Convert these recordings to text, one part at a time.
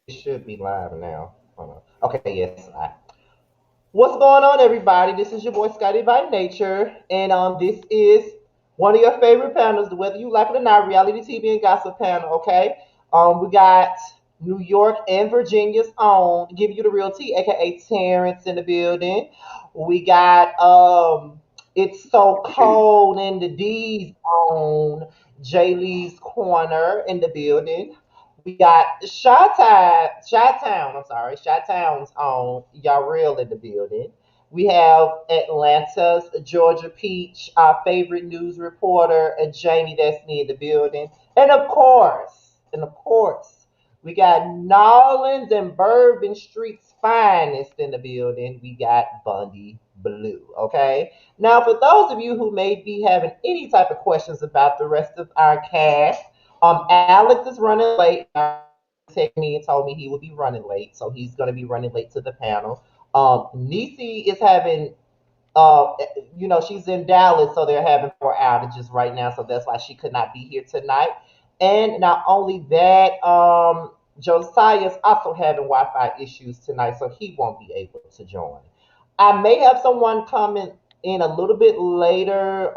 should be live now. Hold on. Okay, yes, live. What's going on, everybody? This is your boy Scotty by Nature, and this is one of your favorite panels, whether you like it or not, reality TV and gossip panel. Okay, we got New York and Virginia's own Give You the Real Tea, aka Terrence, in the building. We got It's So Cold in the D's own Jay Lee's Corner in the building. We got Chi-Town, I'm sorry, Chi-Town's on Y'all Real in the building. We have Atlanta's Georgia Peach, our favorite news reporter, and Jamie Destiny in the building. And of course, we got Nolans and Bourbon Street's finest in the building. We got Bundy Blue, okay? Now, for those of you who may be having any type of questions about the rest of our cast, Alex is running late. Texted me and told me he would be running late, so he's going to be running late to the panel. Nisi is having, uh, she's in Dallas, so they're having power outages right now, so that's why she could not be here tonight. And not only that, Josiah's also having Wi-Fi issues tonight, so he won't be able to join. I may have someone coming in a little bit later.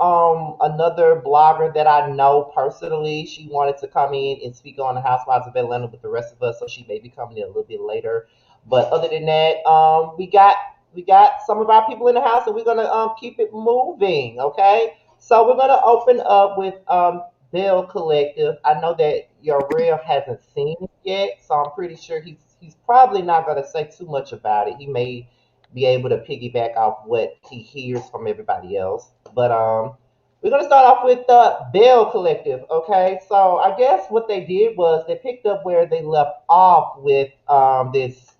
Another blogger that I know personally, she wanted to come in and speak on the Housewives of Atlanta with the rest of us, so she may be coming in a little bit later. But other than that, we got some of our people in the house, and we're gonna keep it moving. Okay, so we're gonna open up with Bill Collective. I know that your real hasn't seen it yet, so I'm pretty sure he's probably not gonna say too much about it. He may be able to piggyback off what he hears from everybody else. But we're gonna start off with the Bell Collective. Okay, so I guess what they did was they picked up where they left off with this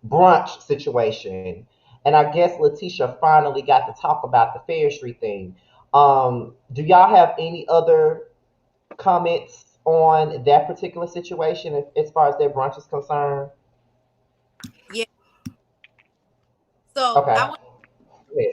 brunch situation, and I guess Leticia finally got to talk about the Fair Street thing. Do y'all have any other comments on that particular situation as far as their brunch is concerned? Yeah. So Okay. I want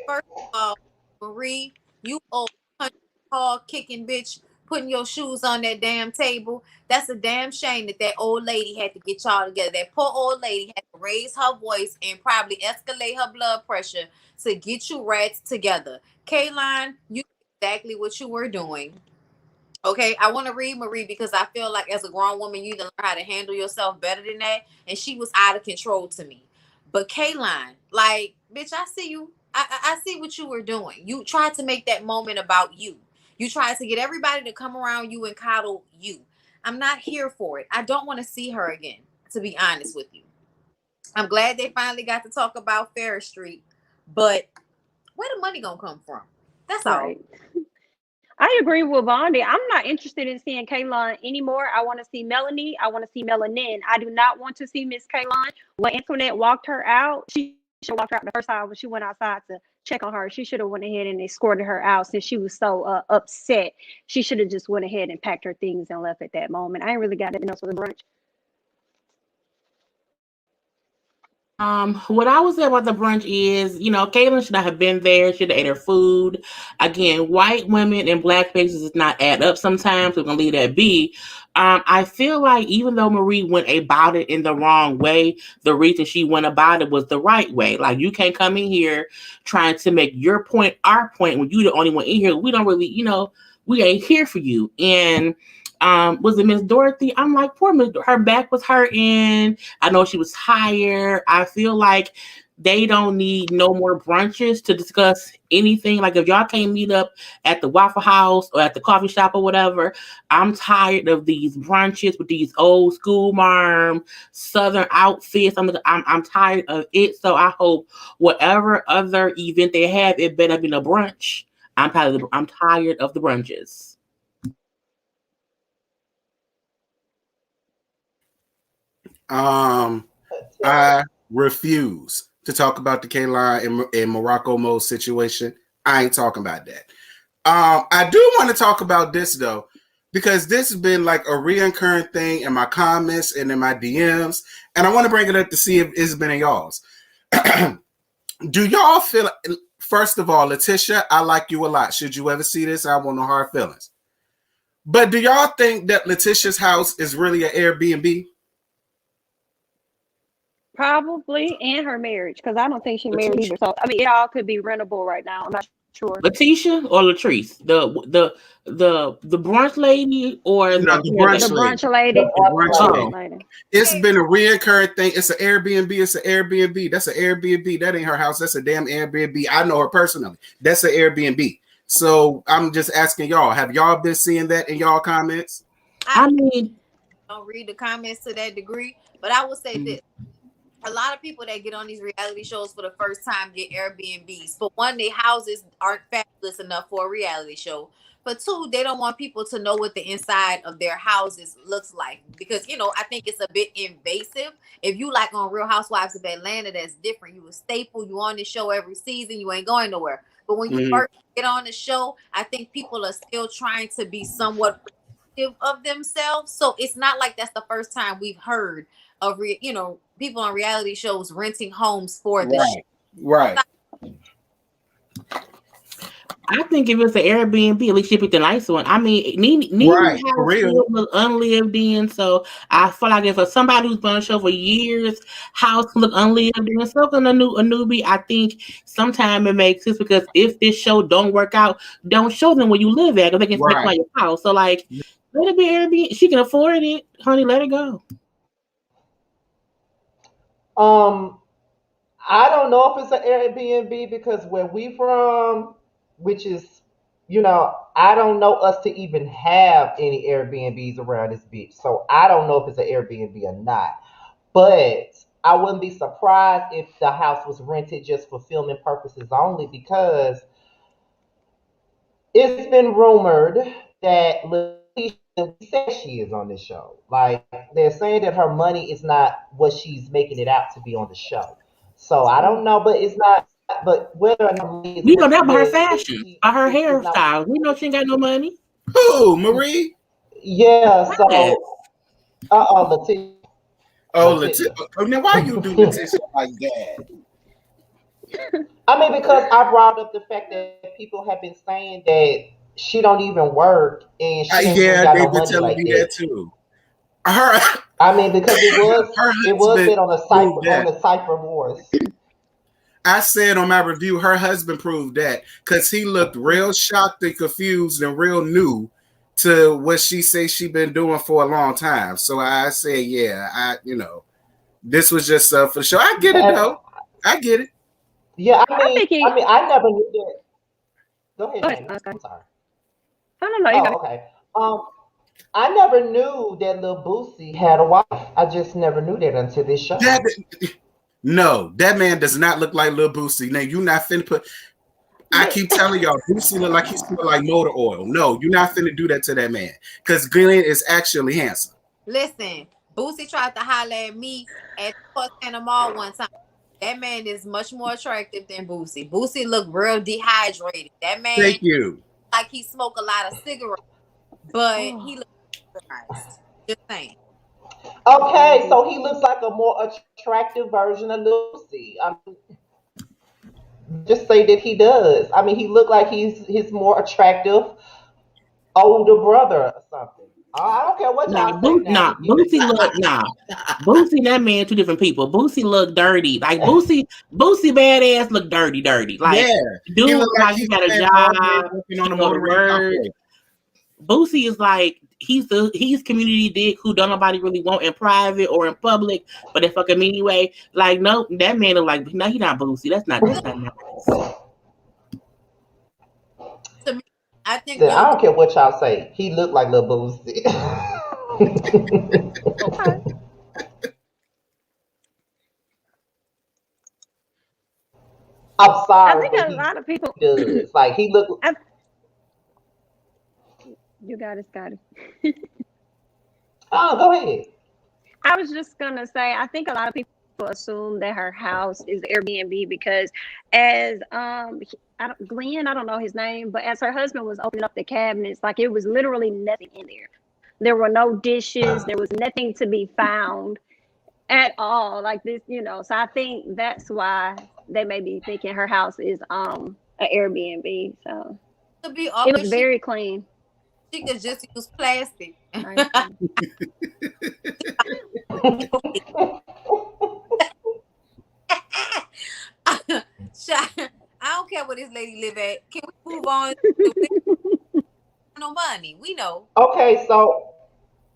first of all, Marie, you old country hall kicking bitch, putting your shoes on that damn table. That's a damn shame that that old lady had to get y'all together. That poor old lady had to raise her voice and probably escalate her blood pressure to get you rats together. Kaylin, you knew exactly what you were doing. Okay, I want to read Marie because I feel like as a grown woman, you need to learn how to handle yourself better than that. And she was out of control to me. But Kaylin, like, bitch, I see you. I see what you were doing. You tried to make that moment about you. You tried to get everybody to come around you and coddle you. I'm not here for it. I don't want to see her again, to be honest with you. I'm glad they finally got to talk about Ferris Street, but where the money gonna come from? That's all. Right. I agree with Vondi. I'm not interested in seeing Kaylon anymore. I want to see Melanie. I want to see Melanin. I do not want to see Miss Kaylon. When Antoinette walked her out, she should have walked her out the first time when she went outside to check on her. She should have went ahead and escorted her out since she was so upset. She should have just went ahead and packed her things and left at that moment. I ain't really got nothing else for the brunch. What I would say about the brunch is, Caitlyn should not have been there. Should have ate her food. Again, white women and black faces does not add up sometimes. We're gonna leave that be. I feel like even though Marie went about it in the wrong way, the reason she went about it was the right way. Like you can't come in here trying to make your point our point when you the only one in here. We don't really, we ain't here for you. And was it Miss Dorothy? I'm like, poor Miss. Her back was hurting. I know she was tired. I feel like they don't need no more brunches to discuss anything. Like if y'all can't meet up at the Waffle House or at the coffee shop or whatever, I'm tired of these brunches with these old school marm Southern outfits. I'm tired of it. So I hope whatever other event they have, it better be a brunch. I'm tired of the brunches. I refuse to talk about the Kaylin and Morocco Mo situation. I ain't talking about that. I do want to talk about this though, because this has been like a reoccurring thing in my comments and in my DMs, and I want to bring it up to see if it's been in y'all's. Do y'all feel? First of all, Leticia, I like you a lot. Should you ever see this, I want no hard feelings. But do y'all think that Leticia's house is really an Airbnb? Probably, and her marriage, because I don't think she married either. So I mean, it all could be rentable right now. I'm not sure. Leticia or Latrice, the brunch lady or No, the the care The brunch lady. lady. brunch lady. The brunch The lady. brunch lady. It's been a reoccurring thing. It's an Airbnb. It's an Airbnb. That's an Airbnb. That ain't her house. That's a damn Airbnb. I know her personally. That's an Airbnb. So I'm just asking y'all, have y'all been seeing that in y'all comments? I mean, don't read the comments to that degree, but I will say this. A lot of people that get on these reality shows for the first time get Airbnbs. For one, their houses aren't fabulous enough for a reality show. For two, they don't want people to know what the inside of their houses looks like because, I think it's a bit invasive. If you like on Real Housewives of Atlanta, that's different. You a staple. You on the show every season. You ain't going nowhere. But when you first get on the show, I think people are still trying to be somewhat protective of themselves. So it's not like that's the first time we've heard of people on reality shows renting homes for the show. Right. I think if it's an Airbnb, at least you pick the nice one. I mean, Right, for house real. still look unlived in, so I feel like if somebody who's been on the show for years, house look unlived in, so can a newbie. I think sometimes it makes sense because if this show don't work out, don't show them where you live at because they can make money your house. So like, let it be Airbnb. She can afford it, honey. Let it go. I don't know if it's an Airbnb because where we from, which is, I don't know us to even have any Airbnbs around this beach. So I don't know if it's an Airbnb or not. But I wouldn't be surprised if the house was rented just for filming purposes only because it's been rumored that Leticia says she is on this show. Like they're saying that her money is not what she's making it out to be on the show. So I don't know, but it's not. But whether or not money is We know what that by her yeah, fashion, by her it's not. hairstyle. We know she ain't got no money. Who, Marie? Yeah. Yes. So Leticia. Oh, Leticia. Now why you do Leticia like that? I mean, because I brought up the fact that people have been saying that she don't even work and she ain't even Yeah, got they've no been money telling like me that. that too. Her, I mean, because her it was husband said on the proved cipher that. wars. I said on my review, her husband proved that because he looked real shocked and confused and real new to what she says she been doing for a long time. So I said, yeah, this was just for the show. I get it And, though. I get it. yeah, I think he. I never knew that. Go Go ahead, ahead. Jamie. Okay. I'm sorry. No. You got Oh, it. okay. I never knew that Lil Boosie had a wife. I just never knew that until this show. No, that man does not look like Lil Boosie. Now you not finna put. I keep telling y'all, Boosie look like he smell like motor oil. No, you're not finna do that to that man because Glenn is actually handsome. Listen, Boosie tried to holler at me at Santa Mall one time. That man is much more attractive than Boosie. Boosie looked real dehydrated. That man Thank you. like he smoked a lot of cigarettes, but Oh, he looked nice. Just saying. Okay, so he looks like a more attractive version of Lucy. I mean, just say that he does. I mean, he looked like he's his more attractive older brother or something. I don't care what y'all say now. Boosie look Boosie, that man, two different people. Boosie look dirty. Like Boosie badass look dirty. Like Yeah, he dude, looked like like he he got a spent all day job, working he on a go to motor work. vehicle. Boosie is like he's community dick who don't nobody really want in private or in public, but they fuck him anyway. Like no, that man look like no, he not Boosie. That's not nice. To me, I think I Lil don't care what y'all say. He looked like Lil Boosie. okay. I'm I sorry, think but a he lot of people. does. Like he look. I, you got it, Scotty. Oh, go ahead. I was just gonna say, I think a lot of people assume that her house is Airbnb because, as Glenn, I don't know his name, but as her husband was opening up the cabinets, like it was literally nothing in there. There were no dishes. There was nothing to be found at all. Like this. So I think that's why they may be thinking her house is an Airbnb. So to be it was honest, very clean. she could just use plastic. Nice. where this lady live at. Can we move on? No money. We know. Okay, so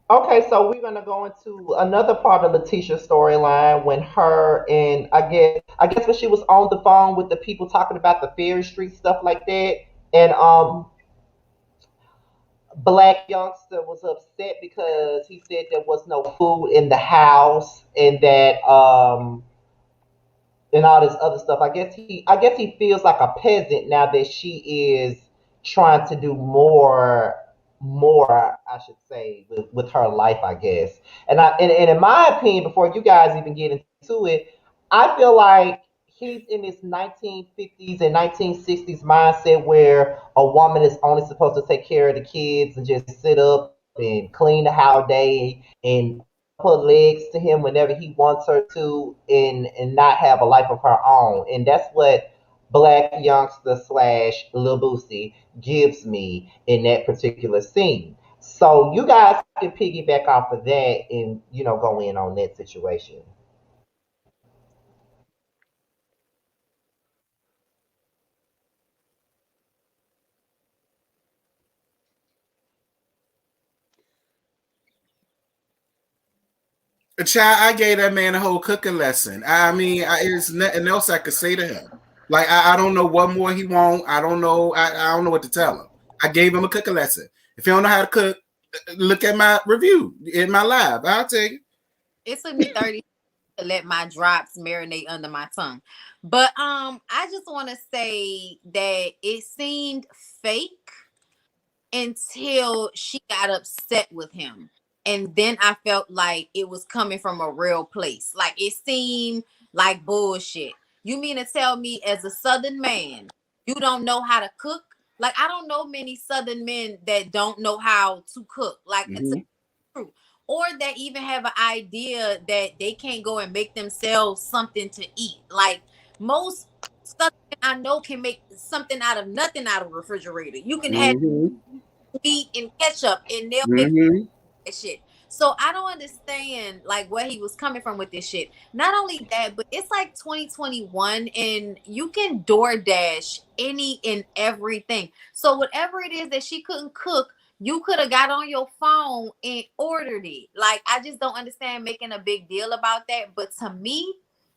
we're gonna go into another part of Leticia's storyline when her and I guess when she was on the phone with the people talking about the Ferry Street stuff like that, and Black youngster was upset because he said there was no food in the house and that and all this other stuff. I guess he feels like a peasant now that she is trying to do more I should say with her life, I guess. And in my opinion, before you guys even get into it, I feel like he's in this 1950s and 1960s mindset where a woman is only supposed to take care of the kids and just sit up and clean the house day and put legs to him whenever he wants her to and not have a life of her own. And that's what Black youngster slash Lil Boosie gives me in that particular scene. So you guys can piggyback off of that and go in on that situation. Child, I gave that man a whole cooking lesson. I mean, there's nothing else I could say to him. Like, I don't know what more he want. I don't know. I don't know what to tell him. I gave him a cooking lesson. If you don't know how to cook, look at my review in my live. I'll tell you. It took me 30 to let my drops marinate under my tongue. But I just want to say that it seemed fake until she got upset with him. And then I felt like it was coming from a real place. Like it seemed like bullshit. You mean to tell me, as a Southern man, you don't know how to cook? Like, I don't know many Southern men that don't know how to cook. Like, it's true. Or that even have an idea that they can't go and make themselves something to eat. Like, most Southern men I know can make something out of nothing out of a refrigerator. You can have meat and ketchup and they'll make that shit. So I don't understand like where he was coming from with this shit. Not only that, but it's like 2021 and you can DoorDash any and everything. So whatever it is that she couldn't cook, you could have got on your phone and ordered it. Like, I just don't understand making a big deal about that. But to me,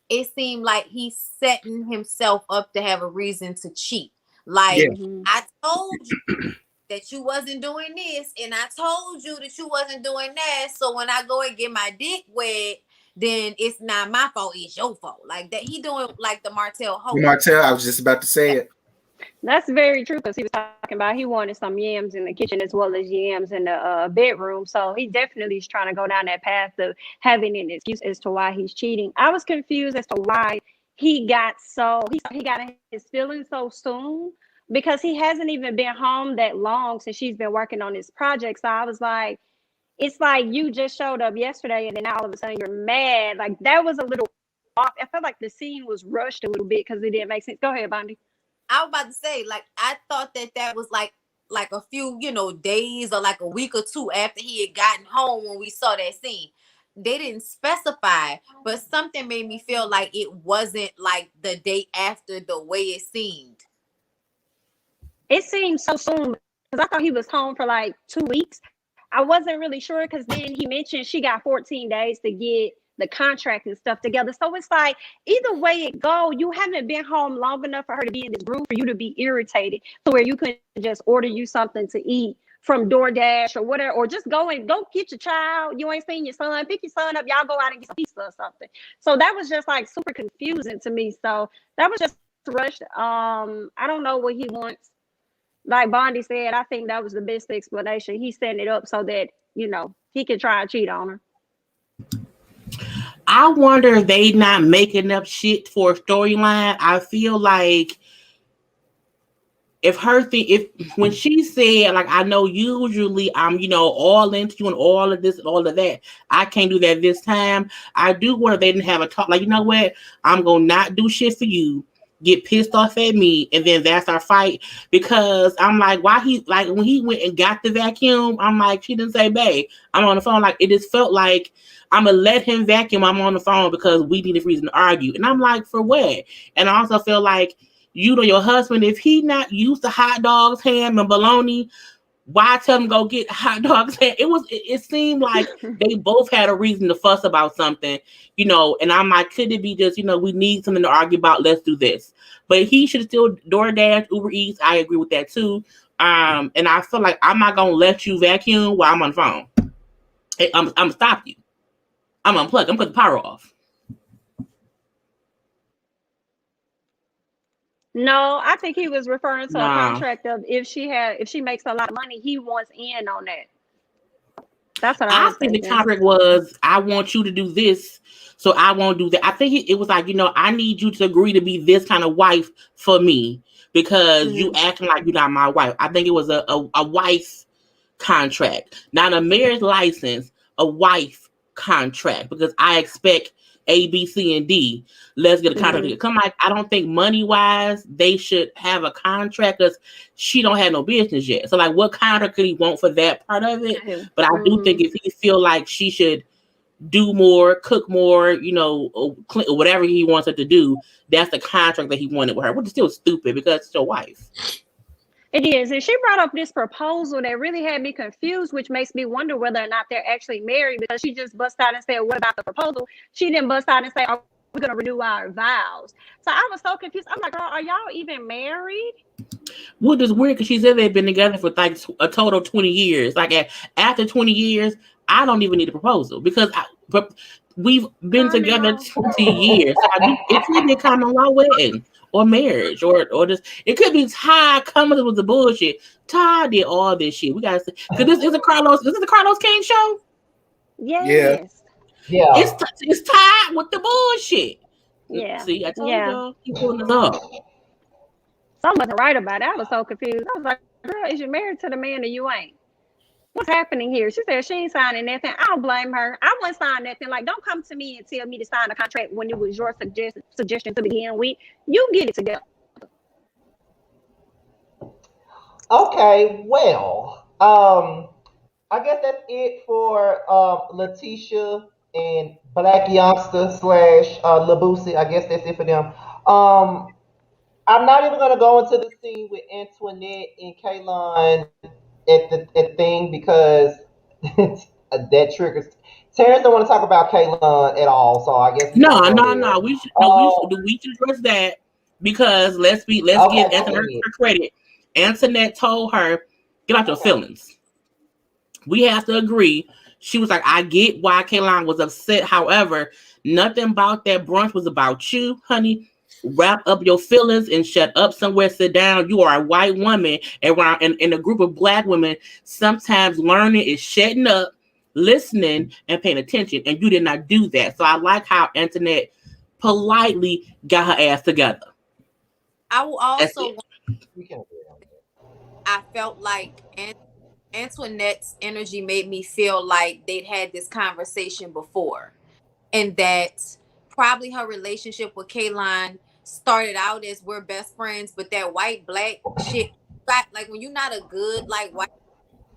it seemed like he's setting himself up to have a reason to cheat. Like, I told you that you wasn't doing this, and I told you that you wasn't doing that. So when I go and get my dick wet, then it's not my fault, it's your fault. Like that, he doing like the Martel hoe. Martel, I was just about to say it. That's very true, because he was talking about he wanted some yams in the kitchen as well as yams in the bedroom. So he definitely is trying to go down that path of having an excuse as to why he's cheating. I was confused as to why he got his feelings so soon, because he hasn't even been home that long since she's been working on this project. So I was like, it's like you just showed up yesterday and then all of a sudden you're mad. Like, that was a little off. I felt like the scene was rushed a little bit because it didn't make sense. Go ahead, Bondi. I was about to say, like, I thought that was like a few, days or like a week or two after he had gotten home when we saw that scene. They didn't specify, but something made me feel like it wasn't like the day after the way it seemed. It seemed so soon because I thought he was home for like 2 weeks. I wasn't really sure because then he mentioned she got 14 days to get the contract and stuff together. So it's like, either way it go, you haven't been home long enough for her to be in this group for you to be irritated to where you could just order you something to eat from DoorDash or whatever, or just go get your child. You ain't seen your son, pick your son up, y'all go out and get some pizza or something. So that was just like super confusing to me. So that was just rushed. I don't know what he wants. Like Bondi said, I think that was the best explanation. He's setting it up so that, he can try and cheat on her. I wonder if they not making up shit for a storyline. I feel like if when she said, like, I know usually I'm, all into you and all of this and all of that, I can't do that this time. I do wonder if they didn't have a talk, like, you know what? I'm going to not do shit for you, get pissed off at me, and then that's our fight. Because I'm like, why when he went and got the vacuum, I'm like, she didn't say, babe, I'm on the phone. Like, it just felt like I'm going to let him vacuum. I'm on the phone because we need a reason to argue. And I'm like, for what? And I also feel like you know your husband, if he not used to hot dogs, ham, and bologna, why tell him go get hot dogs? It seemed like they both had a reason to fuss about something, and I'm like, could it be just, we need something to argue about, let's do this. But he should still DoorDash, Uber Eats. I agree with that too. And I feel like I'm not gonna let you vacuum while I'm on the phone. Hey, I'm gonna stop you. I'm gonna unplug. I'm gonna put the power off. No, I think he was referring to a Nah. contract of if she makes a lot of money, he wants in on that. That's what I I'm think the thinking. contract was, I want you to do this, so I won't do that. I think it was like, I need you to agree to be this kind of wife for me because you acting like you're not my wife. I think it was a wife contract, not a marriage license, a wife contract, because I expect A, B, C, and D. Let's get a contract. Come like, I don't think money wise they should have a contract because she don't have no business yet. So like, what contract could he want for that part of it? But I do think if he feel like she should do more, cook more, or whatever he wants her to do, that's the contract that he wanted with her, which is still stupid because it's your wife. It is. And she brought up this proposal that really had me confused, which makes me wonder whether or not they're actually married, because she just bust out and said, what about the proposal? She didn't bust out and say, are we going to renew our vows? So I was so confused. I'm like, girl, are y'all even married? Which is weird because she said they've been together for like a total of 20 years. Like after 20 years, I don't even need a proposal because we've been together 20 years. So it could be a common law wedding or marriage or just, it could be Ty coming with the bullshit. Ty did all this shit. We got to say, because this is the Carlos King show. Yes. Yeah. It's Ty with the bullshit. Yeah. See, I told y'all, he pulling us up. Something wasn't right about it. I was so confused. I was like, girl, is you married to the man or you ain't? What's happening here? She said she ain't signing nothing. I don't blame her. I wouldn't sign nothing. Like, don't come to me and tell me to sign a contract when it was your suggestion to begin with. You get it together. Okay, well, I guess that's it for Leticia and Black Youngster slash Labusi. I guess that's it for them. I'm not even gonna go into the scene with Antoinette and Kaylin at thing because that triggers. Terrence don't want to talk about Kaylin at all, so I guess we No. We should address that because let's give Antoinette her credit. Antoinette told her, get out your feelings. We have to agree. She was like, I get why Kaylin was upset. However, nothing about that brunch was about you, honey. Wrap up your feelings and shut up somewhere, sit down. You are a white woman around in a group of black women. Sometimes learning is shutting up, listening, and paying attention. And you did not do that. So I like how Antoinette politely got her ass together. I will also, I felt like Antoinette's energy made me feel like they'd had this conversation before, and that probably her relationship with Kaylin started out as we're best friends, but that white black shit, like when you're not a good like white.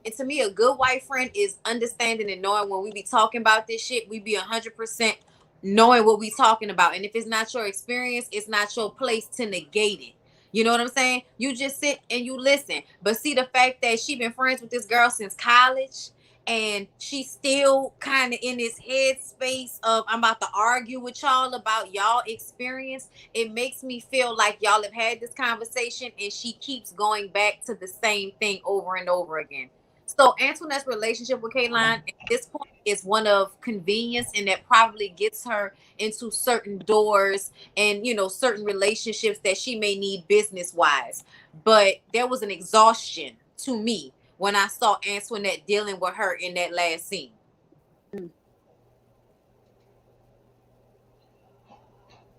And to me, a good white friend is understanding and knowing when we be talking about this shit, we be 100% knowing what we talking about. And if it's not your experience, it's not your place to negate it. You know what I'm saying? You just sit and you listen. But see, the fact that she been friends with this girl since college, and she's still kind of in this headspace of, I'm about to argue with y'all about y'all experience. It makes me feel like y'all have had this conversation and she keeps going back to the same thing over and over again. So Antoinette's relationship with Kaylin at this point is one of convenience, and that probably gets her into certain doors and certain relationships that she may need business wise. But there was an exhaustion to me when I saw Antoinette dealing with her in that last scene.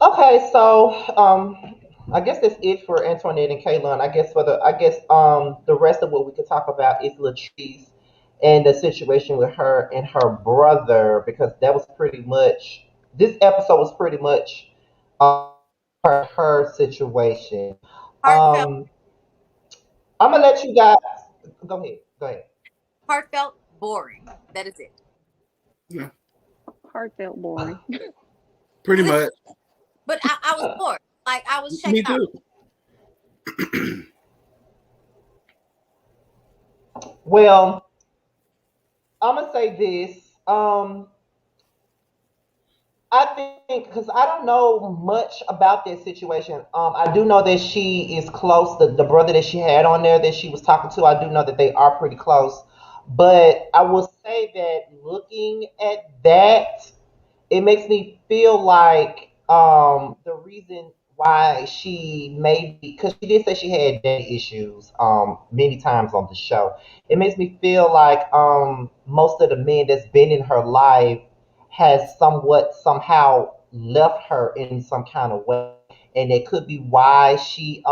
Okay, so I guess that's it for Antoinette and Kaylin. The rest of what we could talk about is Latrice and the situation with her and her brother, because that was pretty much, this episode was pretty much her situation. Heartfelt, I'm gonna let you guys go ahead. Go ahead. heartfelt, boring. That is it. Yeah, Heartfelt boring. pretty much. But I was bored. Like I was checked Me out. too. Well, I'm gonna say this. I think because I don't know much about this situation. I do know that she is close. The brother that she had on there that she was talking to, I do know that they are pretty close. But I will say that looking at that, it makes me feel like the reason why she maybe because she did say she had daddy issues many times on the show. It makes me feel like most of the men that's been in her life has somewhat somehow left her in some kind of way, and it could be why she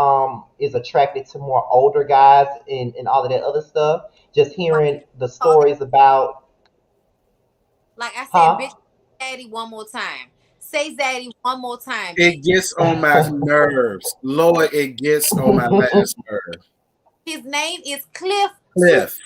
is attracted to more older guys and all of that other stuff. Just Like hearing the call it, stories about, like I said, bitch, huh? daddy one more time. Say zaddy one more time, It bitch. gets on my nerves. Lord, it gets on my last nerve. His name is Cliff to Cliff.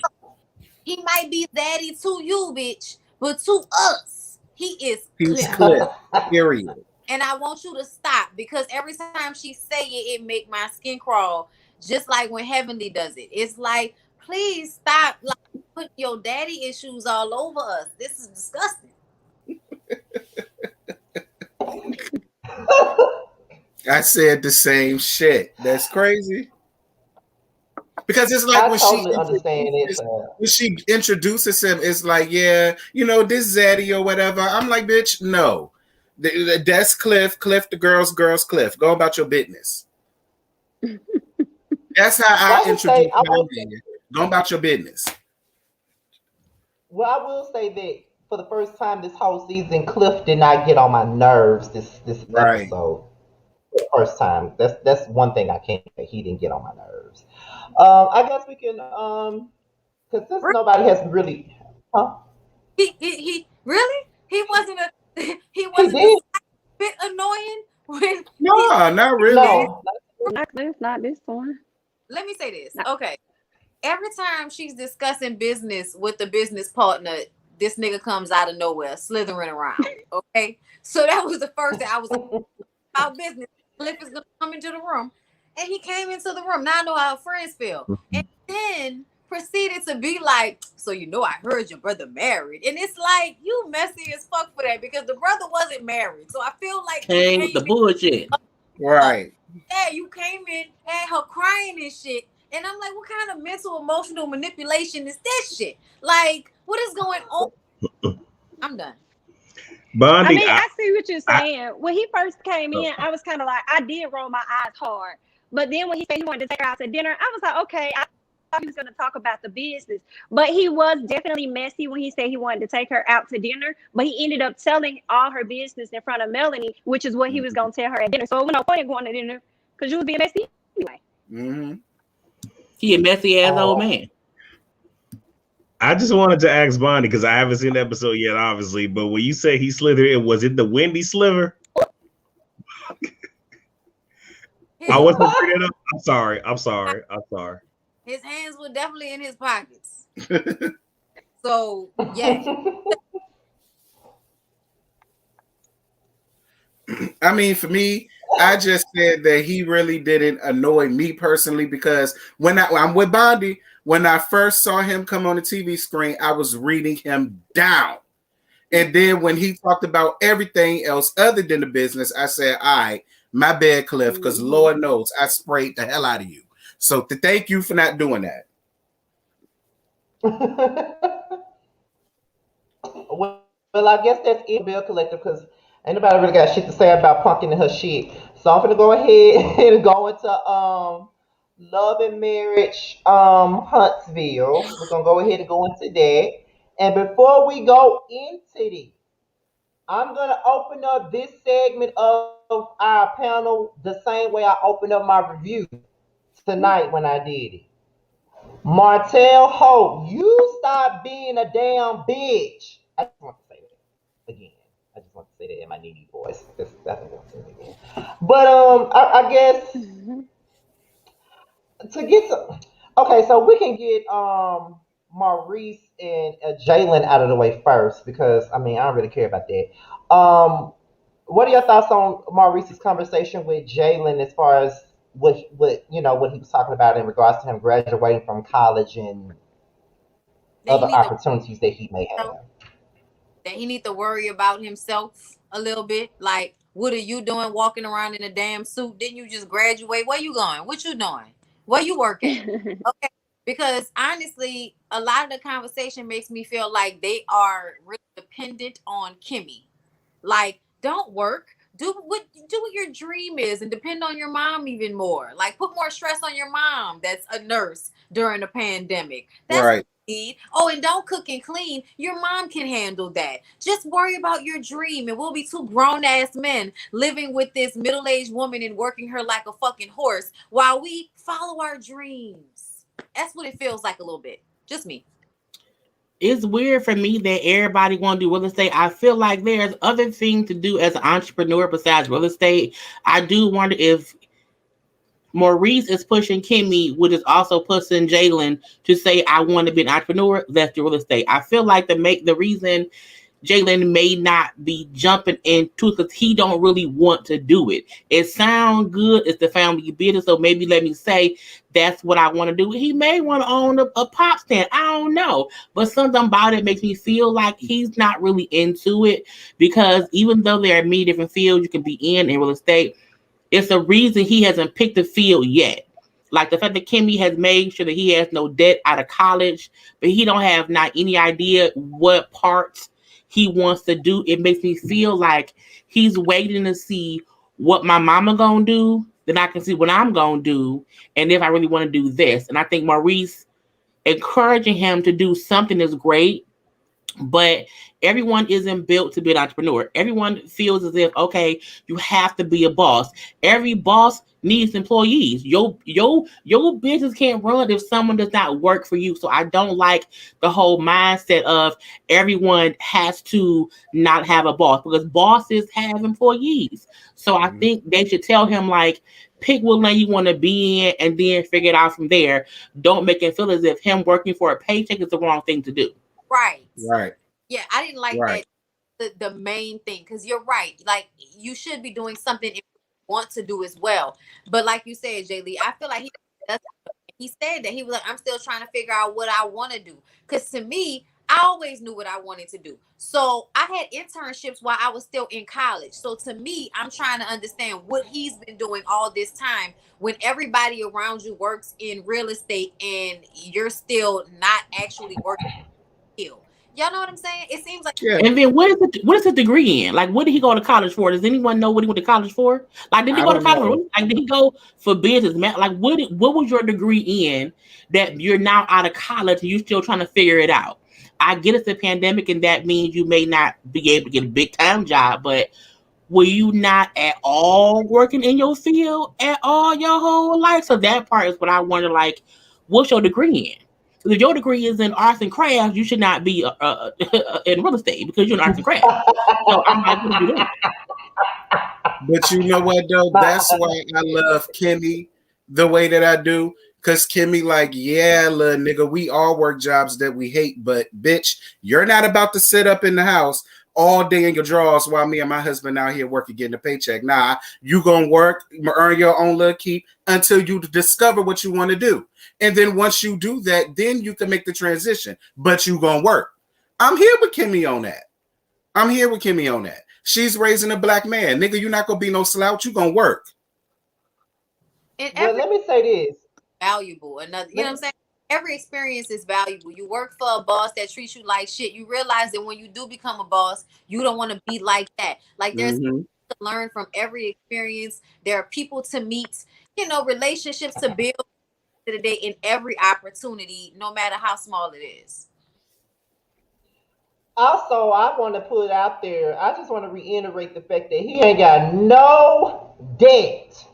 he might be daddy to you, bitch, but to us, he is He's Cliff. Cliff. Period. And I want you to stop because every time she say it, it make my skin crawl. Just like when Heavenly does it. It's like, please stop like putting your daddy issues all over us. This is disgusting. I said the same shit. That's crazy. Because it's like I totally understand it. when she introduces him, it's like, yeah, this Zaddy or whatever. I'm like, bitch, no. That's Cliff. Cliff, the girl's Cliff. Go about your business. That's how Well, I I will say, introduce my man. Go about your business. well, I will say that for the first time this whole season, Cliff did not get on my nerves this Right. episode. For the first time, that's one thing I can't say. He didn't get on my nerves. I guess we can because since nobody has really, huh? He really he He wasn't the did bit annoying when he No, not really. no. Not this, not this one. let me say this. Not, Okay. Every time she's discussing business with the business partner, this nigga comes out of nowhere, slithering around. Okay. So that was the first thing I was like, about business. Cliff is gonna come into the room. And he came into the room. Now I know how her friends feel. And then proceeded to be like, so I heard your brother married. And it's like, you messy as fuck for that because the brother wasn't married. So I feel like you Came with came the bullshit. Right. yeah, you came in, had her crying and shit. And I'm like, what kind of mental, emotional manipulation is this shit? Like, what is going on? I'm done. I Bondi, mean, I see what you're I saying. When he first came oh, in, I was kind of like, I did roll my eyes hard. But then when he said he wanted to take her out to dinner, I was like, okay, I thought he was going to talk about the business. But he was definitely messy when he said he wanted to take her out to dinner. But he ended up telling all her business in front of Melanie, which is what he was going to tell her at dinner. So it was no point in going to dinner because you was being messy anyway. Mm-hmm. He a messy ass old Oh, man. I just wanted to ask Bondi because I haven't seen the episode yet, obviously. But when you say he slithered, was it the Wendy sliver? His, I wasn't bring it up. I'm sorry. I'm sorry. I'm sorry. his hands were definitely in his pockets. So, yeah. I mean, for me, I just said that he really didn't annoy me personally because I'm with Bondi, when I first saw him come on the TV screen, I was reading him down. And then when he talked about everything else other than the business, I said, all right, my bad, Cliff, because Lord knows I sprayed the hell out of you. So to thank you for not doing that. well, I guess that's it, Bill Collective, because ain't nobody really got shit to say about Pumpkin and her shit. So I'm gonna go ahead and go into Love and Marriage Huntsville. We're gonna go ahead and go into that. And before we go into this, I'm gonna open up this segment of our panel the same way I opened up my review tonight when I did it. Martel Hope, you stop being a damn bitch. I just want to say that again. I just want to say that in my needy voice. That's what I want to say it again. But I guess to get to okay, so we can get Maurice and Jalen out of the way first because I mean I don't really care about that. What are your thoughts on Maurice's conversation with Jalen as far as what he was talking about in regards to him graduating from college and That he other need to opportunities that he may have. that he need to worry about himself a little bit. Like, what are you doing walking around in a damn suit? Didn't you just graduate? Where you going? What you doing? Where you work at? Okay. Because honestly, a lot of the conversation makes me feel like they are really dependent on Kimmy. Like, don't work. Do what your dream is and depend on your mom even more. Like, put more stress on your mom that's a nurse during the pandemic. That's Right. need. Oh, and don't cook and clean. Your mom can handle that. Just worry about your dream. And we'll be two grown ass men living with this middle aged woman and working her like a fucking horse while we follow our dreams. That's what it feels like a little bit. Just me. It's weird for me that everybody want to do real estate. I feel like there's other things to do as an entrepreneur besides real estate. I do wonder if Maurice is pushing Kimmy, which is also pushing Jalen to say, I want to be an entrepreneur. Let's do real estate. I feel like the reason Jalen may not be jumping into because he don't really want to do it. It sounds good. It's the family business, so maybe let me say that's what I want to do. He may want to own a pop stand. I don't know, but something about it makes me feel like he's not really into it because even though there are many different fields you can be in real estate, it's a reason he hasn't picked a field yet. Like the fact that Kimmy has made sure that he has no debt out of college, but he don't have not any idea what parts he wants to do. It makes me feel like he's waiting to see what my mama gonna do, then I can see what I'm gonna do, and if I really want to do this. And I think Maurice encouraging him to do something is great, but everyone isn't built to be an entrepreneur. Everyone feels as if, okay, you have to be a boss. Every boss needs employees. Your business can't run if someone does not work for you. So I don't like the whole mindset of everyone has to not have a boss because bosses have employees. So I Mhm. think they should tell him like pick what lane you want to be in and then figure it out from there. Don't make it feel as if him working for a paycheck is the wrong thing to do. Right. Right. Yeah, I didn't like Right. that. The main thing, because you're right. Like, you should be doing something if you want to do as well. But like you said, Jay Lee, I feel like he said that he was like, I'm still trying to figure out what I want to do. Because to me, I always knew what I wanted to do. So I had internships while I was still in college. So to me, I'm trying to understand what he's been doing all this time when everybody around you works in real estate and you're still not actually working. Y'all know what I'm saying? It seems like Yeah. And then what is the degree in? Like, what did he go to college for? Does anyone know what he went to college for? Like, did he I go to don't college for? know. Like, did he go for business? Man, like, what was your degree in that you're now out of college and you're still trying to figure it out? I get it's a pandemic and that means you may not be able to get a big time job, but were you not at all working in your field at all your whole life? So that part is what I wonder. Like, what's your degree in? Because if your degree is in arts and crafts, you should not be in real estate because you're in arts and crafts. So I'm like, what are you doing? But you know what though? My, That's why I love Kimmy the way that I do. Cause Kimmy, like, yeah, little nigga, we all work jobs that we hate, but bitch, you're not about to sit up in the house all day in your drawers while me and my husband out here working getting a paycheck. Nah, you gonna work, earn your own little keep until you discover what you want to do. And then once you do that, then you can make the transition. But you gonna work. I'm here with Kimmy on that. I'm here with Kimmy on that. She's raising a black man. Nigga, you're not gonna be no slouch. You gonna work. and well, every let me say this. valuable. Another, you know what I'm Let, saying? Every experience is valuable. You work for a boss that treats you like shit. You realize that when you do become a boss, you don't want to be like that. Like, there's Mm-hmm. to learn from every experience. There are people to meet, relationships to build to the day in every opportunity, no matter how small it is. Also, I want to put out there, I just want to reiterate the fact that he ain't got no debt.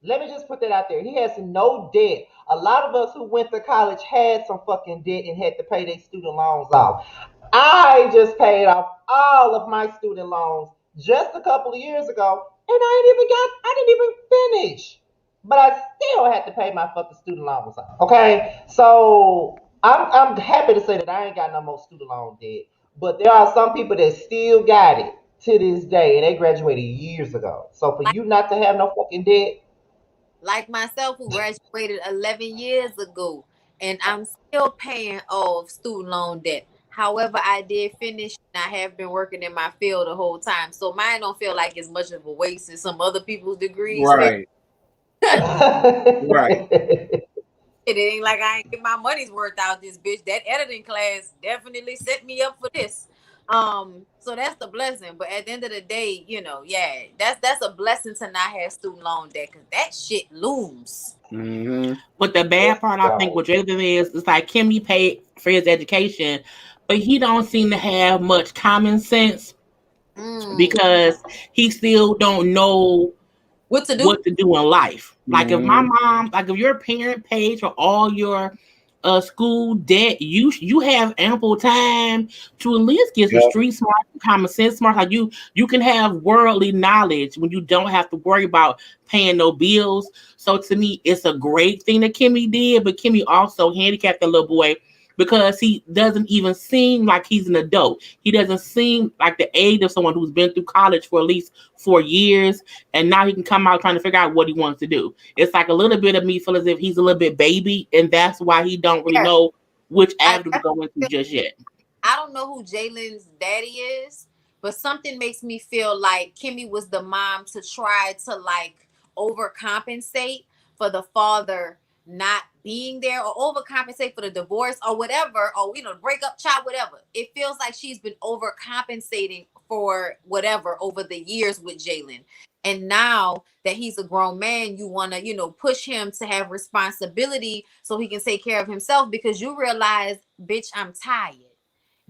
Let me just put that out there. He has no debt. A lot of us who went to college had some fucking debt and had to pay their student loans off. I just paid off all of my student loans just a couple of years ago, and I didn't even finish. But I still had to pay my fucking student loans off. Okay, so I'm happy to say that I ain't got no more student loan debt. But there are some people that still got it to this day, and they graduated years ago. So for Like, you not to have no fucking debt, like myself, who graduated 11 years ago, and I'm still paying off student loan debt. However, I did finish, and I have been working in my field the whole time. So mine don't feel like as much of a waste as some other people's degrees feel. Right. Right. It ain't like I ain't get my money's worth out this bitch. That editing class definitely set me up for this. So that's the blessing. But at the end of the day, yeah, that's a blessing to not have student loan debt because that shit looms. Mm-hmm. But the Yes, bad part, I think, right. with Jaden is, it's like Kimmy paid for his education, but he don't seem to have much common sense Mm. because he still don't know What to do? what to do in life. Like if my Mm-hmm. mom, like if your parent pays for all your school debt, you have ample time to at least get some Yep. street smart, common sense smart. Like you can have worldly knowledge when you don't have to worry about paying no bills. So to me, it's a great thing that Kimmy did, but Kimmy also handicapped the little boy because he doesn't even seem like he's an adult. He doesn't seem like the age of someone who's been through college for at least 4 years, and now he can come out trying to figure out what he wants to do. It's like a little bit of me feel as if he's a little bit baby, and that's why he don't really Yeah, know which I avenue to go into just yet. I don't know who Jalen's daddy is, but something makes me feel like Kimmy was the mom to try to like overcompensate for the father not being there, or overcompensate for the divorce or whatever, or the breakup child, whatever. It feels like she's been overcompensating for whatever over the years with Jalen. And now that he's a grown man, you want to, push him to have responsibility so he can take care of himself because you realize, bitch, I'm tired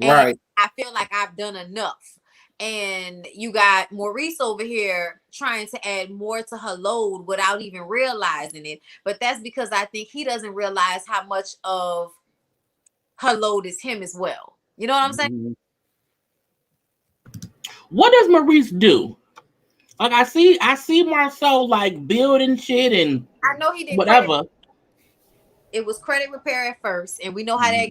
and Right. I feel like I've done enough. And you got Maurice over here trying to add more to her load without even realizing it. But that's because I think he doesn't realize how much of her load is him as well. You know what I'm saying? Mm-hmm. What does Maurice do? Like I see Marcel like building shit and I know he did credit. whatever. It was credit repair at first, and we know how that.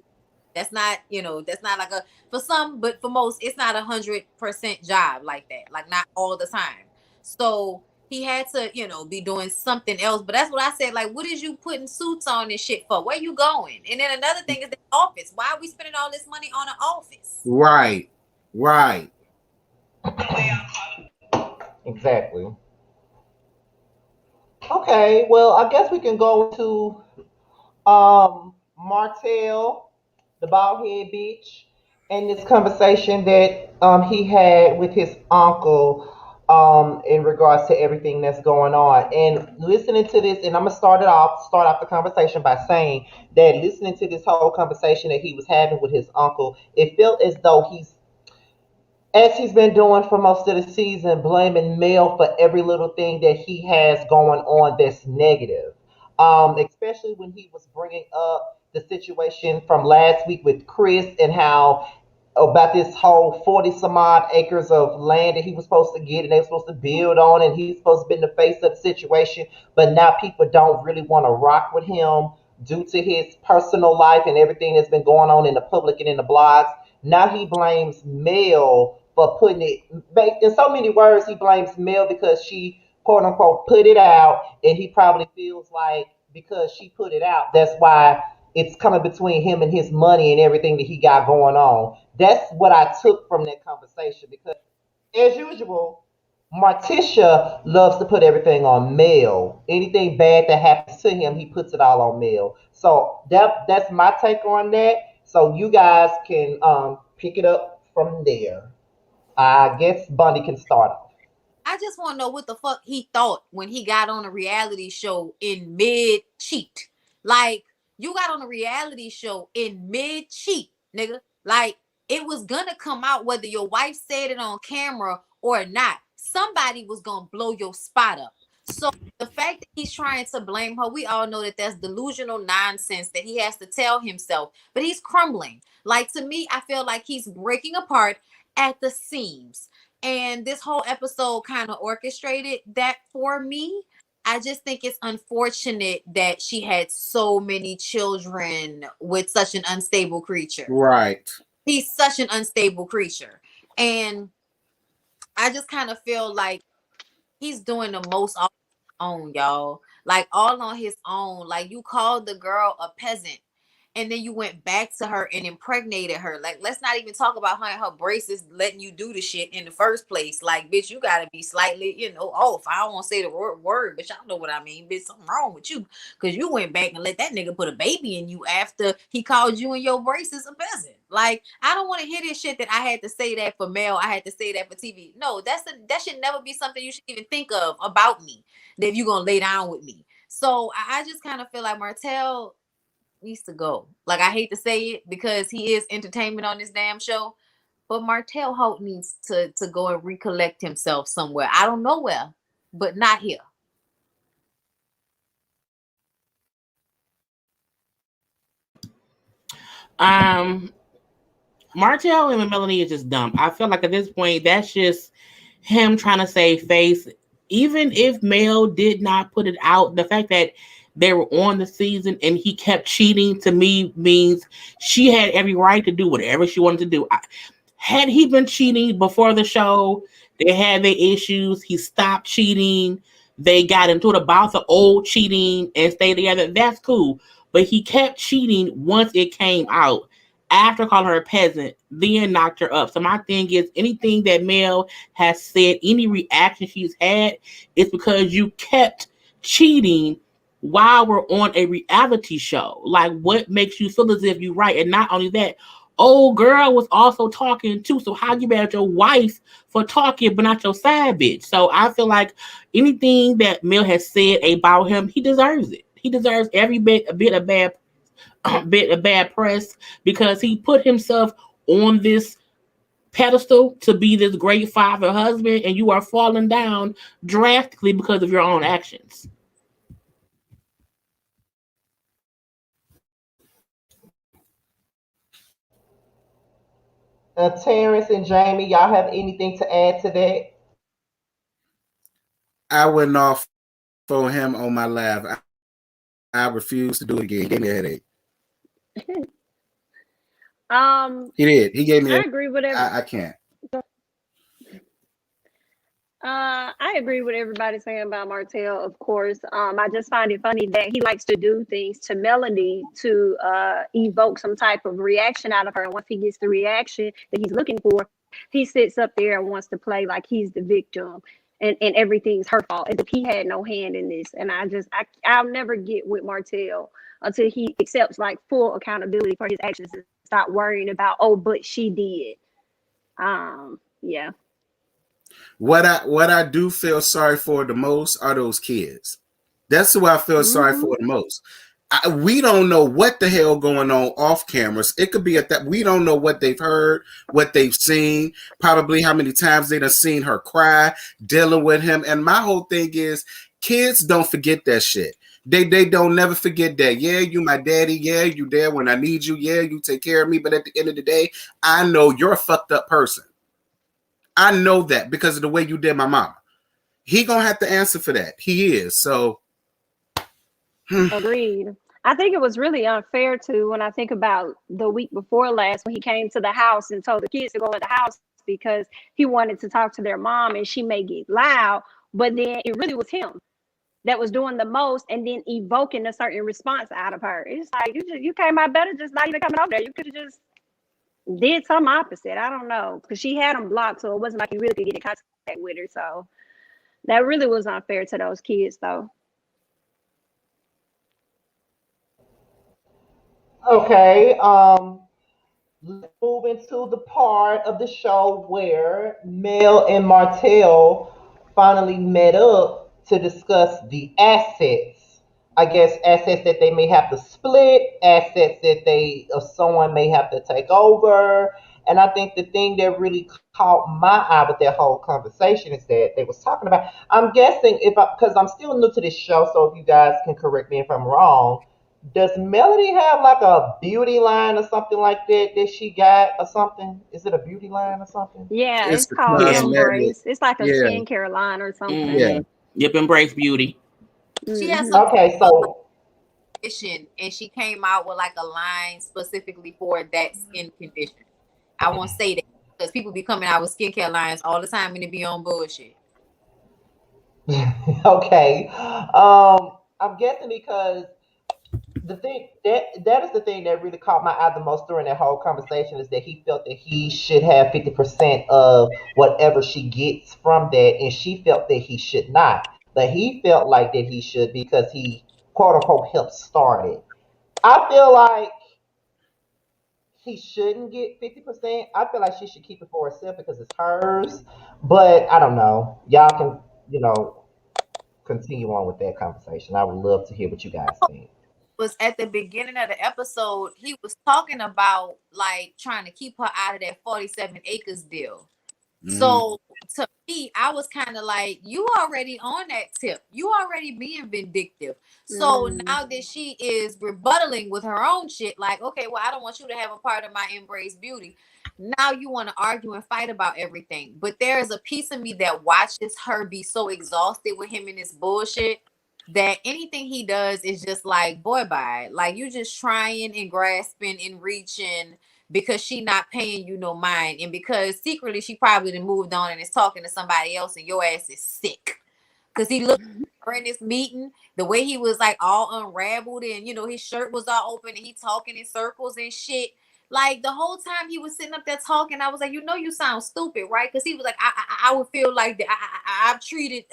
That's not, that's not like a for some, but for most, it's not 100% job like that. Like not all the time. So he had to, be doing something else. But that's what I said. Like, what is you putting suits on and shit for? Where you going? And then another thing is the office. Why are we spending all this money on an office? Right. Right. Exactly. Okay, well, I guess we can go to Martel, the bald head bitch, and this conversation that he had with his uncle in regards to everything that's going on. And listening to this, and I'm gonna start off the conversation by saying that listening to this whole conversation that he was having with his uncle, it felt as though he's, as he's been doing for most of the season, blaming Mel for every little thing that he has going on that's negative. Especially when he was bringing up the situation from last week with Chris and how about this whole 40 some odd acres of land that he was supposed to get and they were supposed to build on, and he's supposed to be in the face of the situation, but now people don't really want to rock with him due to his personal life and everything that's been going on in the public and in the blogs. Now he blames Mel for putting it, in so many words, he blames Mel because she, quote unquote, put it out, and he probably feels like because she put it out, that's why it's coming between him and his money and everything that he got going on. That's what I took from that conversation because, as usual, Morticia loves to put everything on Mel. Anything bad that happens to him, he puts it all on Mel. So that's my take on that. So you guys can pick it up from there. I guess Bundy can start off. I just want to know what the fuck he thought when he got on a reality show in mid cheat. Like, you got on a reality show in mid cheat, nigga. Like, it was gonna come out whether your wife said it on camera or not. Somebody was gonna blow your spot up. So the fact that he's trying to blame her, we all know that that's delusional nonsense that he has to tell himself. But he's crumbling. Like, to me, I feel like he's breaking apart at the seams, and this whole episode kind of orchestrated that for me. I just think it's unfortunate that she had so many children with such an unstable creature. Right. He's such an unstable creature. And I just kind of feel like he's doing the most own, y'all. Like all on his own. Like you called the girl a peasant. And then you went back to her and impregnated her. Like, let's not even talk about her braces letting you do the shit in the first place. Like, bitch, you gotta be slightly, off. I don't want to say the word, but y'all know what I mean. Bitch, something wrong with you. Because you went back and let that nigga put a baby in you after he called you and your braces a peasant. Like, I don't want to hear this shit that I had to say that for Mel. I had to say that for TV. No, that should never be something you should even think of about me. That you're going to lay down with me. So I just kind of feel like Martel needs to go. Like, I hate to say it because he is entertainment on this damn show, but Martel Holt needs to go and recollect himself somewhere. I don't know where, but not here. Martel and Melanie is just dumb. I feel like at this point, that's just him trying to save face. Even if Mel did not put it out, the fact that they were on the season and he kept cheating to me means she had every right to do whatever she wanted to do. Had he been cheating before the show, they had their issues. He stopped cheating. They got into it about the old cheating and stayed together. That's cool. But he kept cheating once it came out after calling her a peasant, then knocked her up. So my thing is, anything that Mel has said, any reaction she's had, is because you kept cheating while we're on a reality show. Like, what makes you feel as if you're right? And not only that, old girl was also talking too. So how you mad at your wife for talking, but not your side bitch? So I feel like anything that Mel has said about him, he deserves it. He deserves every bit of bad press because he put himself on this pedestal to be this great father husband, and you are falling down drastically because of your own actions. Terrence and Jamie, y'all have anything to add to that? I went off for him on my live. I refuse to do it again. He gave me a headache. He did. He gave me I agree with I can't. I agree with everybody saying about Martell, of course. I just find it funny that he likes to do things to Melanie to evoke some type of reaction out of her. And once he gets the reaction that he's looking for, he sits up there and wants to play like he's the victim and everything's her fault, as if he had no hand in this. And I'll never get with Martell until he accepts like full accountability for his actions and stop worrying about, oh, but she did. Yeah. What I do feel sorry for the most are those kids. That's who I feel sorry for the most. We don't know what the hell going on off cameras. It could be at that we don't know what they've heard, what they've seen, probably how many times they done seen her cry, dealing with him. And my whole thing is, kids don't forget that shit. They don't never forget that. Yeah, you my daddy. Yeah, you there when I need you. Yeah, you take care of me. But at the end of the day, I know you're a fucked up person. I know that because of the way you did my mama. He gonna have to answer for that. He is. So Agreed. I think it was really unfair too when I think about the week before last when he came to the house and told the kids to go in the house because he wanted to talk to their mom and she may get loud, but then it really was him that was doing the most and then evoking a certain response out of her. It's like you came out better just not even coming over there. You could have just did some opposite. I don't know because she had him blocked, so it wasn't like you really could get in contact with her. So that really was unfair to those kids, though. Okay, let's move into the part of the show where Mel and Martell finally met up to discuss the assets. I guess assets that they may have to split, assets that they or someone may have to take over. And I think the thing that really caught my eye with that whole conversation is that they was talking about. I'm guessing if because I'm still new to this show, so if you guys can correct me if I'm wrong, does Melody have like a beauty line or something like that that she got or something? Is it a beauty line or something? Yeah, it's it's the called Yeah. cosmetic. Embrace. It's like a Yeah, skincare line or something. yeah. Mm-hmm. Yep, embrace beauty. She has Hmm. some Okay, so condition, and she came out with like a line specifically for that skin condition. I won't say that because people be coming out with skincare lines all the time and it be on bullshit. Okay. I'm guessing because the thing that is the thing that really caught my eye the most during that whole conversation is that he felt that he should have 50% of whatever she gets from that, and she felt that he should not. But he felt like that he should because he quote unquote helped start it. I feel like he shouldn't get 50%. I feel like she should keep it for herself because it's hers. But I don't know. Y'all can, you know, continue on with that conversation. I would love to hear what you guys think. Was at the beginning of the episode, he was talking about like trying to keep her out of that 47 acres deal. Mhm. So to me, I was kind of like, you already on that tip. You already being vindictive. So Mm. now that she is rebuttaling with her own shit, like, okay, well, I don't want you to have a part of my embrace beauty. Now you want to argue and fight about everything. But there is a piece of me that watches her be so exhausted with him and this bullshit that anything he does is just like, boy, bye. Like you just trying and grasping and reaching because she not paying you no mind, and because secretly she probably done moved on and is talking to somebody else, and your ass is sick. Because he looked at her in this meeting, the way he was like all unraveled, and his shirt was all open, and he talking in circles and shit. Like the whole time he was sitting up there talking, I was like, you sound stupid, right? Because he was like, I would feel like that. I've treated,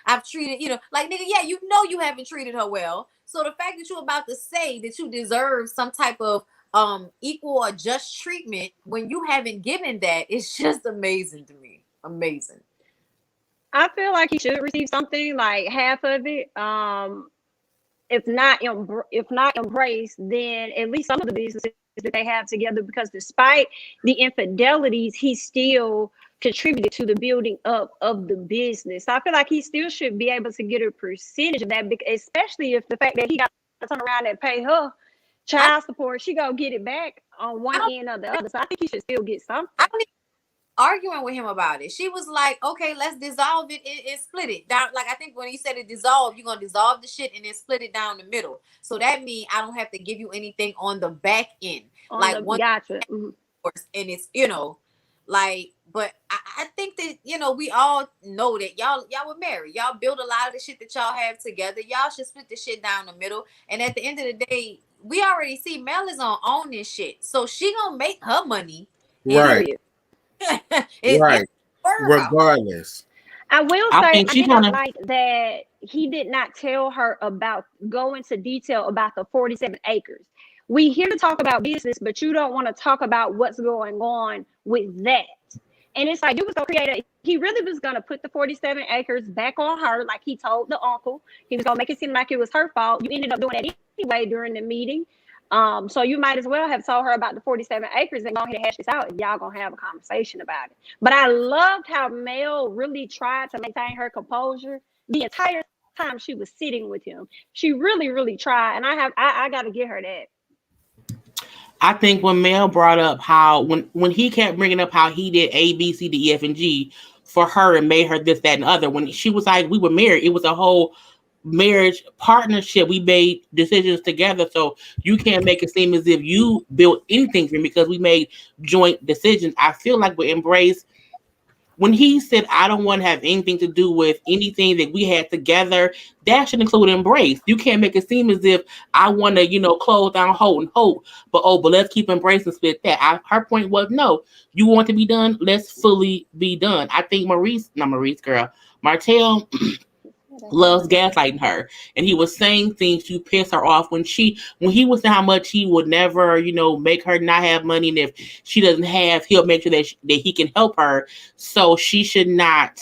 I've treated, like nigga, yeah, you haven't treated her well. So the fact that you're about to say that you deserve some type of equal or just treatment when you haven't given that, it's just amazing to me. Amazing. I feel like he should receive something like half of it. If not embraced, then at least some of the businesses that they have together. Because despite the infidelities, he still contributed to the building up of the business. So I feel like he still should be able to get a percentage of that, especially if the fact that he got to turn around and pay her I, child support, she gonna get it back on I one don't end or the other. So I think he should still get I something. don't arguing with him about it. She was like, okay, let's dissolve it and split it down. Like I think when he said it dissolve, you're gonna dissolve the shit and then split it down the middle. So that means I don't have to give you anything on the back end. On Like the one gotcha. Mhm. and it's like, but I think that we all know that y'all were married. Y'all build a lot of the shit that y'all have together. Y'all should split the shit down the middle. And at the end of the day, we already see Mel is on own this shit. So she gonna make her money and Right, Period. it's right. worry about. Regardless. I will I say think I she did kind not of, like that he did not tell her about go into detail about the 47 acres. We here to talk about business, but you don't want to talk about what's going on with that. And it's like you was gonna create he really was gonna put the 47 acres back on her, like he told the uncle. He was gonna make it seem like it was her fault. You ended up doing that anyway during the meeting. So you might as well have told her about the 47 acres and go ahead and hash this out if y'all gonna have a conversation about it. But I loved how Mel really tried to maintain her composure the entire time she was sitting with him. She really, really tried, and I got to give her that. I think when Mel brought up how when he kept bringing up how he did A, B, C, D, E, F, and G for her and made her this, that, and the other. When she was like, we were married, it was a whole marriage partnership. We made decisions together, so you can't make it seem as if you built anything for me because we made joint decisions. I feel like we embrace when he said, I don't want to have anything to do with anything that we had together, that should include embrace. You can't make it seem as if I want to, close down hope and hope, but let's keep embracing split that. Her point was, no, you want to be done, let's fully be done. I think Martel loves gaslighting her, and he was saying things to piss her off when he was saying how much he would never make her not have money, and if she doesn't have, he'll make sure that he can help her, so she should not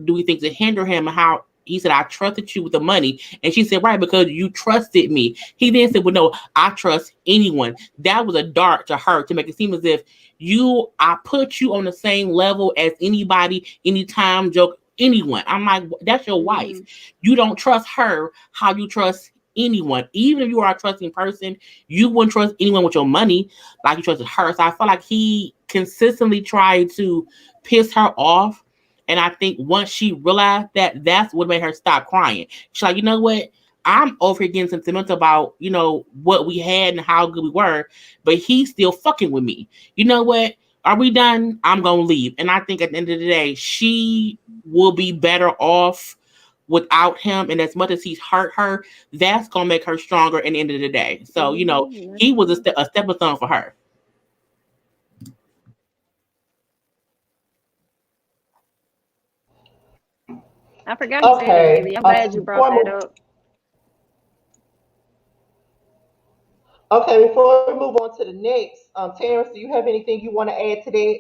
do things to hinder him. And how he said, I trusted you with the money, and she said, right, because you trusted me. He then said, well, no, I trust anyone. That was a dart to her to make it seem as if I put you on the same level as anybody, anytime, joke, anyone. I'm like, that's your wife. Mm-hmm. You don't trust her how you trust anyone. Even if you are a trusting person, you wouldn't trust anyone with your money like you trusted her. So I feel like he consistently tried to piss her off. And I think once she realized that, that's what made her stop crying. She's like, you know what? I'm over here getting sentimental about, what we had and how good we were, but he's still fucking with me. You know what? are we done? I'm gonna leave. And I think at the end of the day, she will be better off without him. And as much as he's hurt her, that's gonna make her stronger at the end of the day. So, he was a stepping stone for her. I forgot you said that, Okay. Haley. I'm glad you brought that up. Okay, before we move on to the next, Terrence, do you have anything you want to add to that?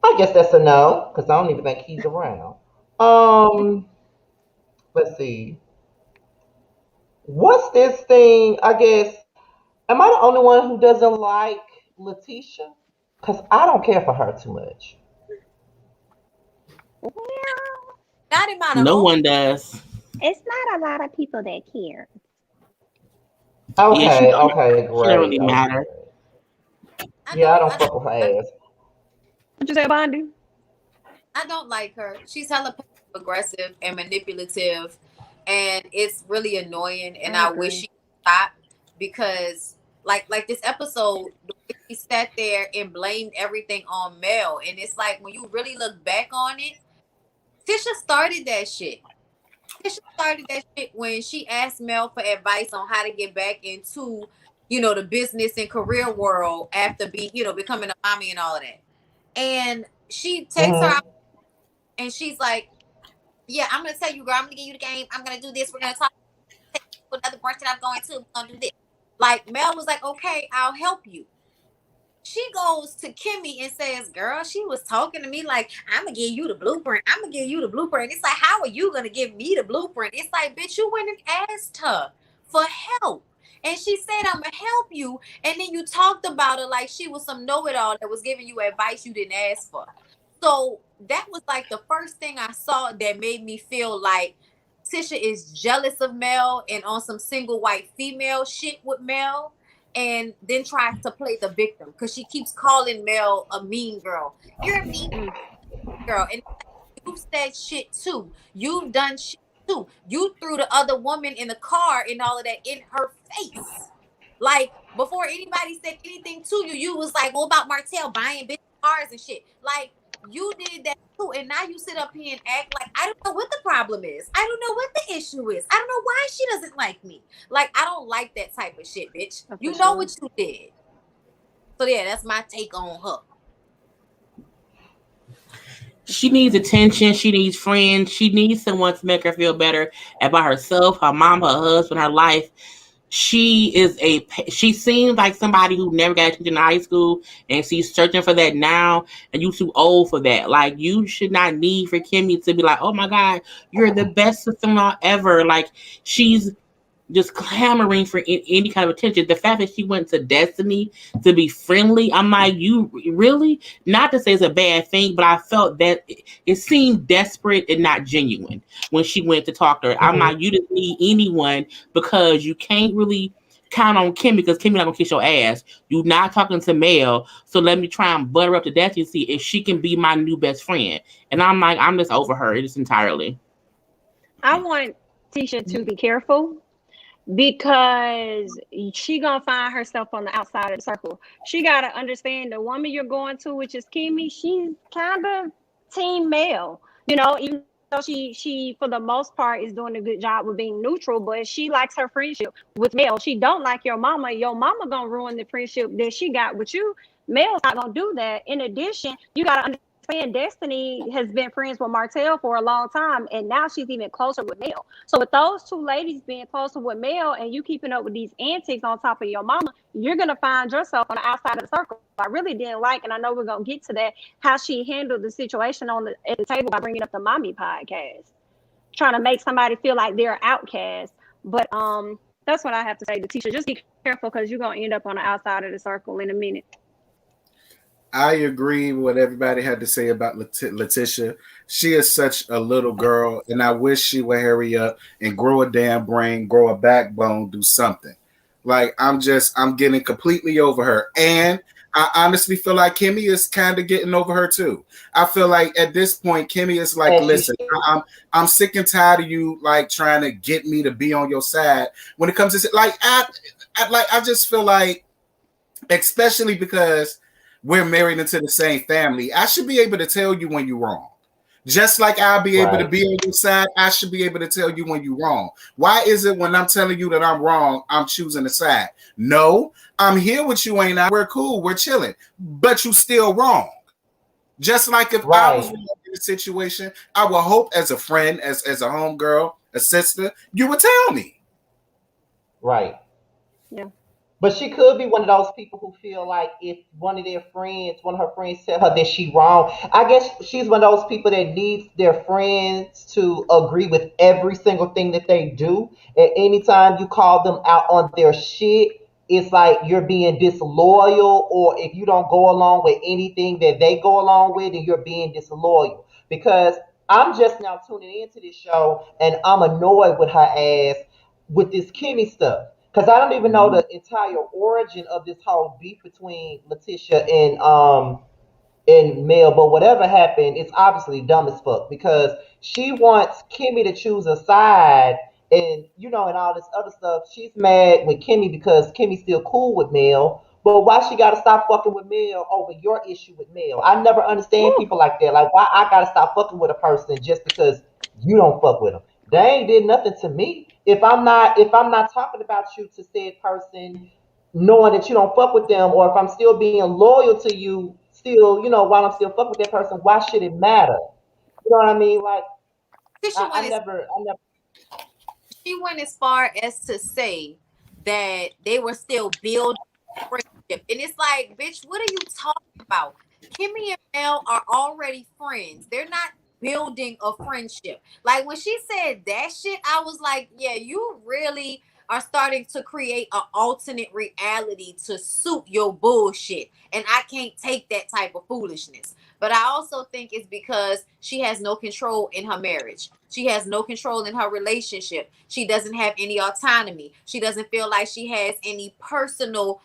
I guess that's a no, because I don't even think he's around. Um, let's see. What's this thing? I guess, am I the only one who doesn't like Leticia? Because I don't care for her too much. Well, Not in my No own. one does. it's not a lot of people that care. Yeah, Okay, okay, she don't great. really matter. Okay. I Yeah, I don't. don't fuck with her ass. What you say, Bondi? I don't like her. She's hella aggressive and manipulative, and it's really annoying. And I I wish agree. she stopped because, like this episode, the way she sat there and blamed everything on Mel, and it's like when you really look back on it, Tisha started that shit. Tisha started that shit when she asked Mel for advice on how to get back into, the business and career world after becoming a mommy and all of that. And she takes her out Mm-hmm. and she's like, yeah, I'm gonna tell you, girl, I'm gonna give you the game. I'm gonna do this. We're gonna talk to another brunch that I'm going to. We're gonna do this. Like Mel was like, okay, I'll help you. She goes to Kimmy and says, girl, she was talking to me like, I'm gonna give you the blueprint. I'm gonna give you the blueprint. It's like, how are you gonna give me the blueprint? It's like, bitch, you went and asked her for help. And she said, I'm gonna help you. And then you talked about her like she was some know-it-all that was giving you advice you didn't ask for. So that was like the first thing I saw that made me feel like Tisha is jealous of Mel and on some single white female shit with Mel, and then tries to play the victim because she keeps calling Mel a mean girl. You're a mean Mm. girl. And you've said shit too. You've done shit too. You threw the other woman in the car and all of that in her face. Like before anybody said anything to you, you was like, "What about Martel buying bitch cars and shit?" Like you did that too, and now you sit up here and act like I don't know what the problem is. I don't know what the issue is. I don't know why she doesn't like me. Like I don't like that type of shit, bitch. For You know sure. what you did. So yeah, that's my take on her. She needs attention. She needs friends. She needs someone to make her feel better about herself, her mom, her husband, her life. She seems like somebody who never got attention in high school, and she's searching for that now, and you too old for that. Like, you should not need for Kimmy to be like, oh my God, you're the best sister-in-law ever. Like, she's just clamoring for any kind of attention. The fact that she went to Destiny to be friendly, I'm like, you really? Not to say it's a bad thing, but I felt that it seemed desperate and not genuine when she went to talk to her. I'm Mm-hmm. like, you didn't need anyone because you can't really count on Kimmy because Kimmy not gonna kiss your ass. You not talking to Mel, so let me try and butter up to Destiny and see if she can be my new best friend. And I'm like, I'm just over her. It's entirely. I want Tisha to be careful because she gonna find herself on the outside of the circle. She gotta understand the woman you're going to, which is Kimmy. She's kind of team male, even though she for the most part is doing a good job with being neutral, but she likes her friendship with Mel. She don't like your mama. Your mama gonna ruin the friendship that she got with you. Mel's not gonna do that. In addition, you gotta understand Destiny has been friends with Martel for a long time, and now she's even closer with Mel. So with those two ladies being closer with Mel and you keeping up with these antics on top of your mama, you're gonna find yourself on the outside of the circle. I really didn't like, and I know we're gonna get to that, how she handled the situation at the table by bringing up the mommy podcast, trying to make somebody feel like they're an outcast. But that's what I have to say to Tisha. Just be careful because you're gonna end up on the outside of the circle in a minute. I agree with what everybody had to say about Leticia. She is such a little girl, and I wish she would hurry up and grow a damn brain, grow a backbone, do something. Like I'm getting completely over her. And I honestly feel like Kimmy is kind of getting over her too. I feel like at this point, Kimmy is like, As she listen, should. I'm sick and tired of you like trying to get me to be on your side when it comes to like I just feel like, especially because we're married into the same family, I should be able to tell you when you're wrong. Just like I'll be able to Right. be on your side, I should be able to tell you when you're wrong. Why is it when I'm telling you that I'm wrong, I'm choosing a side? No, I'm here with you, ain't I? We're cool, we're chilling, but you still wrong. Just like if I was Right. in a situation, I would hope as a friend, as a homegirl, a sister, you would tell me. Right. Yeah. But she could be one of those people who feel like if one of their friends, one of her friends tell her that she wrong, I guess she's one of those people that needs their friends to agree with every single thing that they do. And anytime you call them out on their shit, it's like you're being disloyal, or if you don't go along with anything that they go along with, then you're being disloyal. Because I'm just now tuning into this show and I'm annoyed with her ass with this Kimmy stuff. Because I don't even know Mhm. the entire origin of this whole beef between Leticia and Mel, but whatever happened, it's obviously dumb as fuck because she wants Kimmy to choose a side, and and all this other stuff. She's mad with Kimmy because Kimmy's still cool with Mel, but why she gotta stop fucking with Mel over your issue with Mel? I never understand Whew. people like that. Like, why I gotta stop fucking with a person just because you don't fuck with them? They ain't did nothing to me. If I'm not talking about you to said person, knowing that you don't fuck with them, or if I'm still being loyal to you, still, while I'm still fuck with that person, why should it matter? You know what I mean? Like, Tisha I went as never, I never. she went as far as to say that they were still building friendship. And it's like, bitch, what are you talking about? Kimmy and Mel are already friends. They're not building a friendship. Like when she said that shit, I was like, yeah, you really are starting to create an alternate reality to suit your bullshit. And I can't take that type of foolishness. But I also think it's because she has no control in her marriage. She has no control in her relationship. She doesn't have any autonomy. She doesn't feel like she has any personal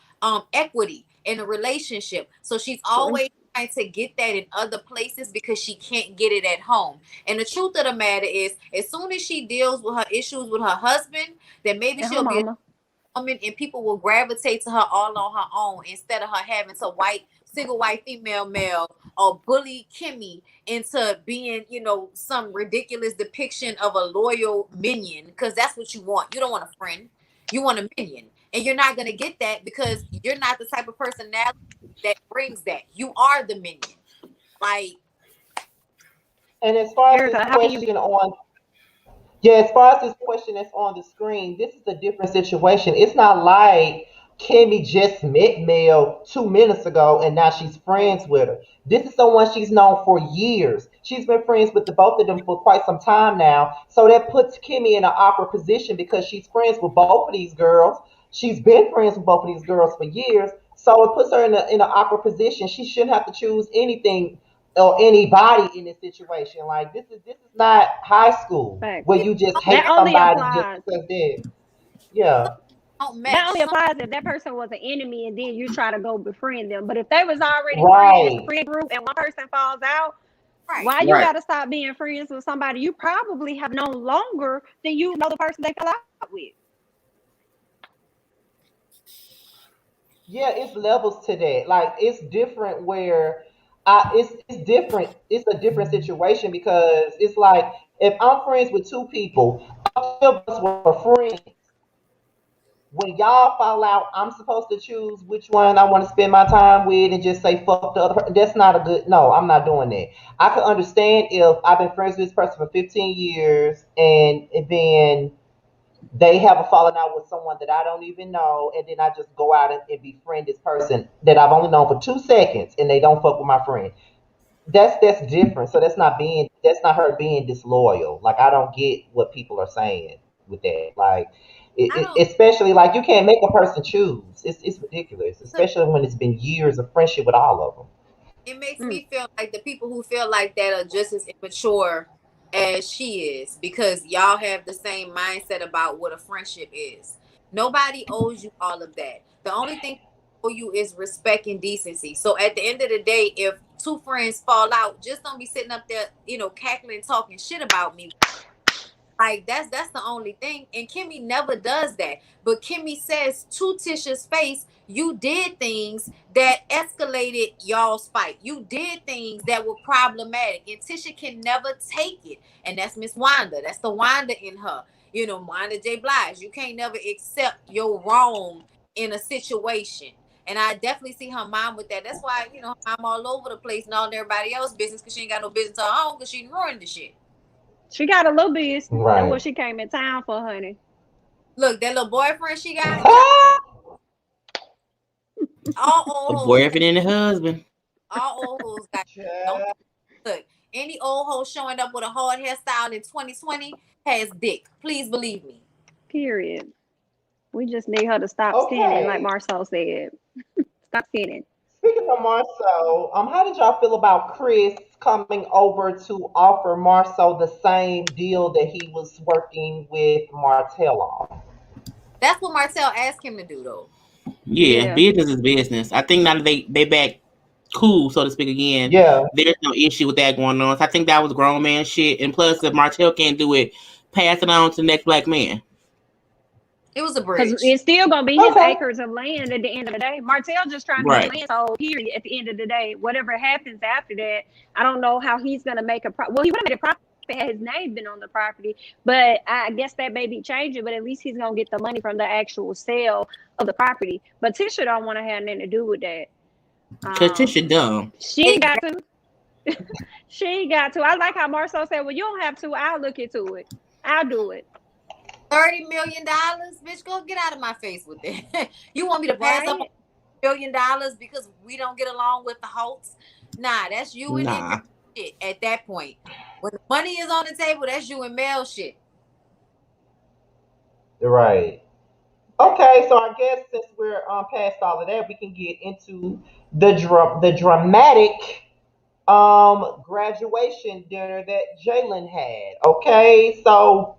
equity in a relationship. So she's True. always trying to get that in other places because she can't get it at home. And the truth of the matter is, as soon as she deals with her issues with her husband, then maybe And her she'll be a mama. woman and people will gravitate to her all on her own instead of her having to single white female male or bully Kimmy into being, some ridiculous depiction of a loyal minion, because that's what you want. You don't want a friend. You want a minion. And you're not gonna get that because you're not the type of personality that brings that. You are the minion. Like, And as far as this Erica, how can you be? question on Yeah, as far as this question that's on the screen, this is a different situation. It's not like Kimmy just met Mel 2 minutes ago and now she's friends with her. This is someone she's known for years. She's been friends with the both of them for quite some time now. So that puts Kimmy in an awkward position because she's friends with both of these girls. She's been friends with both of these girls for years. So it puts her in an awkward position. She shouldn't have to choose anything or anybody in this situation. Like, this is not high school where Facts. you just hate That only somebody just applies. because they're yeah. don't That match. only applies if that person was an enemy and then you try to go befriend them. But if they was already friends in a Right. friend group and one person falls out, Right. why you Right. got to stop being friends with somebody you probably have known longer than you know the person they fell out with? Yeah, it's levels to that. Like, it's different where it's different. It's a different situation because it's like if I'm friends with two people, all three of us were friends. When y'all fall out, I'm supposed to choose which one I want to spend my time with and just say fuck the other person. That's not a good. No, I'm not doing that. I can understand if I've been friends with this person for 15 years and then they have a falling out with someone that I don't even know, and then I just go out and befriend this person that I've only known for 2 seconds, and they don't fuck with my friend. That's different. So that's not her being disloyal. Like, I don't get what people are saying with that. Like, I don't especially like you can't make a person choose. It's ridiculous, especially when it's been years of friendship with all of them. it makes Mm. me feel like the people who feel like that are just as immature as she is because y'all have the same mindset about what a friendship is. Nobody owes you all of that. The only thing you is respect and decency. So at the end of the day, if two friends fall out, just don't be sitting up there, cackling, talking shit about me. Like that's the only thing. And Kimmy never does that. But Kimmy says to Tisha's face, you did things that escalated y'all's fight. You did things that were problematic. And Tisha can never take it. And that's Miss Wanda. That's the Wanda in her. Wanda J. Blige. You can't never accept your wrong in a situation. And I definitely see her mom with that. That's why, her mom all over the place and all everybody else's business because she ain't got no business of her own because she ruined the shit. She got a little business. Right. That's what she came in town for, honey. Look, that little boyfriend she got. All old hoes. Boyfriend and the husband. All old hoes got. Don't look. Any old hoe showing up with a hard hairstyle in 2020 has dick. Please believe me. Period. We just need her to stop sinning, like Marcel said. Stop sinning. Speaking of Marcel, how did y'all feel about Chris coming over to offer Marcel the same deal that he was working with Martel on? That's what Martel asked him to do, though. Yeah, business is business. I think now that they back cool, so to speak, again. Yeah. There's no issue with that going on. So I think that was grown man shit. And plus, if Martel can't do it, pass it on to the next black man. It was a bridge. Because it's still going to be his acres of land at the end of the day. Martel just trying to be land sold, period, at the end of the day. Whatever happens after that, I don't know how he's going to make a profit. Well, he would have made a profit had his name been on the property, but I guess that may be changing, but at least he's going to get the money from the actual sale of the property. But Tisha don't want to have nothing to do with that. Because Tisha dumb. She ain't got to. She ain't got to. I like how Marcel said, well, you don't have to. I'll look into it. I'll do it. $30 million? Bitch, go get out of my face with that. You want me to pass up $1 billion because we don't get along with the Holtz? Nah, that's you and him shit at that point. When the money is on the table, that's you and Mel shit. Right. Okay, so I guess since we're past all of that, we can get into the dramatic graduation dinner that Jalen had. Okay, so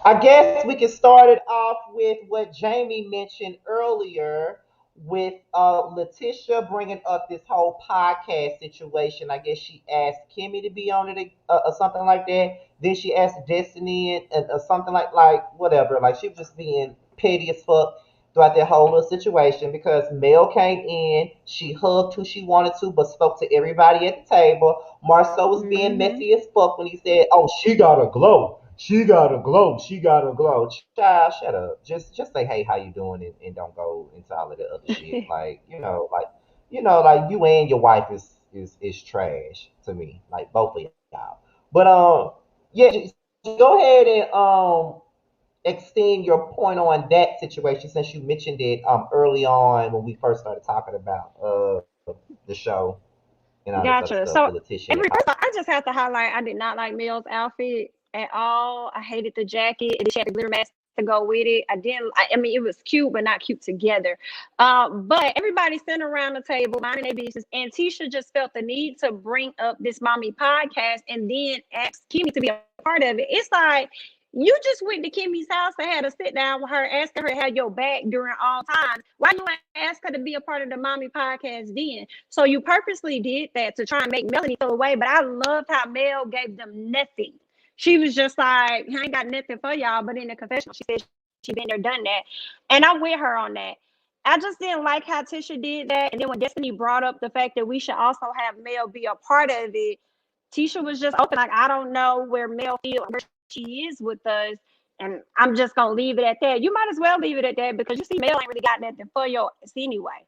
I guess we can start it off with what Jamie mentioned earlier with Leticia bringing up this whole podcast situation. I guess she asked Kimmy to be on it or something like that. Then she asked Destiny and something like whatever. Like she was just being petty as fuck throughout that whole little situation because Mel came in. She hugged who she wanted to, but spoke to everybody at the table. Marcel was being messy as fuck when he said, "Oh, she got a glow. She got a glow. She got a glow." Child, shut up. Just say, "Hey, how you doing?" and don't go into all of the other shit. Like you and your wife is trash to me. Like both of y'all. But yeah, just go ahead and extend your point on that situation since you mentioned it early on when we first started talking about the show and all this other stuff. So I just have to highlight I did not like Mel's outfit at all. I hated the jacket and she had the glitter mask to go with it. I mean it was cute but not cute together. But everybody sitting around the table minding their business and Tisha just felt the need to bring up this mommy podcast and then ask Kimmy to be a part of it. It's like you just went to Kimmy's house and had a sit down with her, asking her to have your back during all times. Why you ask her to be a part of the mommy podcast then? So you purposely did that to try and make Melanie feel away. But I loved how Mel gave them nothing. She was just like, I ain't got nothing for y'all. But in the confessional, she said she been there, done that. And I'm with her on that. I just didn't like how Tisha did that. And then when Destiny brought up the fact that we should also have Mel be a part of it, Tisha was just open. Like, I don't know where Mel feels, where she is with us, and I'm just gonna leave it at that. You might as well leave it at that because you see Mel ain't really got nothing for your ass anyway.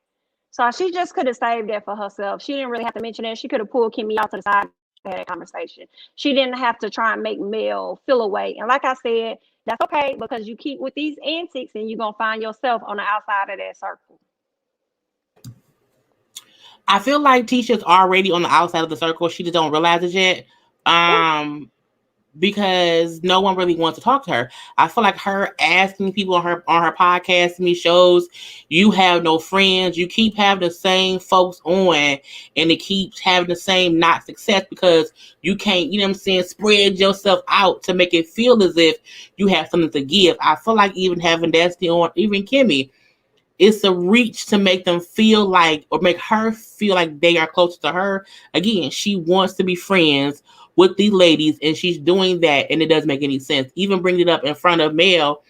So she just could have saved that for herself. She didn't really have to mention that. She could have pulled Kimmy out to the side and had a conversation. She didn't have to try and make Mel feel away. And like I said, that's okay because you keep with these antics and you're gonna find yourself on the outside of that circle. I feel like Tisha's already on the outside of the circle. She just don't realize it yet. Because no one really wants to talk to her. I feel like her asking people on her podcast to me shows you have no friends. You keep having the same folks on and it keeps having the same not success because you can't, spread yourself out to make it feel as if you have something to give. I feel like even having Destiny on, even Kimmy, it's a reach to make them feel like, or make her feel like they are closer to her. Again, she wants to be friends with these ladies, and she's doing that, and it doesn't make any sense. Even bringing it up in front of Mel,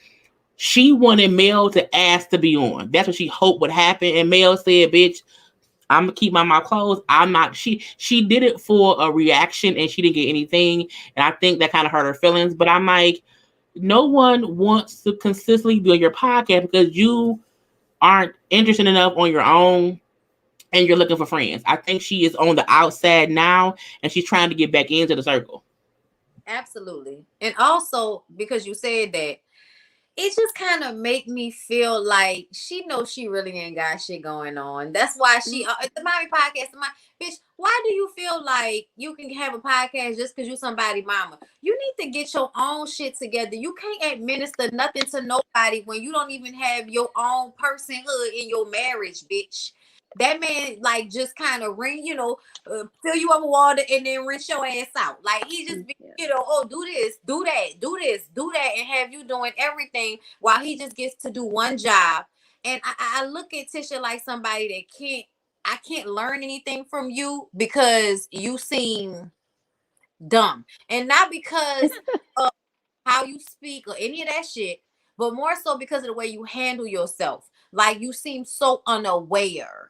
she wanted Mel to ask to be on. That's what she hoped would happen, and Mel said, "Bitch, I'm gonna keep my mouth closed. I'm not." She did it for a reaction, and she didn't get anything, and I think that kind of hurt her feelings. But I'm like, no one wants to consistently be on your podcast because you aren't interested enough on your own and you're looking for friends. I think she is on the outside now and she's trying to get back into the circle. Absolutely. And also, because you said that, it just kind of make me feel like she knows she really ain't got shit going on. That's why she the mommy podcast. Bitch, why do you feel like you can have a podcast just because you somebody mama? You need to get your own shit together. You can't administer nothing to nobody when you don't even have your own personhood in your marriage, bitch. That man like just kind of fill you up with water and then rinse your ass out. Like he just be, oh, do this, do that, do this, do that, and have you doing everything while he just gets to do one job. And I look at Tisha like somebody that I can't learn anything from you because you seem dumb. And not because of how you speak or any of that shit, but more so because of the way you handle yourself. Like you seem so unaware.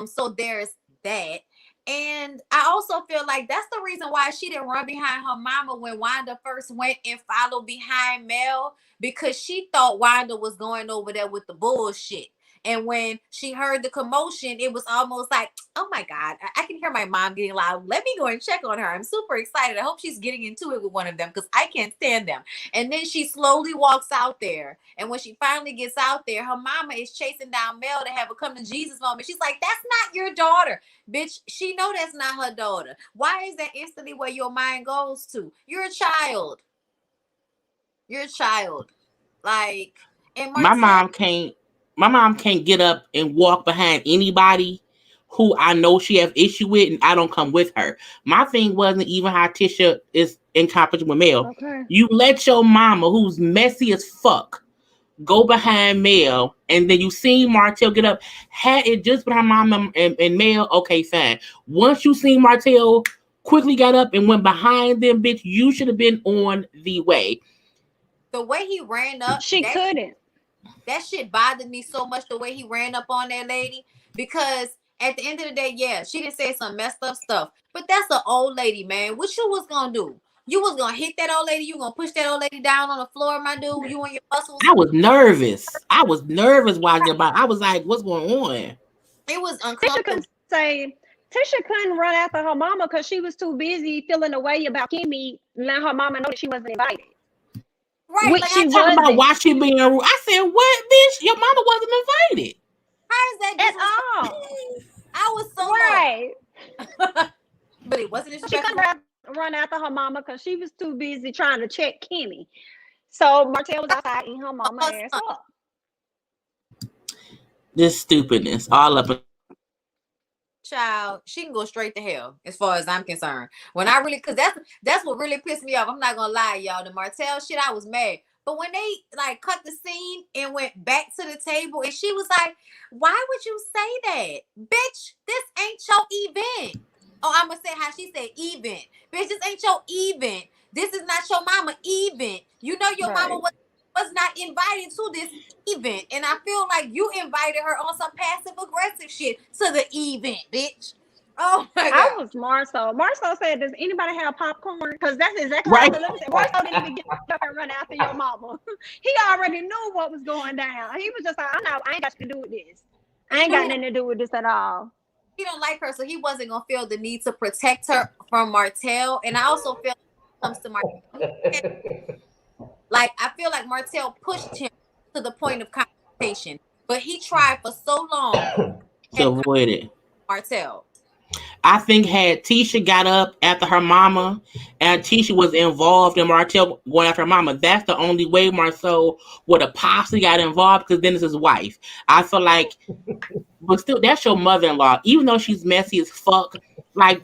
So there's that. And I also feel like that's the reason why she didn't run behind her mama when Wanda first went and followed behind Mel, because she thought Wanda was going over there with the bullshit. And when she heard the commotion, it was almost like, oh my God, I can hear my mom getting loud. Let me go and check on her. I'm super excited. I hope she's getting into it with one of them because I can't stand them. And then she slowly walks out there. And when she finally gets out there, her mama is chasing down Mel to have a come to Jesus moment. She's like, that's not your daughter. Bitch, she know that's not her daughter. Why is that instantly where your mind goes to? You're a child. You're a child. Like, and My Martel, mom can't get up and walk behind anybody who I know she has issue with, and I don't come with her. My thing wasn't even how Tisha is in competition with Mel. Okay. You let your mama, who's messy as fuck, go behind Mel, and then you seen Martel get up. Had it just been her mama and Mel, okay, fine. Once you seen Martel quickly got up and went behind them, bitch, you should have been on the way. the way he ran up, She couldn't. that shit bothered me so much, the way he ran up on that lady, because at the end of the day, yeah, she didn't say some messed up stuff, but that's an old lady, man. What you was gonna do? You was gonna hit that old lady? You gonna push that old lady down on the floor, my dude? You and your muscles? I was nervous watching about. I was like, what's going on? It was Tisha uncomfortable. couldn't say. Tisha couldn't run after her mama because she was too busy feeling a way about Kimmy, letting her mama know that she wasn't invited. Right, Which like she Talking about wasn't why she being rude. I said, what, bitch? Your mama wasn't invited. how is that at disrespectful? all. I was so Right. but it wasn't She disrespectful. couldn't run after her mama because she was too busy trying to check Kimmy. So Martel was outside eating her mama Her ass son. up. This stupidness all up. Child, she can go straight to hell as far as I'm concerned. When I really, because that's what really pissed me off. I'm not gonna lie, y'all. The Martel shit, I was mad. But when they like cut the scene and went back to the table, and she was like, "Why would you say that, bitch? This ain't your event." Oh, I'm gonna say how she said event, bitch. This ain't your event. This is not your mama event. You know your mama was not invited to this event, and I feel like you invited her on some passive aggressive shit to the event, bitch. Oh my God. I was Marcel. Marcel said, "Does anybody have popcorn?" Because that's exactly Right. what I said. Marcel didn't even get up and run after your mama. He already knew what was going down. He was just like, I ain't got to do with this. I ain't got nothing to do with this at all. He don't like her, so he wasn't gonna feel the need to protect her from Martel. And I also feel when it comes to Martel, like I feel like Martel pushed him to the point of confrontation, but he tried for so long to avoid it. Martel. I think had Tisha got up after her mama and Tisha was involved in Martel going after her mama, that's the only way Marcel would have possibly got involved, because then it's his wife. I feel like, but still, that's your mother-in-law. Even though she's messy as fuck, like,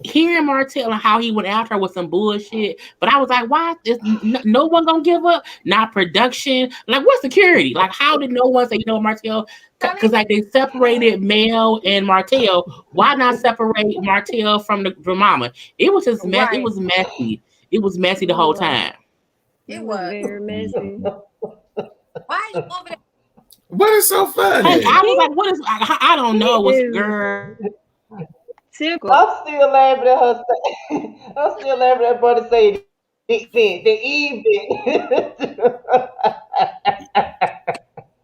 hearing Martel and how he went after her with some bullshit, but I was like, why is no one gonna give up? Not production. Like, what security? Like, how did no one say, you know, Martel? Because like they separated Mel and Martel. Why not separate Martel from Mama? It was just mess. It Right. was messy. It was messy It the whole was. time. It It was was. very messy. Why are you over there? What is so Like, funny? I was He like, what is? I don't know. What's is girl? tickled. I'm still laughing at her. I'm still laughing at Buddy saying the event.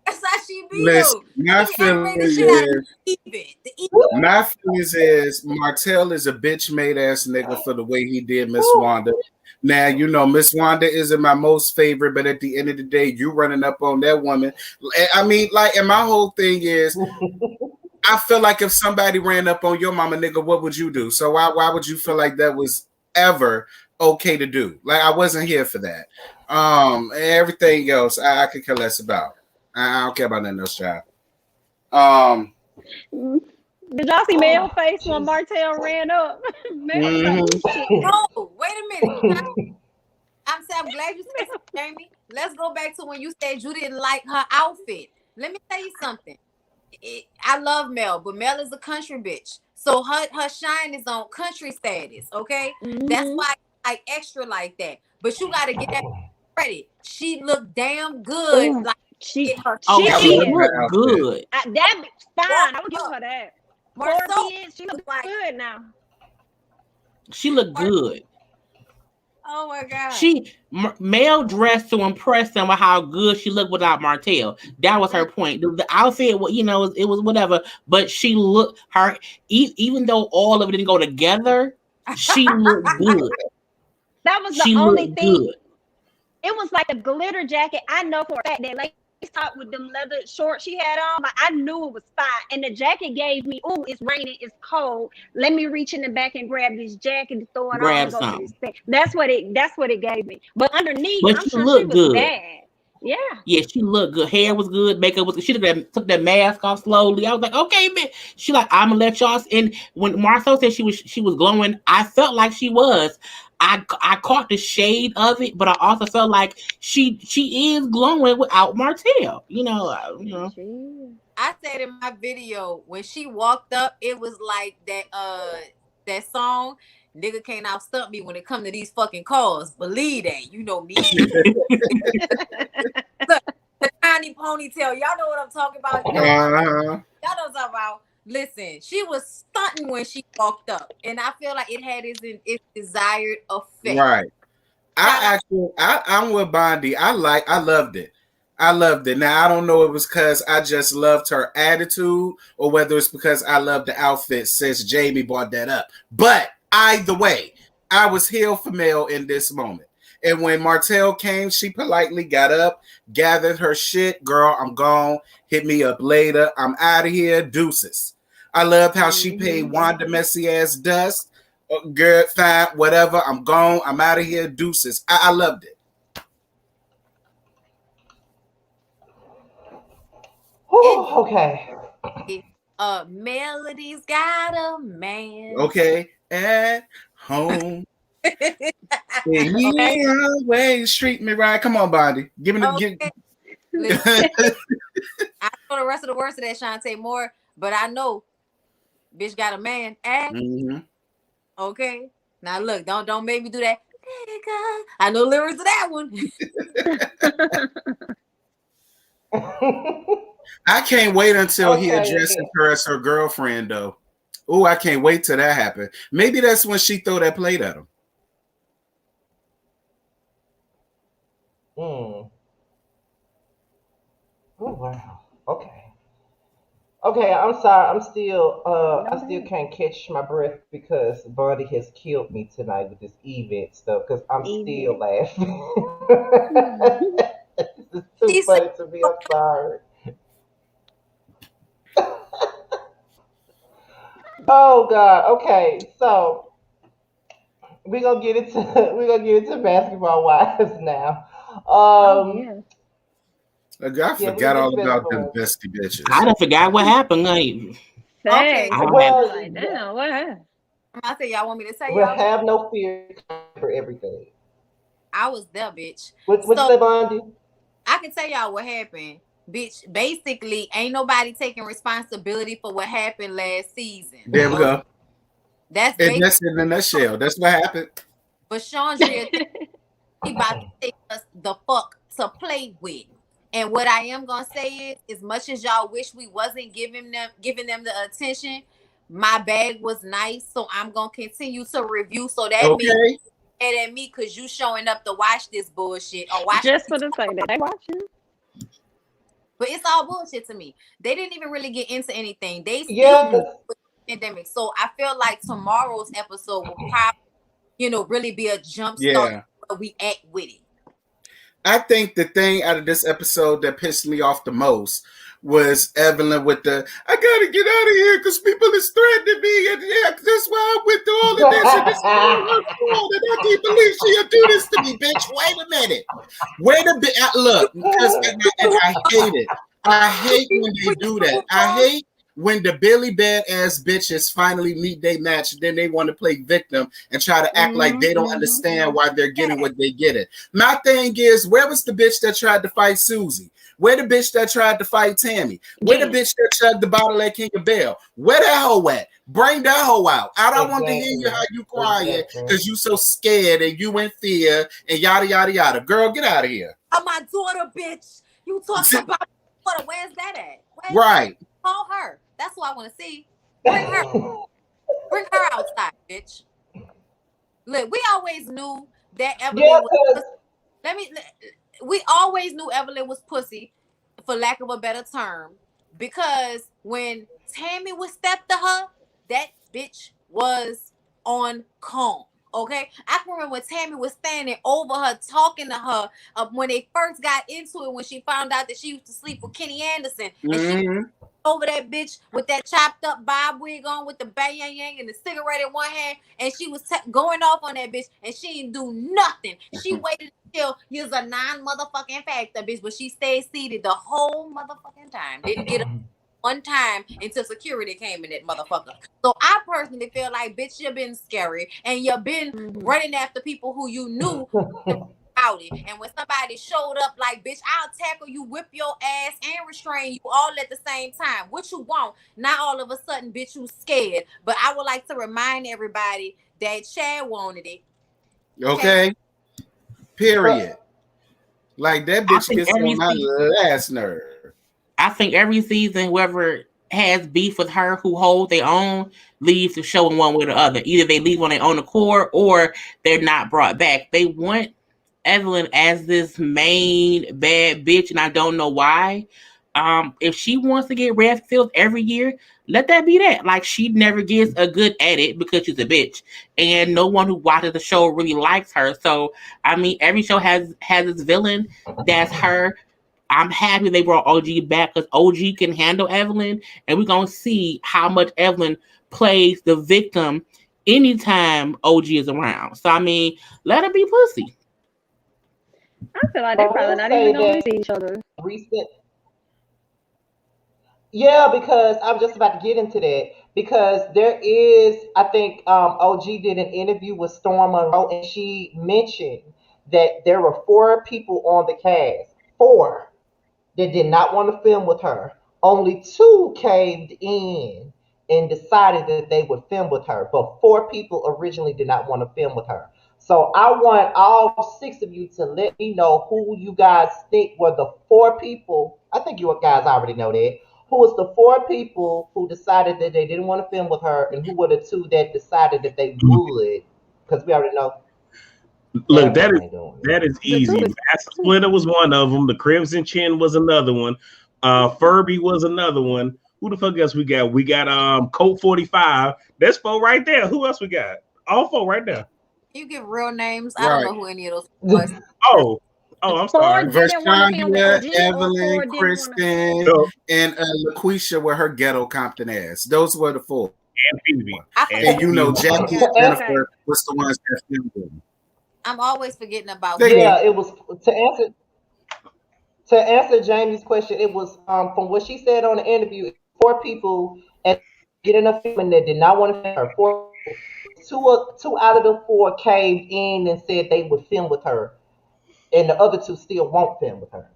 That's how she be Listen, though. She be aggravating the shit out of the event. The event. my feelings is Martel is a bitch made ass nigga for the way he did Miss Woo. Wanda. Now you know Miss Wanda isn't my most favorite, but at the end of the day, you running up on that woman. I mean, like, and my whole thing is, I feel like if somebody ran up on your mama, nigga, what would you do? So why would you feel like that was ever okay to do? Like, I wasn't here for that. Everything else I could care less about. I don't care about nothing else, child. Did y'all see Mel Oh, face when jeez. Martel ran up? Mel was like, Mhm. "Oh shit!" No, wait a minute. I'm glad you said something, Jamie. Let's go back to when you said you didn't like her outfit. Let me tell you something. I love Mel, but Mel is a country bitch. So her shine is on country status, okay? That's Mm-hmm. why I like extra like that. But you gotta get that credit. She looked damn good. Oh, Like she get her Oh, she I she love did. her looked outfit. good. That bitch walk fine. I would give up. her that. 4 Marceau kids. She looks like, good now. She looked good. oh my God. Mel dressed to impress them with how good she looked without Martell. That was her point. The outfit, you know, it was whatever, but she looked her. Even though all of it didn't go together, she looked good. That was the She only looked thing. good. It was like a glitter jacket. I know for a fact that lace top with them leather shorts she had on, like I knew it was fine. And the jacket gave me, oh, it's raining, it's cold. Let me reach in the back and grab this jacket to throw it on Grab and go to this something, thing. That's what it gave me. But underneath, but I'm she sure she looked was good. bad. Yeah. Yeah, she looked good. Hair was good. Makeup was good. She took that mask off slowly. I was like, okay, man. She like, I'm gonna let y'all. And when Marcel said she was glowing, I felt like she was. I caught the shade of it, but I also felt like she is glowing without Martell. I said in my video when she walked up, it was like that song. Nigga can't outstump me when it come to these fucking cars. Believe that. You know me. Look, the tiny ponytail. Y'all know what I'm talking about. Y'all know what I'm talking about. Listen, she was stunting when she walked up, and I feel like it had its desired effect. Right. Shout out. I'm with Bondi. I loved it. I loved it. Now I don't know if it was because I just loved her attitude or whether it's because I loved the outfit since Jamie brought that up. But either way, I was here for Mel in this moment. And when Martell came, she politely got up, gathered her shit. Girl, I'm gone. Hit me up later. I'm out of here. Deuces. I loved how she paid Wanda messy ass dust. Good, fine, whatever. I'm gone. I'm out of here. Deuces. I loved it. It Okay. Melody's got a man. Okay. At home. And Okay. you always treat me right. Come on, Bondi. Give me the Okay. Listen, I know the rest of the words of that Shantae Moore, but I know bitch got a man. Okay. Now look, don't make me do that. I know lyrics to that one. I can't wait until he addresses Okay. her as her girlfriend, though. Oh, I can't wait till that happens. Maybe that's when she throw that plate at him. Mm. Oh wow. Okay. Okay, I'm sorry. I still can't catch my breath because Buddy has killed me tonight with this event stuff because I'm still Event. laughing. This is too She said, funny to me. I'm sorry. Oh God. Okay, so we're gonna get into basketball wives now. Oh Um, yeah. I yeah, we're forgot gonna get all to about basketball them wives. bestie I bitches. done forgot what happened. Like, okay, Thanks. I I don't have. was Well, like, damn, what happened? I said, y'all want me to tell Well, y'all? have no fear for everything. I was there, bitch. What you So say, Bondi? I can tell y'all what happened. Bitch, basically, ain't nobody taking responsibility for what happened last season. There we Okay? go. That's And basically that's in a nutshell. That's what happened. but Chandria he about to take us the fuck to play with. And what I am gonna say is, as much as y'all wish we wasn't giving them the attention, my bag was nice, so I'm gonna continue to review. So that means Okay. mad at me because you showing up to watch this bullshit or watch. Just for the say that they watching. But it's all bullshit to me. They didn't even really get into anything. They still Yeah, dealing with the pandemic. So I feel like tomorrow's episode will probably, really be a jump start Yeah. where we act with it. I think the thing out of this episode that pissed me off the most was Evelyn with the I gotta get out of here because people is threatening me, and yeah, that's why I went through all of this, and this is all her fault, and I can't believe she'll do this to me, bitch. Wait a minute. Wait a bit. Look, because I hate it. I hate when they do that. I hate when the Billy badass bitches finally meet their match, then they want to play victim and try to act like they don't understand why they're getting what they get it. My thing is, where was the bitch that tried to fight Susie? Where the bitch that tried to fight Tammy? Where the bitch that chugged the bottle at King of Bell? Where that hoe at? Bring that hoe out. I don't want to hear you how you quiet because you so scared and you in fear and yada yada yada. Girl, get out of here. Oh, my daughter, bitch. You talked about my daughter. Where's that at? Right. Call her. That's what I want to see. Bring her. Bring her outside, bitch. Look, we always knew that Evelyn was. We always knew Evelyn was pussy, for lack of a better term, because when Tammy would step to her, that bitch was on calm. Okay, I can remember when Tammy was standing over her, talking to her when they first got into it. When she found out that she used to sleep with Kenny Anderson, and she over that bitch with that chopped up bob wig on with the bang yang yang and the cigarette in one hand, and she was going off on that bitch, and she didn't do nothing. She waited until he was a non-motherfucking factor, bitch, but she stayed seated the whole motherfucking time. Didn't get up one time until security came in that motherfucker. So I personally feel like, bitch, you've been scary and you've been running after people who you knew about it. And when somebody showed up like, bitch, I'll tackle you, whip your ass, and restrain you all at the same time. What you want? Not all of a sudden, bitch, you scared. But I would like to remind everybody that Chad wanted it. Okay. Period. Like that bitch gets on my last nerve. I think every season, whoever has beef with her who hold their own leaves the show in one way or the other. Either they leave on their own accord or they're not brought back. They want Evelyn as this main bad bitch, and I don't know why. If she wants to get red filled every year, let that be that. Like, she never gets a good at it because she's a bitch, and no one who watches the show really likes her. So, I mean, every show has its villain. That's her. I'm happy they brought OG back because OG can handle Evelyn, and we're gonna see how much Evelyn plays the victim anytime OG is around. So, I mean, let her be pussy. I feel like they're probably not even gonna see each other. Recent. Yeah, because I'm just about to get into that. Because there is, I think OG did an interview with Storm Monroe, and she mentioned that there were 4 people on the cast. 4 that did not want to film with her. Only 2 caved in and decided that they would film with her. But 4 people originally did not want to film with her. So I want all 6 of you to let me know who you guys think were the 4 people. I think you guys already know that. Who was the 4 people who decided that they didn't want to film with her, and who were the 2 that decided that they would? Because we already know. Look, that is easy. Master Splinter was one of them. The Crimson Chin was another one. Furby was another one. Who the fuck else we got? We got Colt 45. That's 4 right there. Who else we got? All 4 right there. You give real names. I don't know who any of those was. Oh, I'm sorry. Vershania, Evelyn, Kristen, and Laquitia with her ghetto Compton ass. Those were the 4. And Phoebe. And you know, Jackie and Jennifer was the ones that filmed them. I'm always forgetting about. Yeah, it was to answer Jamie's question. It was from what she said on the interview. 4 people at getting a film that did not want to film her. 4 two out of the four caved in and said they would film with her, and the other two still won't film with her.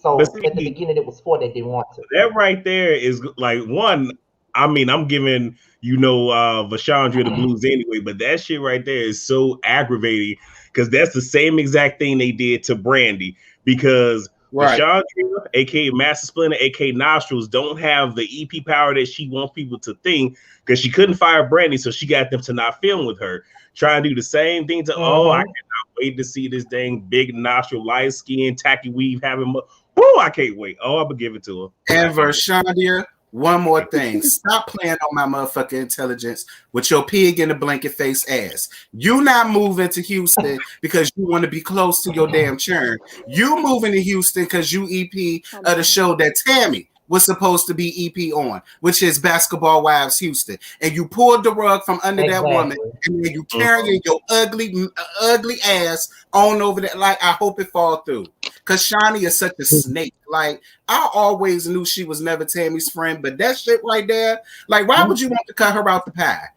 But So at the see, beginning, it was four that didn't want to. that right there is like one. I mean, I'm giving Vashandria the blues anyway, but that shit right there is so aggravating because that's the same exact thing they did to Brandy because Right. Vashandria, aka Master Splinter, aka Nostrils, don't have the EP power that she wants people to think because she couldn't fire Brandy, so she got them to not film with her. Trying to do the same thing to I cannot wait to see this dang big nostril, light skin, tacky weave having. Woo, I can't wait. Oh, I'm gonna give it to her. And Vershandia, one more thing. Stop playing on my motherfucking intelligence with your pig in the blanket face ass. You not moving to Houston because you want to be close to your damn churn. You moving to Houston because you EP of the show that Tammy was supposed to be EP on, which is Basketball Wives Houston. And you pulled the rug from under that woman, and then you carrying your ugly ass on over there. Like, I hope it fall through. Because Shawnee is such a snake. Like, I always knew she was never Tammy's friend, but that shit right there, like, why would you want to cut her out the pie?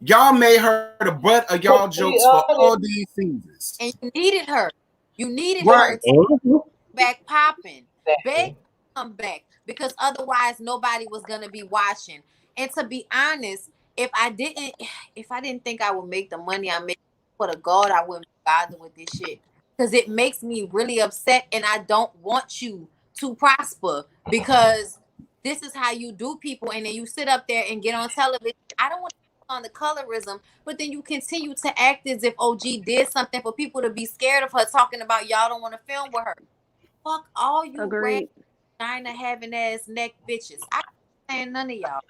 Y'all made her the butt of y'all jokes for all these seasons. And you needed her. You needed her to back popping. Beg come back. Because otherwise nobody was gonna be watching. And to be honest, if I didn't think I would make the money I make, for the God, I wouldn't bother with this shit. Because it makes me really upset, and I don't want you to prosper because this is how you do people, and then you sit up there and get on television. I don't want to on the colorism, but then you continue to act as if OG did something for people to be scared of her, talking about y'all don't want to film with her. Fuck all you red China having ass neck bitches. I can't stand none of y'all.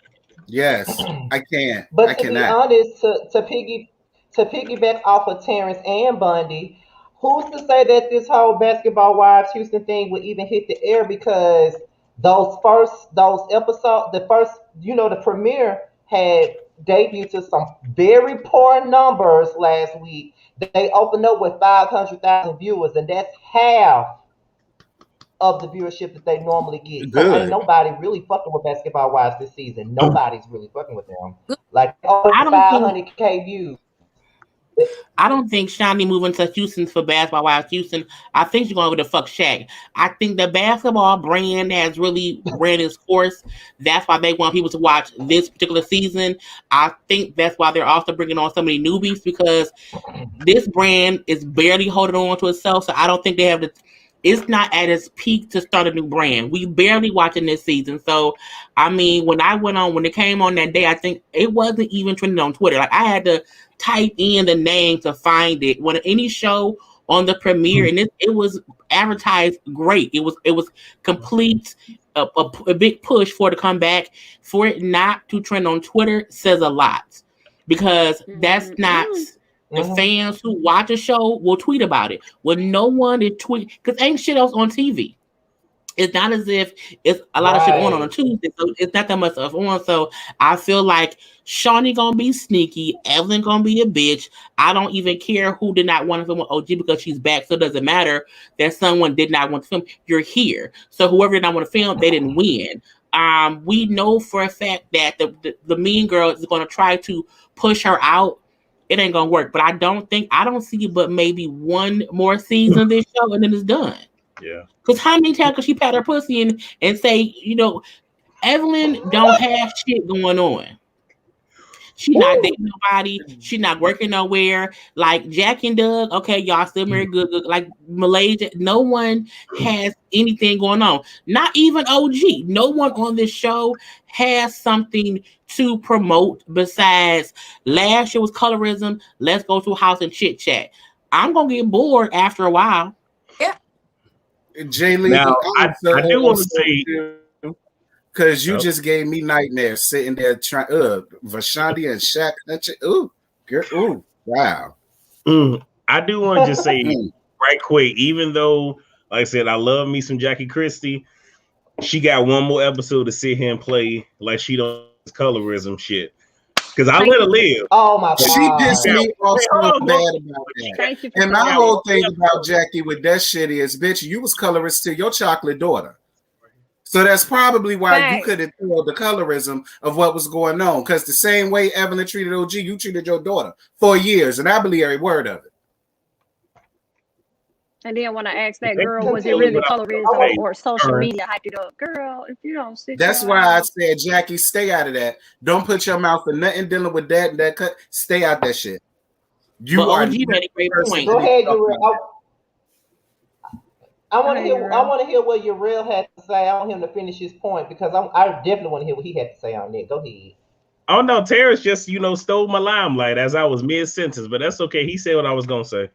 Yes, I can't. But I to cannot. be honest, to piggyback off of Terrence and Bundy, who's to say that this whole Basketball Wives Houston thing would even hit the air? Because those episodes, the premiere had debuted to some very poor numbers last week. They opened up with 500,000 viewers, and that's half of the viewership that they normally get. Good. So ain't nobody really fucking with Basketball Wives this season. Nobody's really fucking with them. Like over 500K views. I don't think Shawnee moving to Houston for Basketball Wives Houston. I think she's going to go to fuck Shaq. I think the basketball brand has really ran its course. That's why they want people to watch this particular season. I think that's why they're also bringing on so many newbies because this brand is barely holding on to itself. So I don't think they have the. It's not at its peak to start a new brand. We barely watching this season. So, I mean, when it came on that day, I think it wasn't even trending on Twitter. Like I had to type in the name to find it. When any show on the premiere, and it was advertised great. It was complete a big push for it to come back. For it not to trend on Twitter says a lot because that's not. The fans who watch a show will tweet about it. When no one is tweet because ain't shit else on TV. It's not as if it's a lot of shit on a Tuesday, so it's not that much stuff on. So I feel like Shawnee gonna be sneaky, Evelyn gonna be a bitch. I don't even care who did not want to film with OG because she's back, so it doesn't matter that someone did not want to film. You're here, so whoever did not want to film, they didn't win. We know for a fact that the mean girl is gonna try to push her out. It ain't gonna work, but I don't see but maybe one more season of this show and then it's done. Yeah. Because how many times could she pat her pussy and say, Evelyn don't have shit going on. She's not dating nobody. She's not working nowhere. Like Jack and Doug, okay, y'all still married good. Like Malaysia, no one has anything going on. Not even OG. No one on this show has something to promote besides last year was colorism. Let's go to a house and chit chat. I'm gonna get bored after a while. Yeah. Jay Lee, now I do want to say. Because you just gave me nightmares sitting there trying. Vashandi and Shaq. Ooh, girl. Ooh, wow. I do want to just say right quick, even though, like I said, I love me some Jackie Christie, she got one more episode to sit here and play like she don't colorism shit. Because I let her live. Oh my God. She pissed me off so bad about that. And my whole thing about Jackie with that shit is, bitch, you was colorist to your chocolate daughter. So that's probably why you Facts. couldn't tell the colorism of what was going on. Because the same way Evelyn treated OG, you treated your daughter for years, and I believe every word of it. And then when I asked that They girl, can was it tell you really what I was colorism gonna say. or social Turn. media hyped it up? Girl, if you don't sit That's your why I ass. said, Jackie, stay out of that. Don't put your mouth in nothing dealing with that and that cut. Stay out that shit. But You are OG not made a the great person point. to Go be ahead, talking Uriel. about that. I Go want to ahead, hear. I Uriel. want to hear what Uriel had to say. I want him to finish his point because I definitely want to hear what he had to say on that. Go ahead. Oh no, Terrence just stole my limelight as I was mid sentence, but that's okay. He said what I was gonna say.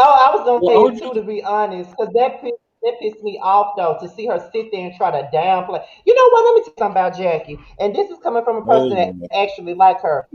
Oh, I was gonna Well, say it OG, too, to be honest, because that pissed me off though to see her sit there and try to downplay. You know what? Let me tell you something about Jackie, and this is coming from a person that Oh, actually like her.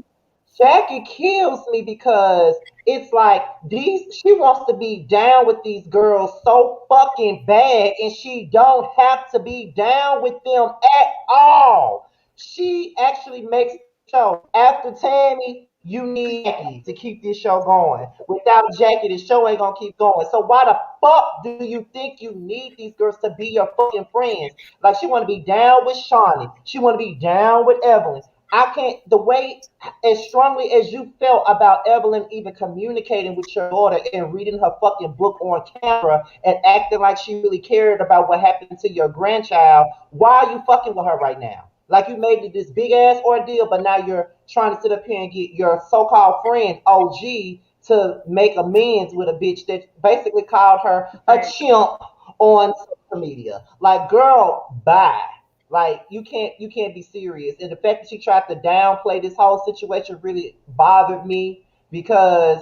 Jackie kills me because it's like she wants to be down with these girls so fucking bad and she don't have to be down with them at all. She actually makes the show. After Tammy, you need Jackie to keep this show going. Without Jackie, the show ain't gonna keep going. So why the fuck do you think you need these girls to be your fucking friends? Like she wanna be down with Shawnee. She wanna be down with Evelyn. I can't the way as strongly as you felt about Evelyn even communicating with your daughter and reading her fucking book on camera and acting like she really cared about what happened to your grandchild, why are you fucking with her right now? Like you made it this big ass ordeal, but now you're trying to sit up here and get your so-called friend OG to make amends with a bitch that basically called her a Facts. chimp on social media. Like, girl, bye. Like you can't be serious. And the fact that she tried to downplay this whole situation really bothered me because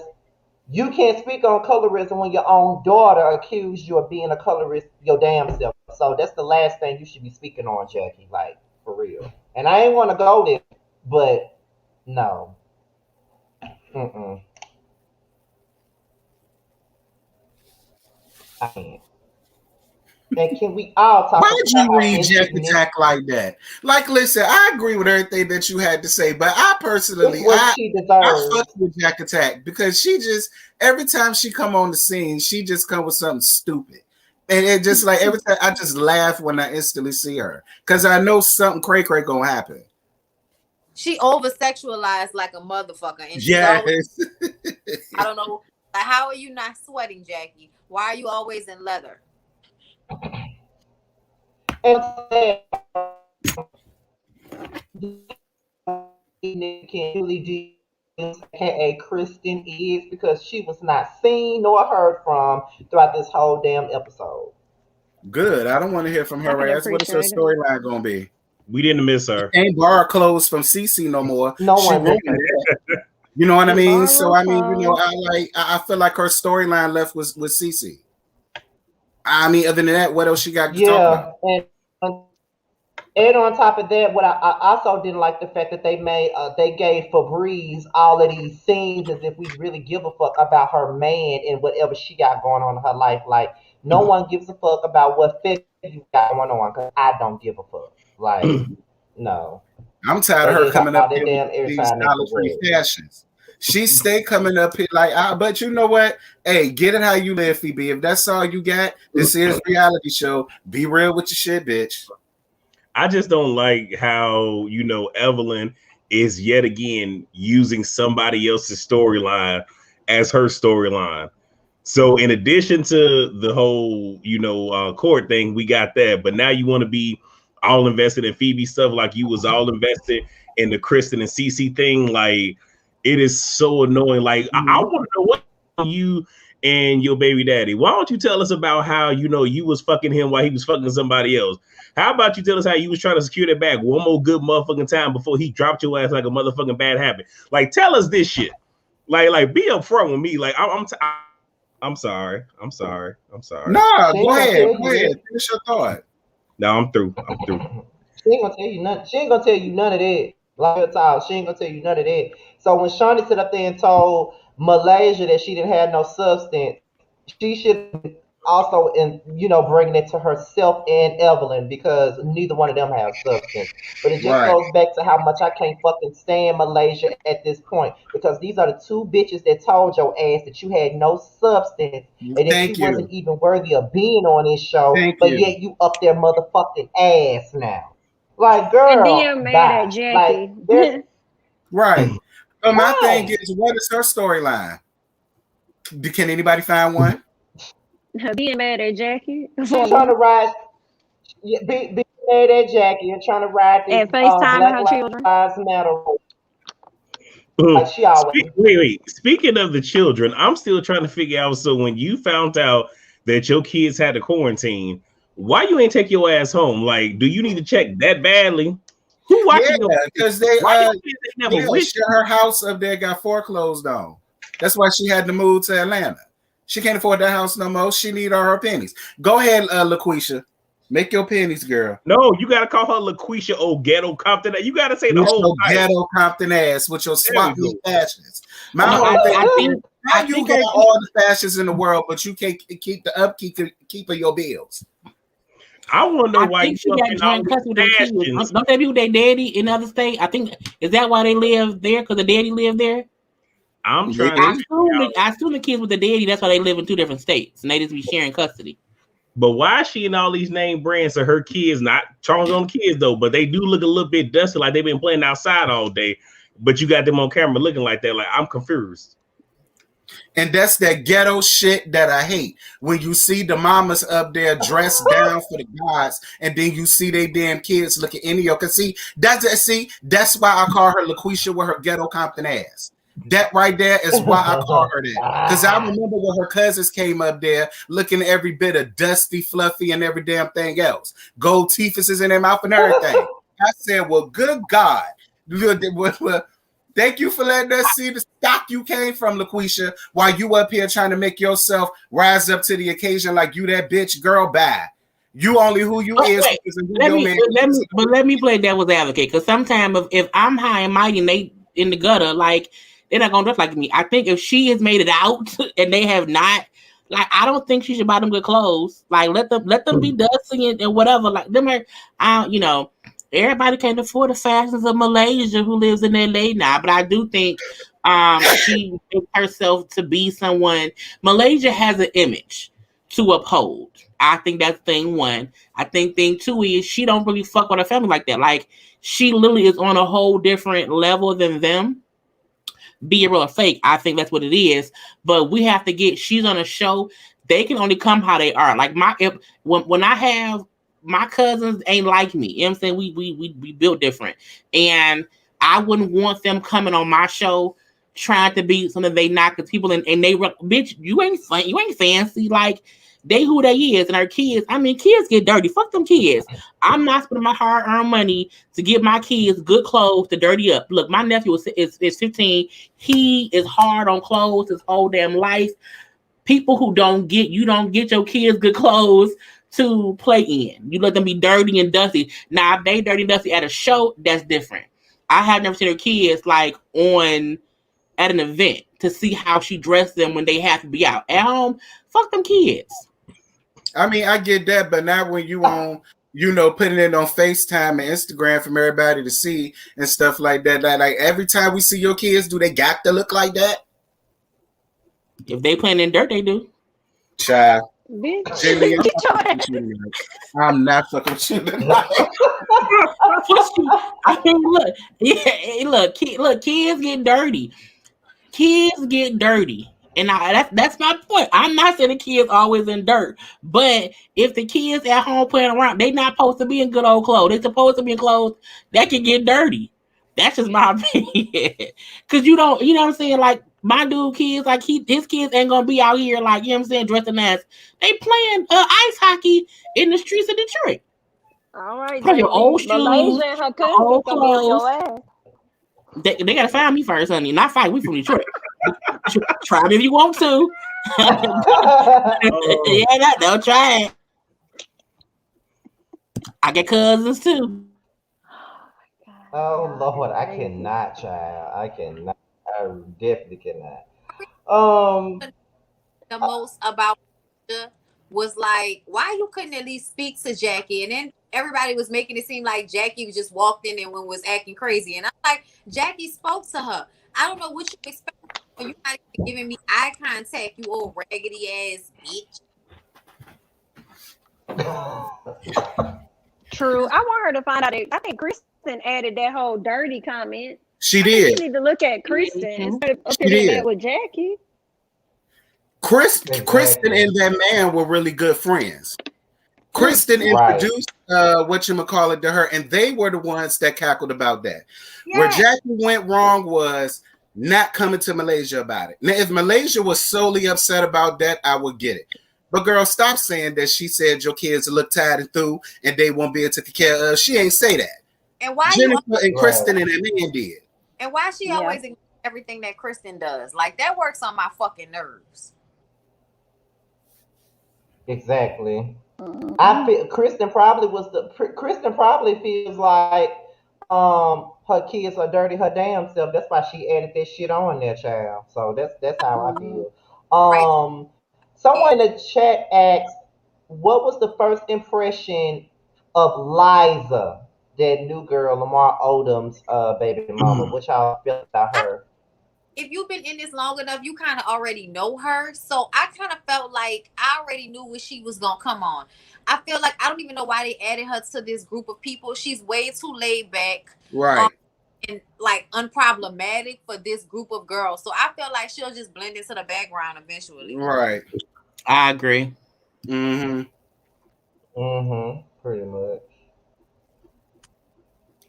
you can't speak on colorism when your own daughter accused you of being a colorist your damn self. So that's the last thing you should be speaking on, Jackie. Like for real. And I ain't want to go there, but no. Mm-mm. I can't. And can we all talk why'd about you how read Jack insignificant Attack like that? Like, listen, I agree with everything that you had to say, but I it's personally, what I she I deserves? fuck with Jack Attack because she just every time she come on the scene, she just come with something stupid. And it just like every time I just laugh when I instantly see her. Cause I know something cray gonna happen. She over sexualized like a motherfucker, and she's always. Yes. I don't know. Like, how are you not sweating, Jackie? Why are you always in leather? And Billy aka Kristen, is because she was not seen nor heard from throughout this whole damn episode. Good. I don't want to hear from I her can ass. What is her appreciate it. storyline gonna be? We didn't miss She her. can't borrow clothes from Cece no more. No She one ruined missed her. that. You know what I Can mean? So borrow I mean, clothes. I feel like her storyline left with Cece. I mean, other than that, what else she got to talk Yeah, about? and on top of that, what I also didn't like the fact that they gave Febreze all of these scenes as if we really give a fuck about her man and whatever she got going on in her life. Like no one gives a fuck about what fit you got going on because I don't give a fuck. Like no, I'm tired of they her get coming up all that here with damn these airtime Dollar and Tree Febreze. fashions. She stay coming up here like, but you know what? Hey, get it how you live, Phoebe. If that's all you got, this is reality show. Be real with your shit, bitch. I just don't like how Evelyn is yet again using somebody else's storyline as her storyline. So in addition to the whole court thing, we got that, but now you want to be all invested in Phoebe stuff like you was all invested in the Kristen and Cece thing. Like it is so annoying. Like I want to know what you and your baby daddy. Why don't you tell us about how you was fucking him while he was fucking somebody else? How about you tell us how you was trying to secure that bag one more good motherfucking time before he dropped your ass like a motherfucking bad habit? Like tell us this shit. Like be upfront with me. Like I'm sorry. I'm sorry. I'm sorry. Nah, She go ain't gonna ahead. tell Go you ahead. that. Finish your thought. No, I'm through. I'm through. She ain't gonna tell you nothing. She ain't gonna tell you none of that. Like real talk, she ain't gonna tell you none of that. So when Shawnee sit up there and told Malaysia that she didn't have no substance, she should also in bringing it to herself and Evelyn because neither one of them have substance. But it just Right. goes back to how much I can't fucking stand Malaysia at this point because these are the two bitches that told your ass that you had no substance and that you Thank wasn't you. even worthy of being on this show, Thank but you. yet you up there motherfucking ass now. Like, And girl, then mad at bye. Like, Jackie. there's Right. So my thing right. is, what is her storyline? Can anybody find one? Being mad at Jackie for She's trying to me ride. Yeah, be mad at Jackie and trying to ride this and FaceTiming Black her children. Lives Matter like she always. Wait. Speaking of the children, I'm still trying to figure out. So when you found out that your kids had to quarantine, why you ain't take your ass home? Like, do you need to check that badly? Who Yeah, watching your kids? because they Why your kids ain't never with you? her house up there got foreclosed on. That's why she had to move to Atlanta. She can't afford that house no more. She need all her pennies. Go ahead, LaQuisha. Make your pennies, girl. No, you gotta call her LaQuisha old ghetto Compton. You gotta say the With whole your title. ghetto Compton ass with your There we swap go. meet fashions. My No, whole thing I is think how I you think got her all the fashions in the world, but you can't keep the upkeep of your bills. I want to know I why think you she up got in all joint these custody with them kids. fashions. Don't they be with their daddy in other state? I think is that why they live there? Because the daddy lived there. I'm trying to Maybe. figure out. I assume the kids with the daddy. That's why they live in two different states, and they just be sharing custody. But why is she in all these name brands of her kids? Not Charles on the kids though, but they do look a little bit dusty, like they've been playing outside all day. But you got them on camera looking like that. Like I'm confused. And that's that ghetto shit that I hate. When you see the mamas up there dressed down for the gods, and then you see they damn kids looking in your. Cause that's why I call her LaQuisha with her ghetto Compton ass. That right there is why I call her that. Cause I Ah. remember when her cousins came up there looking every bit of dusty, fluffy, and every damn thing else. Gold teeth in their mouth and everything. I said, well, good God. Thank you for letting us see the stock you came from, LaQuisha, while you up here trying to make yourself rise up to the occasion like you that bitch girl bad. You only who you is Okay, because of who your man is. let me play devil's advocate because sometimes if I'm high and mighty and they in the gutter, like they're not gonna dress like me. I think if she has made it out and they have not, like I don't think she should buy them good clothes. Like let them be dusty and whatever. Like them are, everybody can't afford the fashions of Malaysia who lives in LA now. But I do think she makes herself to be someone. Malaysia has an image to uphold. I think that's thing one. I think thing two is she don't really fuck with her family like that. Like she literally is on a whole different level than them. Be it real or fake, I think that's what it is. But we have to get. She's on a show. They can only come how they are. Like when I have my cousins ain't like me. You know what I'm saying? We built different, and I wouldn't want them coming on my show trying to be something they not because people and they bitch you ain't fun, you ain't fancy like they who they is and our kids. I mean, kids get dirty. Fuck them kids. I'm not spending my hard earned money to get my kids good clothes to dirty up. Look, my nephew is 15. He is hard on clothes his whole damn life. People who you don't get your kids good clothes to play in. You let them be dirty and dusty. Now, if they dirty and dusty at a show, that's different. I have never seen her kids like on at an event to see how she dressed them when they have to be out. At home, fuck them kids. I mean, I get that, but not when you on, putting it on FaceTime and Instagram for everybody to see and stuff like that. Like every time we see your kids, do they got to look like that? If they playing in dirt, they do. Child. Bitch, Jamie, I'm get your fucking ass. with you tonight. I'm not fucking with you tonight. I mean, look, yeah, look, kids get dirty. Kids get dirty. And that's my point. I'm not saying the kids always in dirt, but if the kids at home playing around, they not supposed to be in good old clothes. They supposed to be in clothes that can get dirty. That's just my opinion. Cause you know what I'm saying? Like my dude kids, like his kids ain't gonna be out here like, you know what I'm saying, dressing as they playing ice hockey in the streets of Detroit. All right, Put your old JB. shoes, Malaysia and her your cousins old gonna be on clothes. your ass. They gotta find me first, honey. Not fight. We from Detroit. Try me if you want to. Yeah, don't try it. I got cousins too. Oh Y'all is Lord, I crazy. cannot, child. I cannot. I definitely cannot. Um, The most about Porsha was like, why you couldn't at least speak to Jackie? And then everybody was making it seem like Jackie just walked in and was acting crazy. And I'm like, Jackie spoke to her. I don't know what you expect. You're not even giving me eye contact, you old raggedy ass bitch. True. I want her to find out. I think Kristen added that whole dirty comment. She I think did. you need to look at Kristen instead of up She here did. mad with Jackie. Kristen Exactly. and that man were really good friends. Kristen introduced whatchamacallit to her, and they were the ones that cackled about that. Yeah. Where Jackie went wrong was not coming to Malaysia about it. Now, if Malaysia was solely upset about that, I would get it. But girl, stop saying that she said your kids look tired and through and they won't be able to take care of. She ain't say that. And why Jennifer and Kristen and that man did. And why she always ignores everything that Kristen does? Like, that works on my fucking nerves. Exactly. I feel Kristen probably feels like her kids are dirty her damn self. That's why she added that shit on there, child. So that's how I feel. Right. Someone in the chat asked, what was the first impression of Liza, that new girl, Lamar Odom's baby mama? What y'all feel about her? If you've been in this long enough, you kind of already know her. So I kind of felt like I already knew what she was going to come on. I feel like I don't even know why they added her to this group of people. She's way too laid back. Right. And like unproblematic for this group of girls. So I feel like she'll just blend into the background eventually. Right. I agree. Mm-hmm. Pretty much.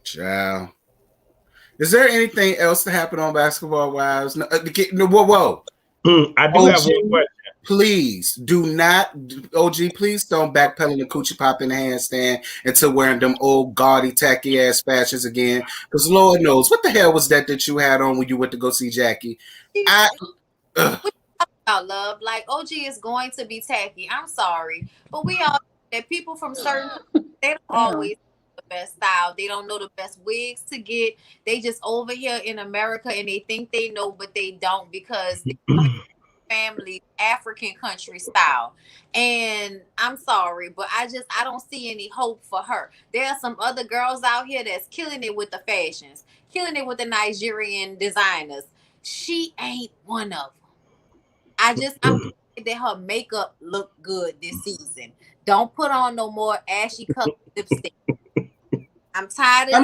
Ciao. Is there anything else to happen on Basketball Wives? No, whoa. I do have one question. Please do not, OG, please don't backpedal the coochie pop in the handstand until wearing them old gaudy, tacky ass fashions again. Because Lord knows, what the hell was that you had on when you went to go see Jackie? About love, like OG is going to be tacky. I'm sorry, but we all that people from certain they don't always the best style. They don't know the best wigs to get. They just over here in America and they think they know, but they don't because they family African country style. And I'm sorry, but I don't see any hope for her. There are some other girls out here that's killing it with the fashions, killing it with the Nigerian designers. She ain't one of them. I'm glad that her makeup looked good this season. Don't put on no more ashy colored lipstick. I'm tired of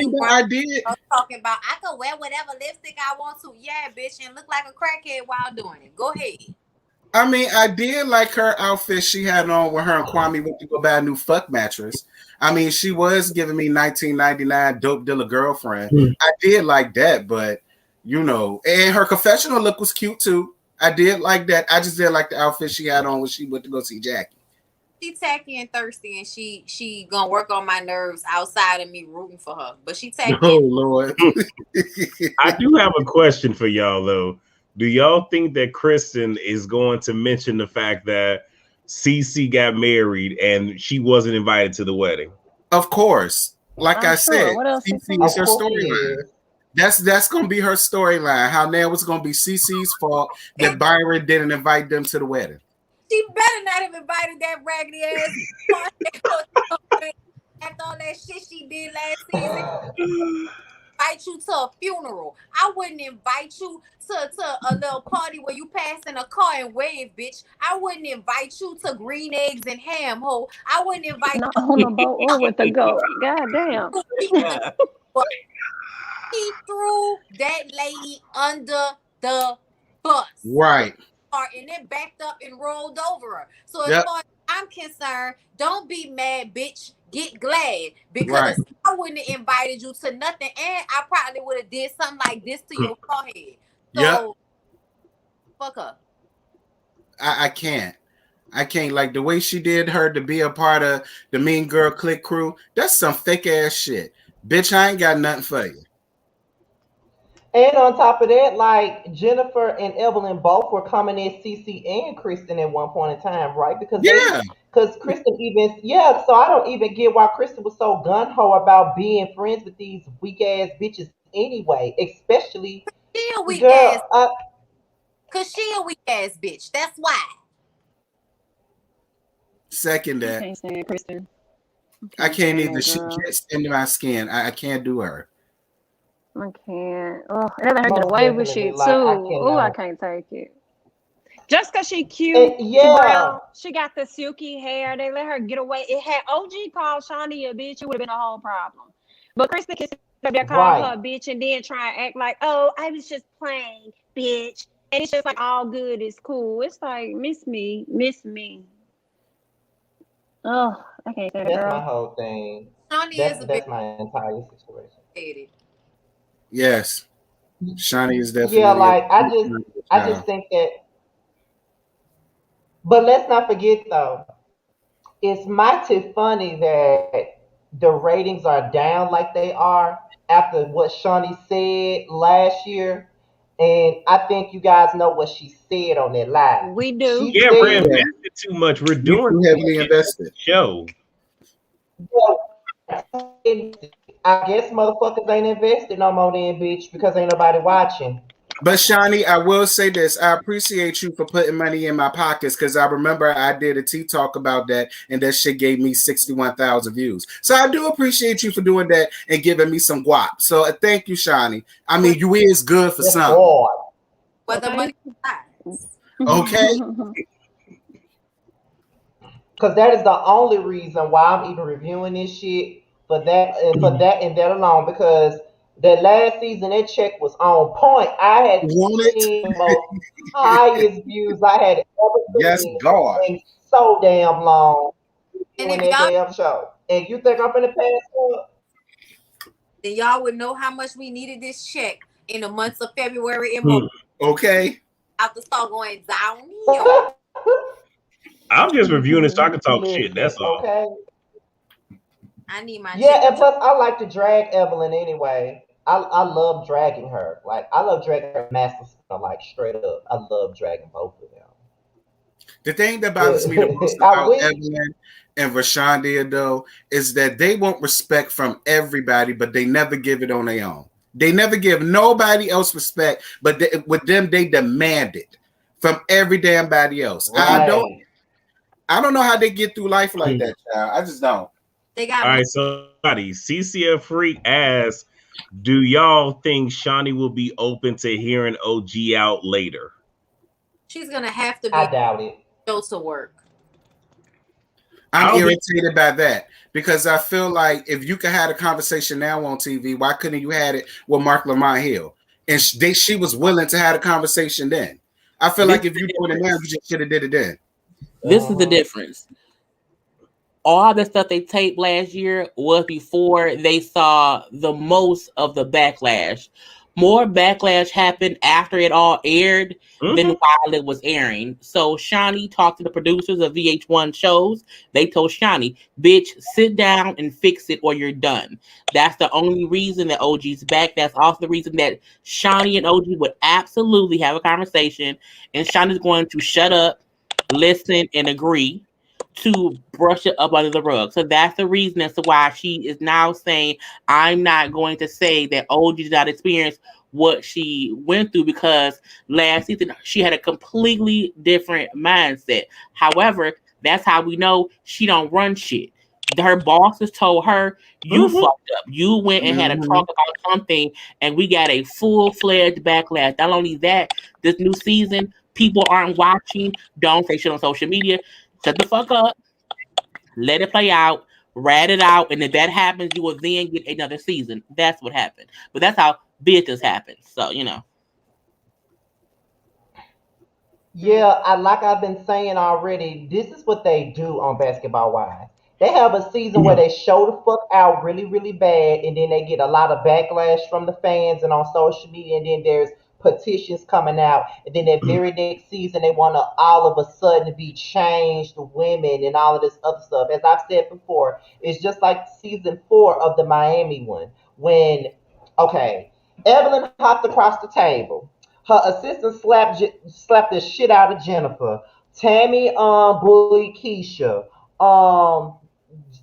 talking about I can wear whatever lipstick I want to. Yeah, bitch, and look like a crackhead while doing it. Go ahead. I mean, I did like her outfit she had on when her and Kwame went to go buy a new fuck mattress. I mean, she was giving me 1999 dope dealer girlfriend. I did like that, but you know, and her confessional look was cute too. I did like that. I just did like the outfit she had on when she went to go see Jackie. She tacky and thirsty, and she gonna work on my nerves outside of me rooting for her. But she tacky. Oh Lord. I do have a question for y'all though. Do y'all think that Kristen is going to mention the fact that Cece got married and she wasn't invited to the wedding? Of course. Like I said, Cece is her storyline. That's gonna be her storyline. How now it's gonna be Cece's fault that Byron didn't invite them to the wedding. She better not have invited that raggedy ass after all that shit she did last season. Invite you to a funeral. I wouldn't invite you to a little party where you pass in a car and wave, bitch. I wouldn't invite you to green eggs and ham, ho. I wouldn't invite you on the boat or with the goat. God damn. He threw that lady under the bus. Right. And then backed up and rolled over her. So as far as I'm concerned, don't be mad, bitch. Get glad. Because I wouldn't have invited you to nothing. And I probably would have did something like this to your forehead. So fuck her. I can't. Like the way she did her to be a part of the Mean Girl Click crew. That's some fake ass shit. Bitch, I ain't got nothing for you. And on top of that, like Jennifer and Evelyn both were coming in Cece and Kristen at one point in time, right? Because Kristen so I don't even get why Kristen was so gun ho about being friends with these weak ass bitches anyway, especially she a weak ass. Cause she a weak ass bitch. That's why. Second I that. can't stand Kristen. I can't stand either. that She girl. gets into my skin. I can't do her. I can't. Oh, and let her get Most away with definitely. shit Like I too. Oh, I cannot. can't take it. Just cause she And cute, she yeah, brown, she got the silky hair. They let her get away. It had OG called Shawnee a bitch, it would have been a whole problem. But Kristen can sit up there call right. her a bitch and then try and act like, oh, I was just playing, bitch. And it's just like all good is cool. It's like miss me, miss me. Oh, I can't say that That's my girl. whole thing. Shawnee is a bit That's my entire situation. complicated. Yes, Shawnee is Yeah, definitely like I a just think that. But let's not forget though, it's mighty funny that the ratings are down like they are after what Shawnee said last year. And I think you guys know what she said on that live. We do. She Yeah, we're said, yeah. invested too much. We're You doing too too much heavily in invested. the show. I guess motherfuckers ain't invested no more then, bitch, because ain't nobody watching. But Shawnee, I will say this: I appreciate you for putting money in my pockets because I remember I did a tea talk about that, and that shit gave me 61,000 views. So I do appreciate you for doing that and giving me some guap. So thank you, Shawnee. I mean, you is good for That's something. hard. Where the Okay. money lies. Okay. Because that is the only reason why I'm even reviewing this shit for that and for that and that alone. Because that last season, that check was on point. I had Want it? seen the most highest views I had ever Yes, seen God. in so damn long And doing if that y'all damn show. And you think I'm gonna pass up? then y'all would know how much we needed this check in the months of February and March. Hmm. Okay. After start going downhill. I'm just reviewing it so I can talk shit. Listen, That's all. okay. I need my check. Yeah, and plus I like to drag Evelyn anyway. I love dragging her. Like I love dragging her master like straight up. I love dragging both of them. The thing that bothers me the most But I about wish Evelyn and Rashonda though is that they want respect from everybody, but they never give it on their own. They never give nobody else respect, but with them they demand it from every damn body else. right. I don't know how they get through life like Hmm. that, child. I just don't. They got All money. right, so CCF Freak asks, do y'all think Shawnee will be open to hearing OG out later? She's gonna have to I be doubt it. able to work. I'm I don't think irritated by that because I feel like if you could have a conversation now on TV, why couldn't you had it with Mark Lamont Hill? And she was willing to have a conversation then. I feel This like is if the you doing it now, you difference. just should have did it then. This is the Uh-huh. difference. All the stuff they taped last year was before they saw the most of the backlash. More backlash happened after it all aired than Mhm. while it was airing. So Shawnee talked to the producers of VH1 shows. They told Shawnee, bitch, sit down and fix it or you're done. That's the only reason that OG's back. That's also the reason that Shawnee and OG would absolutely have a conversation. And Shawnee's going to shut up, listen, and agree to brush it up under the rug. So that's the reason as to why she is now saying, I'm not going to say that OG did not experience what she went through because last season she had a completely different mindset. However, that's how we know she don't run shit. Her bosses told her, you Mhm. fucked up. You went and had a Mm-hmm. talk about something, and we got a full-fledged backlash. Not only that, this new season, people aren't watching. Don't say shit on social media. Shut the fuck up, let it play out, rat it out, and if that happens, you will then get another season. That's what happened. But that's how business happens. So, you know. Yeah, I like I've been saying already, this is what they do on Basketball Wives. They have a season where they show the fuck out really, really bad, and then they get a lot of backlash from the fans and on social media, and then there's petitions coming out, and then that very next season they want to all of a sudden be changed women and all of this other stuff. As I've said before, it's just like season 4 of the Miami one when, okay, Evelyn hopped across the table. Her assistant slapped the shit out of Jennifer. Tammy bullied Keisha. Um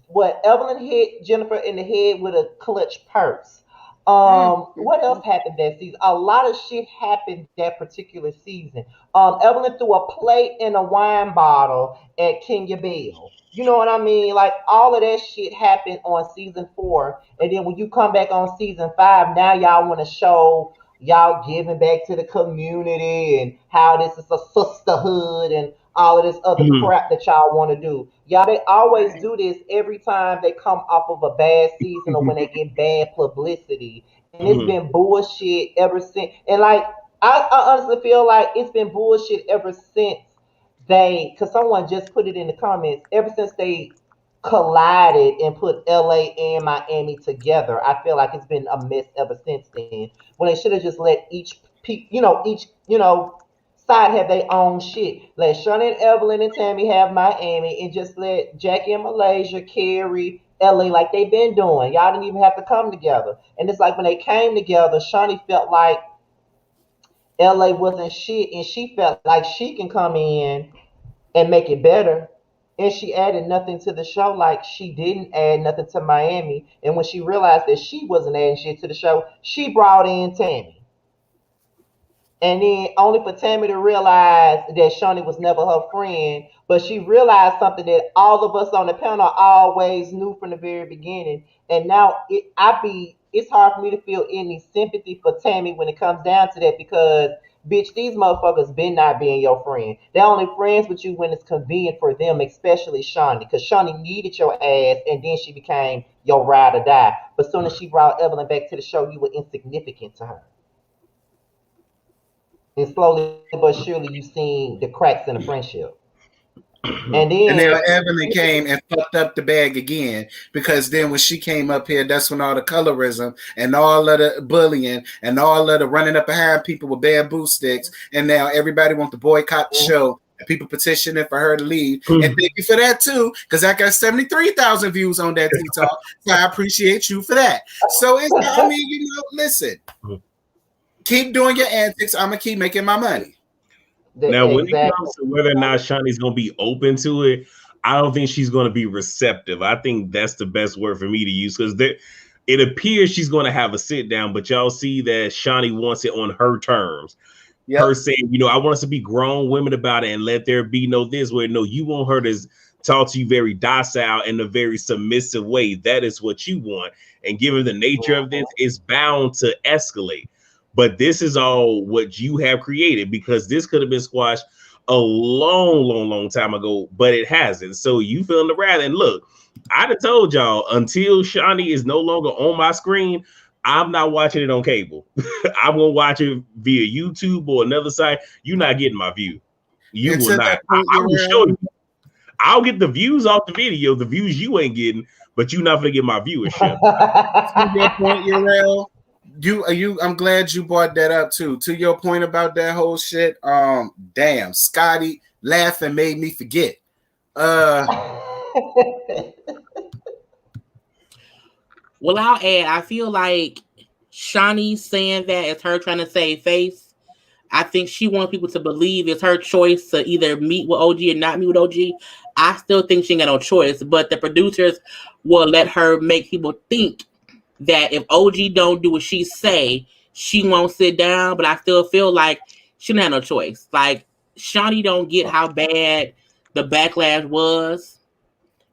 what Evelyn hit Jennifer in the head with a clutch purse. What else happened that season? A lot of shit happened that particular season. Evelyn threw a plate and a wine bottle at Kenya Bell. You know what I mean? Like all of that shit happened on season 4, and then when you come back on season 5, now y'all want to show y'all giving back to the community and how this is a sisterhood and all of this other crap that y'all want to do. Y'all, they always do this every time they come off of a bad season or when they get bad publicity. And it's been bullshit ever since. And like, I honestly feel like it's been bullshit ever since because someone just put it in the comments, ever since they collided and put LA and Miami together. I feel like it's been a mess ever since then. When they should have just let each side have their own shit. Let Shawnee and Evelyn and Tammy have Miami, and just let Jackie and Malaysia carry LA like they've been doing. Y'all didn't even have to come together. And it's like when they came together, Shawnee felt like LA wasn't shit, and she felt like she can come in and make it better. And she added nothing to the show, like she didn't add nothing to Miami. And when she realized that she wasn't adding shit to the show, she brought in Tammy. And then only for Tammy to realize that Shawnee was never her friend, but she realized something that all of us on the panel always knew from the very beginning. And now it's hard for me to feel any sympathy for Tammy when it comes down to that, because bitch, these motherfuckers been not being your friend. They're only friends with you when it's convenient for them, especially Shawnee, because Shawnee needed your ass, and then she became your ride or die. But as soon as she brought Evelyn back to the show, you were insignificant to her. And slowly but surely you seen the cracks in the friendship. And then Evelyn came and fucked up the bag again, because then when she came up here, that's when all the colorism and all of the bullying and all of the running up behind people with bamboo sticks, and now everybody wants to boycott the show. And people petitioning for her to leave. And thank you for that too, because I got 73,000 views on that TikTok. So I appreciate you for that. So it's, I mean, listen. Keep doing your antics. I'm gonna keep making my money. Now, when it comes to whether or not Shawnee's gonna be open to it, I don't think she's gonna be receptive. I think that's the best word for me to use, because it appears she's gonna have a sit down, but y'all see that Shawnee wants it on her terms. Yep. Her saying, I want us to be grown women about it and let there be no this, where no, you want her to talk to you very docile in a very submissive way. That is what you want. And given the nature of this, it's bound to escalate. But this is all what you have created, because this could have been squashed a long time ago, but it hasn't. So you feeling the wrath. And look, I'd have told y'all, until Shawnee is no longer on my screen, I'm not watching it on cable. I'm going to watch it via YouTube or another site. You're not getting my view. You will not. I will show you. I'll get the views off the video, the views you ain't getting, but you're not going to get my viewership. To your point, Urel. I'm glad you brought that up too. To your point about that whole shit, damn, Scotty laughing made me forget. Well, I'll add, I feel like Shawnee saying that is her trying to save face. I think she wants people to believe it's her choice to either meet with OG or not meet with OG. I still think she ain't got no choice, but the producers will let her make people think that if OG don't do what she say, she won't sit down. But I still feel like she don't have no choice. Like, Shawnee don't get how bad the backlash was,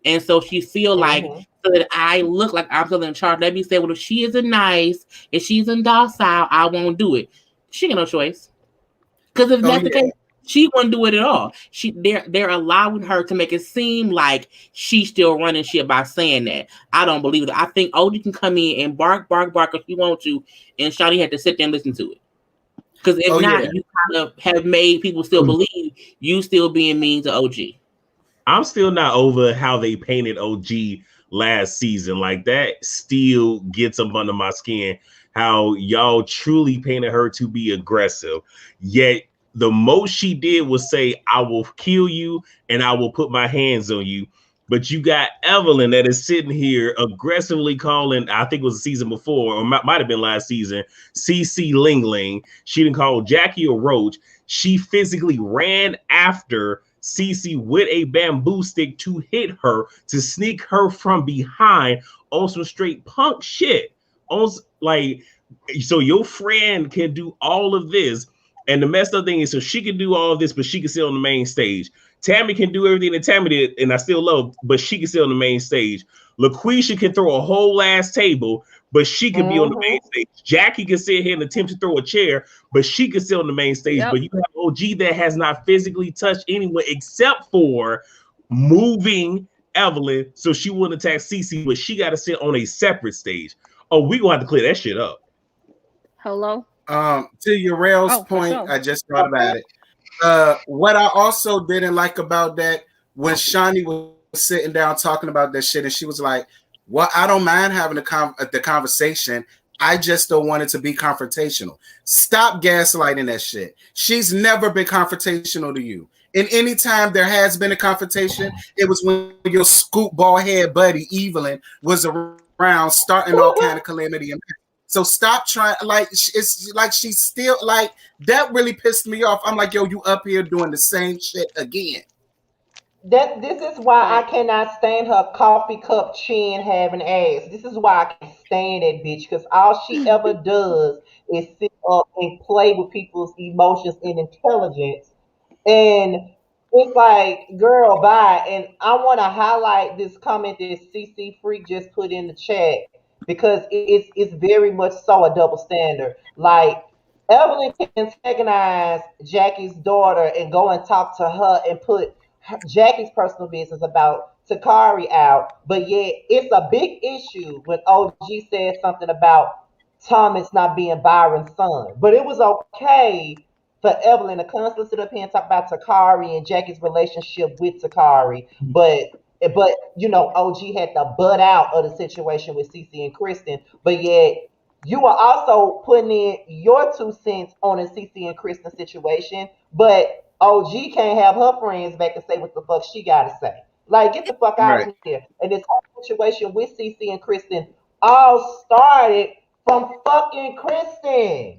and so she feel like, so that I look like I'm still in charge, let me say, well, if she isn't nice, if she's docile, I won't do it. She got no choice, because if that's the case, she won't do it at all. They're allowing her to make it seem like she's still running shit by saying that. I don't believe it. I think OG can come in and bark if she wants to, and Shawnee had to sit there and listen to it. Because if not, you kind of have made people still believe you still being mean to OG. I'm still not over how they painted OG last season. Like, that still gets up under my skin. How y'all truly painted her to be aggressive, yet the most she did was say, I will kill you and I will put my hands on you. But you got Evelyn that is sitting here aggressively calling, I think it was the season before, or might have been last season, CC Ling Ling. She didn't call Jackie a roach. She physically ran after CC with a bamboo stick to hit her, to sneak her from behind on some straight punk shit. on like, so your friend can do all of this. And the messed up thing is, so she can do all of this, but she can sit on the main stage. Tammy can do everything that Tammy did, and I still love, but she can sit on the main stage. LaQuisha can throw a whole ass table, but she could be on the main stage. Jackie can sit here and attempt to throw a chair, but she could sit on the main stage. But you have OG that has not physically touched anyone except for moving Evelyn so she wouldn't attack Cece, but she got to sit on a separate stage. Oh, we gonna have to clear that shit up. Hello. To your rails point, sure. I just thought about it. What I also didn't like about that, when Shani was sitting down talking about that shit, and she was like, "Well, I don't mind having the conversation. I just don't want it to be confrontational." Stop gaslighting that shit. She's never been confrontational to you. And anytime there has been a confrontation, it was when your scoop ball head buddy Evelyn was around, starting all kind of calamity. So stop trying. Like, it's like she's still like, that really pissed me off. I'm like, yo, you up here doing the same shit again. This is why I cannot stand her coffee cup chin having ass. This is why I can't stand that bitch, because all she ever does is sit up and play with people's emotions and intelligence. And it's like, girl, bye. And I want to highlight this comment that CC Freak just put in the chat, because it's very much so a double standard. Like, Evelyn can antagonize Jackie's daughter and go and talk to her and put Jackie's personal business about Takari out, but yet it's a big issue when OG said something about Thomas not being Byron's son. But it was okay for Evelyn to constantly sit up here and talk about Takari and Jackie's relationship with Takari, but you know, OG had to butt out of the situation with Cece and Kristen, but yet you are also putting in your 2 cents on a Cece and Kristen situation, but OG can't have her friends back and say what the fuck she gotta say. Like, get the fuck out of here. And this whole situation with Cece and Kristen all started from fucking Kristen.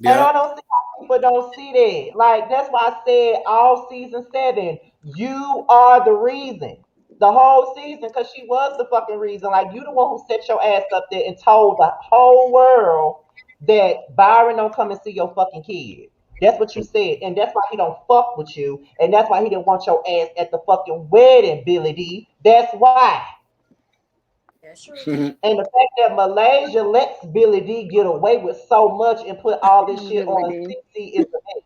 And I don't see how people don't see that. Like, that's why I said all season 7, you are the reason. The whole season, because she was the fucking reason. Like, you the one who set your ass up there and told the whole world that Byron don't come and see your fucking kid. That's what you said. And that's why he don't fuck with you. And that's why he didn't want your ass at the fucking wedding, Billy D. That's why. That's true. And the fact that Malaysia lets Billy D get away with so much and put all this shit on CC is amazing.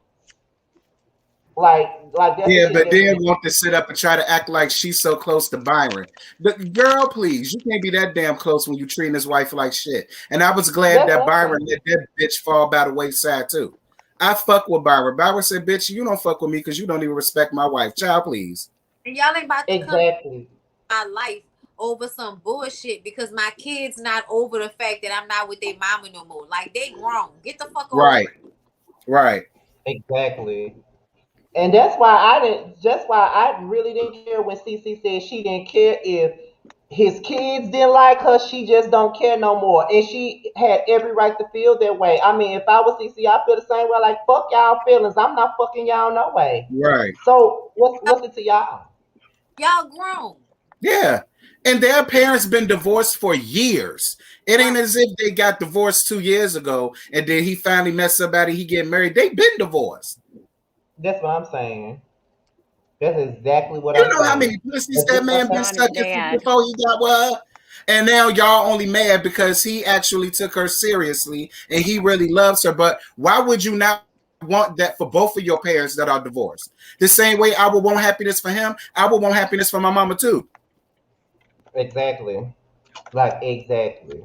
Like that's yeah, the but shit then want to sit up and try to act like she's so close to Byron. But girl, please, you can't be that damn close when you treating his wife like shit. And I was glad that Byron let that bitch fall by the wayside too. I fuck with Byron. Byron said, "Bitch, you don't fuck with me because you don't even respect my wife." Child, please. And y'all ain't about to come my life over some bullshit because my kids not over the fact that I'm not with their mama no more. Like, they grown. Get the fuck over. Right. Exactly. And that's why I really didn't care when CC said she didn't care if his kids didn't like her. She just don't care no more. And she had every right to feel that way. I mean, if I was CC, I feel the same way. Like, fuck y'all feelings. I'm not fucking y'all no way. Right. So what's it to y'all? Y'all grown. Yeah. And their parents been divorced for years. It ain't as if they got divorced 2 years ago and then he finally met somebody, he get married. They been divorced. That's what I'm saying. That's exactly what I'm saying. You know how many pussies that man been sucking before he got with her? And now y'all only mad because he actually took her seriously and he really loves her. But why would you not want that for both of your parents that are divorced? The same way I would want happiness for him, I would want happiness for my mama too. Exactly. Like, exactly.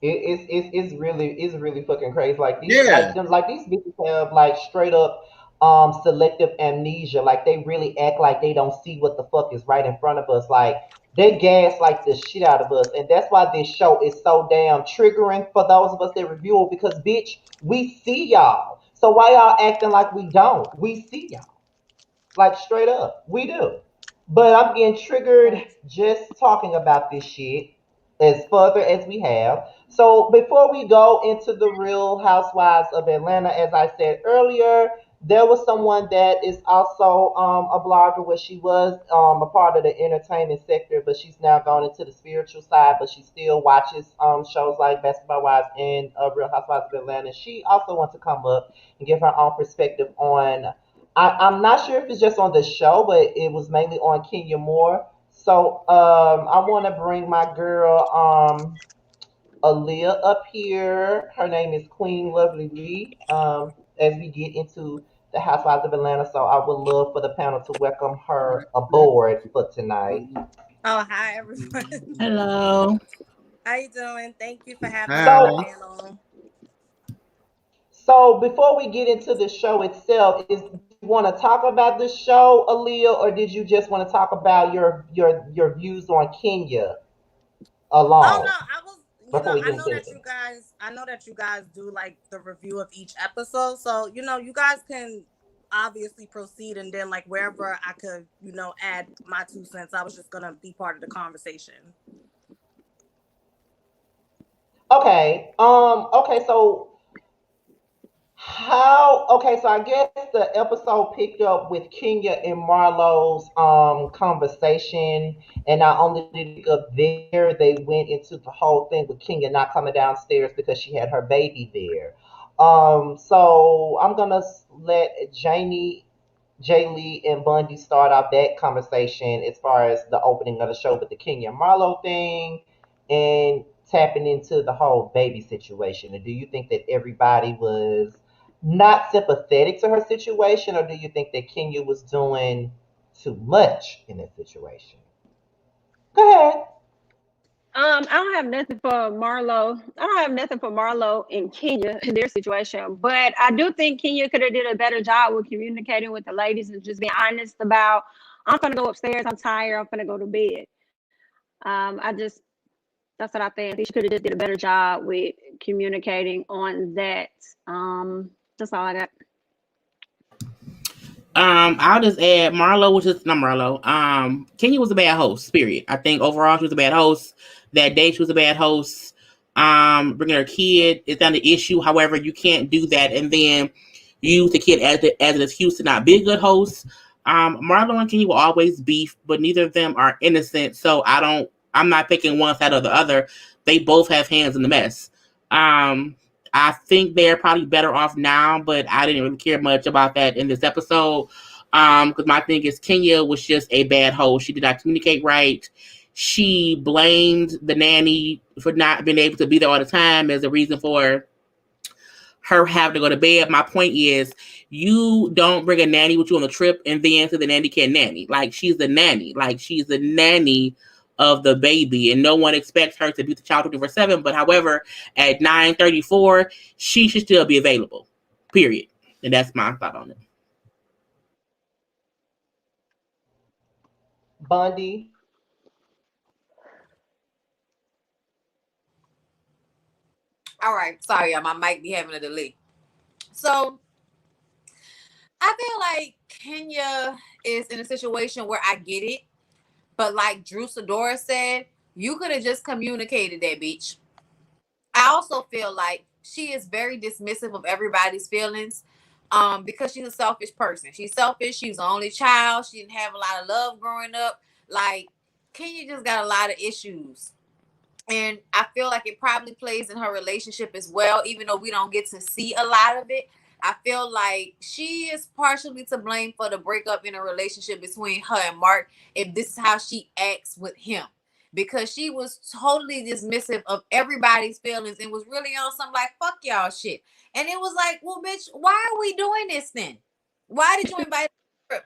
It's really fucking crazy. Like these these bitches have like straight up selective amnesia. Like, they really act like they don't see what the fuck is right in front of us. Like, they gas like the shit out of us. And that's why this show is so damn triggering for those of us that review it, because bitch, we see y'all. So why y'all acting like we don't? We see y'all. Like, straight up. We do. But I'm getting triggered just talking about this shit as further as we have. So before we go into the Real Housewives of Atlanta, as I said earlier, There was someone that is also a blogger where she was a part of the entertainment sector, but she's now gone into the spiritual side, but she still watches shows like Basketball Wives and Real Housewives of Atlanta. She also wants to come up and give her own perspective on. I'm not sure if it's just on the show, but it was mainly on Kenya Moore. So I want to bring my girl Aaliyah up here. Her name is Queen Lovely Lee. As we get into the Housewives of Atlanta, so I would love for the panel to welcome her aboard for tonight. Oh, hi everyone. Hello. How you doing? Thank you for having me on the So, Hi. panel. so before we get into the show itself, is do you want to talk about the show, Aaliyah, or did you just want to talk about your views on Kenya Oh no, alone I was, before we I get know into that anything? you guys do like the review of each episode. So, you guys can obviously proceed and then like wherever I could, add my 2 cents. I was just gonna be part of the conversation. Okay. Okay. So I guess the episode picked up with Kenya and Marlo's conversation, and not only did it pick up there, they went into the whole thing with Kenya not coming downstairs because she had her baby there. So I'm gonna let Jamie, Jay Lee, and Bundy start off that conversation as far as the opening of the show with the Kenya and Marlo thing, and tapping into the whole baby situation. And do you think that everybody was not sympathetic to her situation, or do you think that Kenya was doing too much in that situation? Go ahead. I don't have nothing for Marlo. I don't have nothing for Marlo and Kenya in their situation, but I do think Kenya could have did a better job with communicating with the ladies and just being honest about, I'm gonna go upstairs. I'm tired. I'm gonna go to bed. I just That's what I think. I think she could have just did a better job with communicating on that. That's all I got. I'll just add Marlo was just not Marlo. Kenya was a bad host. Period. I think overall she was a bad host. That day she was a bad host. Bringing her kid is not an issue. However, you can't do that and then use the kid as an excuse to not be a good host. Marlo and Kenya will always beef, but neither of them are innocent. So I'm not picking one side or the other. They both have hands in the mess. Um, I think they're probably better off now, but I didn't really care much about that in this episode. Because my thing is Kenya was just a bad host. She did not communicate right. She blamed the nanny for not being able to be there all the time as a reason for her having to go to bed. My point is, you don't bring a nanny with you on the trip and then say the nanny can't nanny. Like, she's the nanny. Like, she's the nanny of the baby, and no one expects her to be the child 24/7. But however, at 9:34, she should still be available. Period. And that's my thought on it. Bundy. All right, sorry, y'all, my mic be having a delay. So I feel like Kenya is in a situation where I get it, but like Drew Sidora said, you could have just communicated that, bitch. I also feel like she is very dismissive of everybody's feelings, because she's a selfish person. She's selfish. She's the only child. She didn't have a lot of love growing up. Like, Kenya just got a lot of issues. And I feel like it probably plays in her relationship as well, even though we don't get to see a lot of it. I feel like she is partially to blame for the breakup in a relationship between her and Mark, if this is how she acts with him. Because she was totally dismissive of everybody's feelings and was really on some like fuck y'all shit. And it was like, well, bitch, why are we doing this then? Why did you invite her?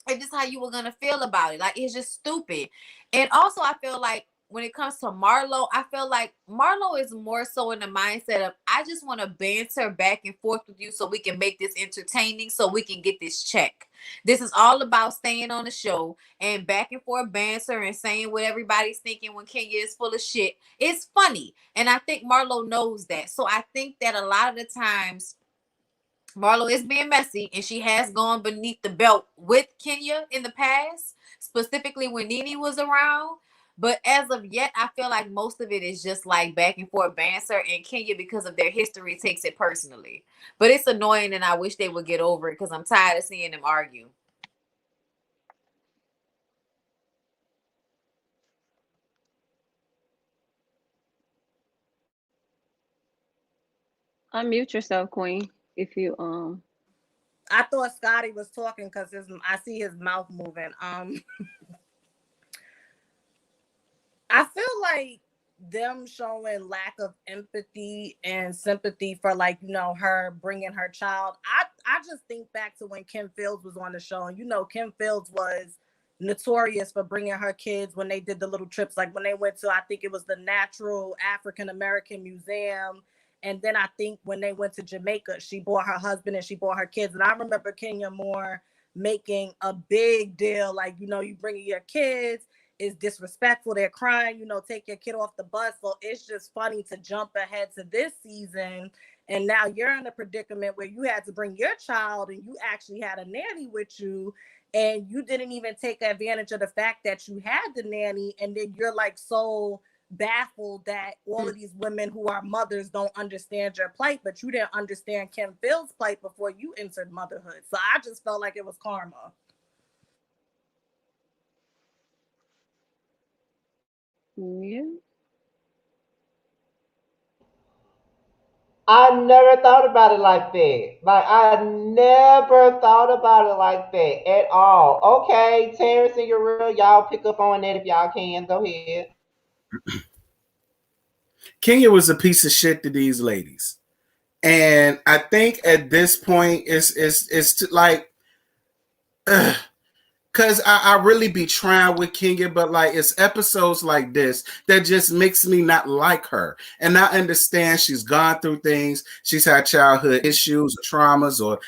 If this is how you were gonna feel about it. Like, it's just stupid. And also I feel like when it comes to Marlo, I feel like Marlo is more so in the mindset of I just want to banter back and forth with you so we can make this entertaining, so we can get this check. This is all about staying on the show and back and forth banter and saying what everybody's thinking when Kenya is full of shit. It's funny. And I think Marlo knows that. So I think that a lot of the times Marlo is being messy, and she has gone beneath the belt with Kenya in the past, specifically when Nene was around. But as of yet, I feel like most of it is just like back and forth banter, and Kenya, because of their history, takes it personally. But it's annoying, and I wish they would get over it because I'm tired of seeing them argue. Unmute yourself, Queen. If you I thought Scotty was talking because I see his mouth moving. I feel like them showing lack of empathy and sympathy for, like, you know, her bringing her child. I just think back to when Kim Fields was on the show, and you know, Kim Fields was notorious for bringing her kids when they did the little trips, like when they went to, I think it was the Natural African American Museum. And then I think when they went to Jamaica, she brought her husband and she brought her kids. And I remember Kenya Moore making a big deal, like, you know, you bringing your kids is disrespectful. They're crying, you know, take your kid off the bus. So it's just funny to jump ahead to this season. And now you're in a predicament where you had to bring your child and you actually had a nanny with you. And you didn't even take advantage of the fact that you had the nanny. And then you're like so baffled that all of these women who are mothers don't understand your plight, but you didn't understand Kim Phil's plight before you entered motherhood. So I just felt like it was karma. yeah. I never thought about it like that. Like, I never thought about it like that at all. Okay, Terrence and Uriel, y'all pick up on that if y'all can. Go ahead. Kenya was a piece of shit to these ladies. And I think at this point, it's like, because I really be trying with Kenya, but like it's episodes like this that just makes me not like her. And I understand she's gone through things. She's had childhood issues, traumas, or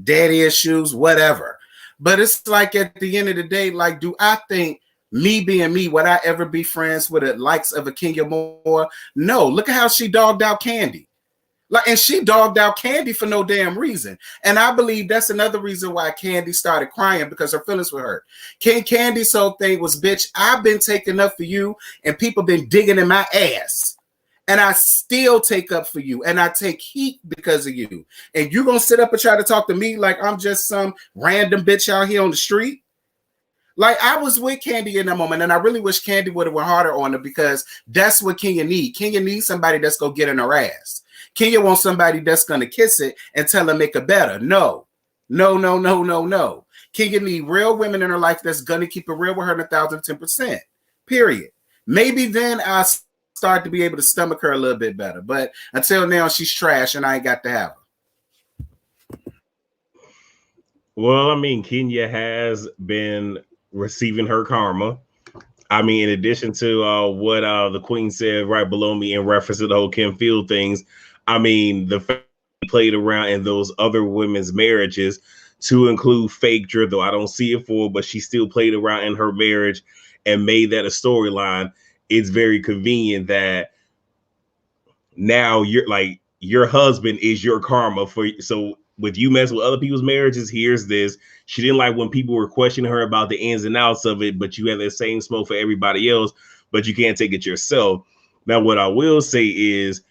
daddy issues, whatever. But it's like at the end of the day, like, do I think me being me, would I ever be friends with the likes of a Kenya Moore? No. Look at how she dogged out Candy. Like, and she dogged out Candy for no damn reason. And I believe that's another reason why Candy started crying, because her feelings were hurt. Candy's whole thing was, bitch, I've been taking up for you and people been digging in my ass. And I still take up for you. And I take heat because of you. And you gonna sit up and try to talk to me like I'm just some random bitch out here on the street? Like, I was with Candy in that moment, and I really wish Candy would have went harder on her, because that's what Kenya need. Kenya needs somebody that's gonna get in her ass. Kenya wants somebody that's gonna kiss it and tell her make it better. No. Kenya need real women in her life that's gonna keep it real with her 1,010%. Period. Maybe then I'll start to be able to stomach her a little bit better. But until now, she's trash, and I ain't got to have her. Well, I mean, Kenya has been receiving her karma. I mean, in addition to what the Queen said right below me in reference to the whole Kim Field things, I mean, the fact he played around in those other women's marriages, to include Phaedra, though I don't see it for, but she still played around in her marriage and made that a storyline. It's very convenient that now you're like, your husband is your karma for, so with you mess with other people's marriages, here's this. She didn't like when people were questioning her about the ins and outs of it, but you have the same smoke for everybody else, but you can't take it yourself. Now, what I will say is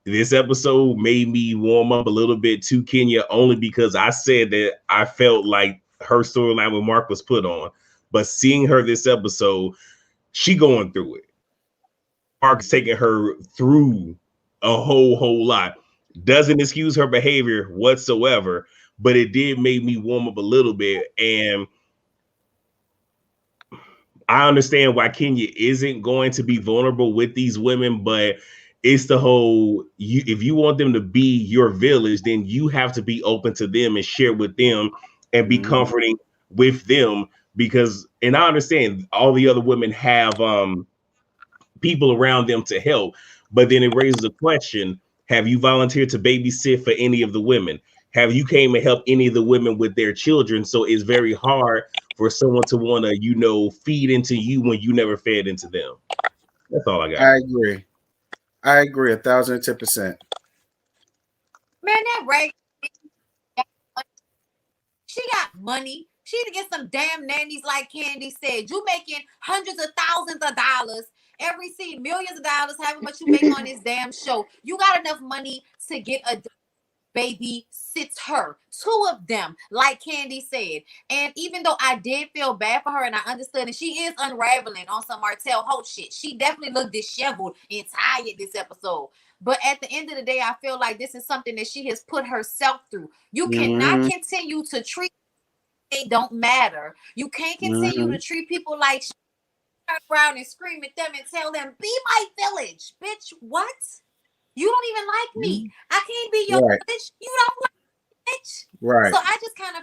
this episode made me warm up a little bit to Kenya, only because I said that I felt like her storyline with Mark was put on. But seeing her this episode, she going through it. Mark's taking her through a whole lot. Doesn't excuse her behavior whatsoever, but it did make me warm up a little bit. And I understand why Kenya isn't going to be vulnerable with these women, but it's the whole, if you want them to be your village, then you have to be open to them and share with them and be comforting with them, because, and I understand all the other women have people around them to help, but then it raises a question: have you volunteered to babysit for any of the women? Have you came and helped any of the women with their children? So it's very hard for someone to want to, feed into you when you never fed into them. That's all I got. I agree 1,010%. Man, that Ray, she got money She need to get some damn nannies, like Candy said. You making hundreds of thousands of dollars every scene, millions of dollars, however much you make on this damn show. You got enough money to get a baby sits her, 2 of them, like Candy said. And even though I did feel bad for her and I understood, and she is unraveling on some Martel Holt shit, she definitely looked disheveled and tired this episode. But at the end of the day, I feel like this is something that she has put herself through. You cannot continue to treat they don't matter. You can't continue to treat people like turn around and scream at them and tell them, be my village. Bitch, what? You don't even like me. I can't be your bitch. You don't like me, bitch. Right. So I just kind of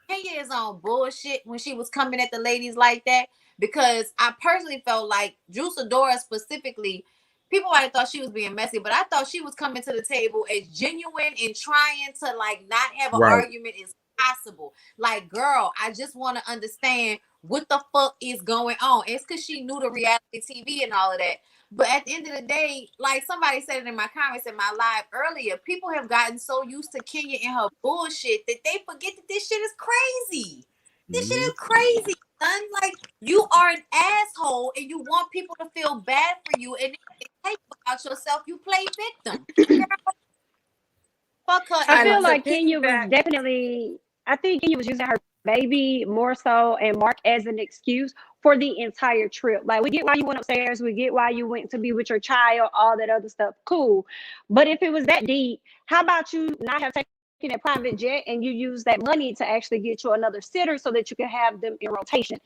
Kenya is on bullshit when she was coming at the ladies like that, because I personally felt like Juice specifically, people might have thought she was being messy, but I thought she was coming to the table as genuine and trying to like not have an argument as possible. Like, girl, I just want to understand what the fuck is going on. It's because she knew the reality TV and all of that. But at the end of the day, like somebody said it in my comments in my live earlier, people have gotten so used to Kenya and her bullshit that they forget that this shit is crazy. This shit is crazy, son. Like, you are an asshole and you want people to feel bad for you, and then you take about yourself, you play victim. Girl, fuck her. I feel like Kenya was definitely, I think Kenya was using her baby more so and Mark as an excuse for the entire trip. Like, we get why you went upstairs, we get why you went to be with your child, all that other stuff, cool. But if it was that deep, how about you not have taken a private jet and you use that money to actually get you another sitter so that you can have them in rotation?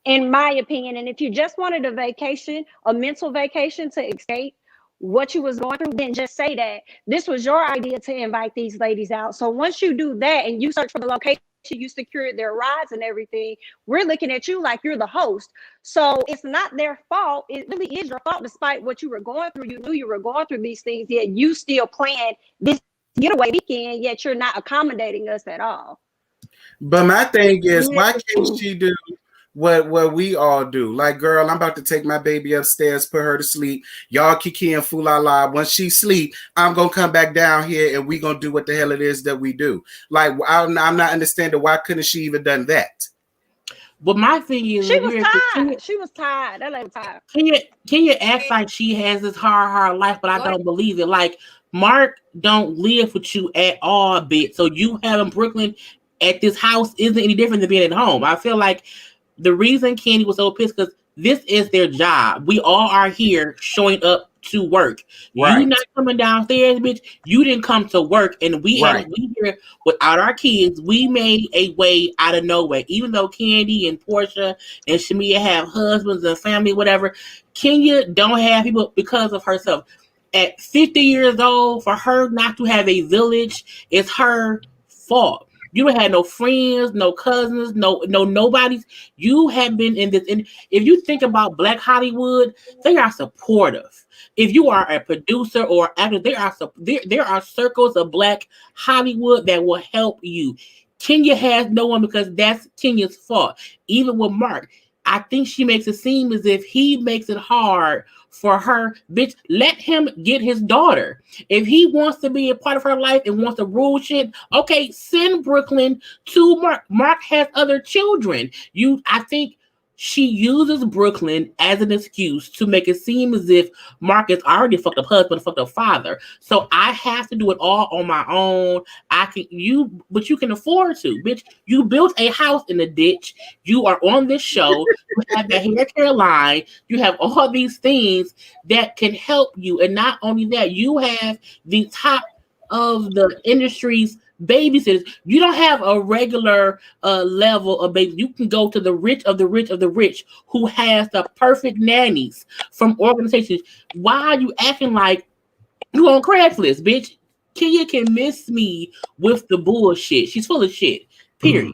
In my opinion, and if you just wanted a vacation, a mental vacation to escape what you was going through, then just say that this was your idea to invite these ladies out. So once you do that and you search for the location, you secured their rides and everything, we're looking at you like you're the host. So it's not their fault. It really is your fault, despite what you were going through. You knew you were going through these things, yet you still planned this getaway weekend, yet you're not accommodating us at all. But my thing is, why can't she do what we all do? Like, girl, I'm about to take my baby upstairs, put her to sleep. Y'all kiki and fool la. Once she sleep, I'm gonna come back down here and we gonna do what the hell it is that we do. Like, I'm not understanding why couldn't she even done that? But my thing is, she was tired. She was tired. That lady was tired. Can you act like she has this hard life? But I don't believe it. Like, Mark don't live with you at all, bitch. So you having Brooklyn at this house isn't any different than being at home. I feel like the reason Candy was so pissed because this is their job. We all are here showing up to work. Right. You not coming downstairs, bitch. You didn't come to work, and we here without our kids. We made a way out of nowhere. Even though Candy and Porsha and Shamia have husbands and family, whatever, Kenya don't have people because of herself. At 50 years old, for her not to have a village is her fault. You don't have no friends, no cousins, no nobodies. You have been in this. And if you think about Black Hollywood, they are supportive. If you are a producer or actor, there are circles of Black Hollywood that will help you. Kenya has no one because that's Kenya's fault. Even with Mark, I think she makes it seem as if he makes it hard for her. Bitch, let him get his daughter. If he wants to be a part of her life and wants to rule shit, okay, send Brooklyn to Mark. Mark has other children. I think she uses Brooklyn as an excuse to make it seem as if Mark is already fucked up husband, fucked up father. So I have to do it all on my own. But you can afford to, bitch. You built a house in the ditch. You are on this show. You have the hair care line. You have all these things that can help you. And not only that, you have the top of the industry's babysitters. You don't have a regular level of babies. You can go to the rich of the rich of the rich who has the perfect nannies from organizations. Why are you acting like you on Craigslist, bitch? Kenya can miss me with the bullshit. She's full of shit. Period.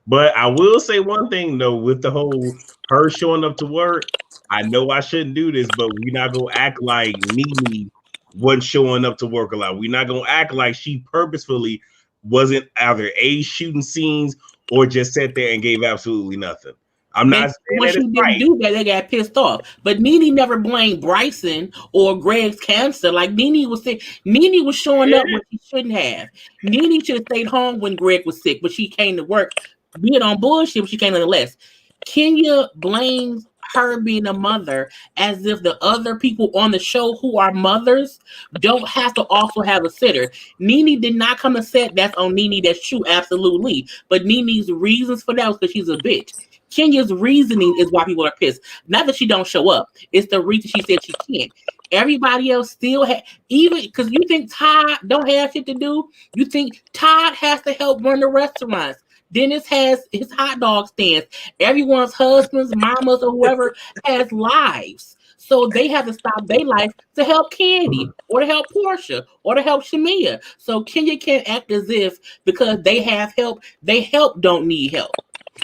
But I will say one thing though, with the whole her showing up to work, I know I shouldn't do this, but we're not gonna act like Nene wasn't showing up to work a lot. We're not gonna act like she purposefully wasn't either shooting scenes or just sat there and gave absolutely nothing. I'm not saying when she didn't do that, they got pissed off. But Nene never blamed Bryson or Greg's cancer. Like Nene was sick. Nene was showing up when she shouldn't have. Nene should have stayed home when Greg was sick, but she came to work. being on bullshit, she can't less. Kenya blames her being a mother as if the other people on the show who are mothers don't have to also have a sitter. Nene did not come to set. That's on Nene. That's true, absolutely. But Nene's reasons for that was because she's a bitch. Kenya's reasoning is why people are pissed. Not that she don't show up. It's the reason she said she can't. Everybody else still even because you think Todd don't have shit to do. You think Todd has to help run the restaurants. Dennis has his hot dog stands. Everyone's husbands, mamas, or whoever has lives. So they have to stop their life to help Candy or to help Porsha or to help Shamia. So Kenya can't act as if because they have help, they help don't need help.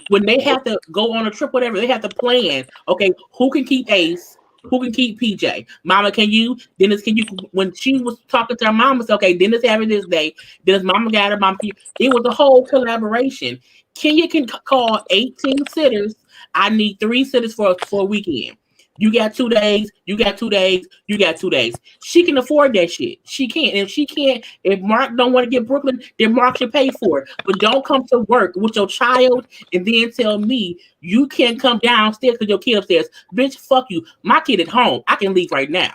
When they have to go on a trip, whatever, they have to plan. Okay, who can keep Ace? Who can keep PJ? Mama, can you? Dennis, can you? When she was talking to her mama, said, okay, Dennis having this day. Dennis, mama got her, mama. It was a whole collaboration. Kenya can call 18 sitters. I need 3 sitters for a weekend. You got 2 days. You got 2 days. You got 2 days. She can afford that shit. She can't. If she can't, if Mark don't want to get Brooklyn, then Mark should pay for it. But don't come to work with your child and then tell me you can't come downstairs because your kid upstairs. Bitch, fuck you. My kid at home. I can leave right now.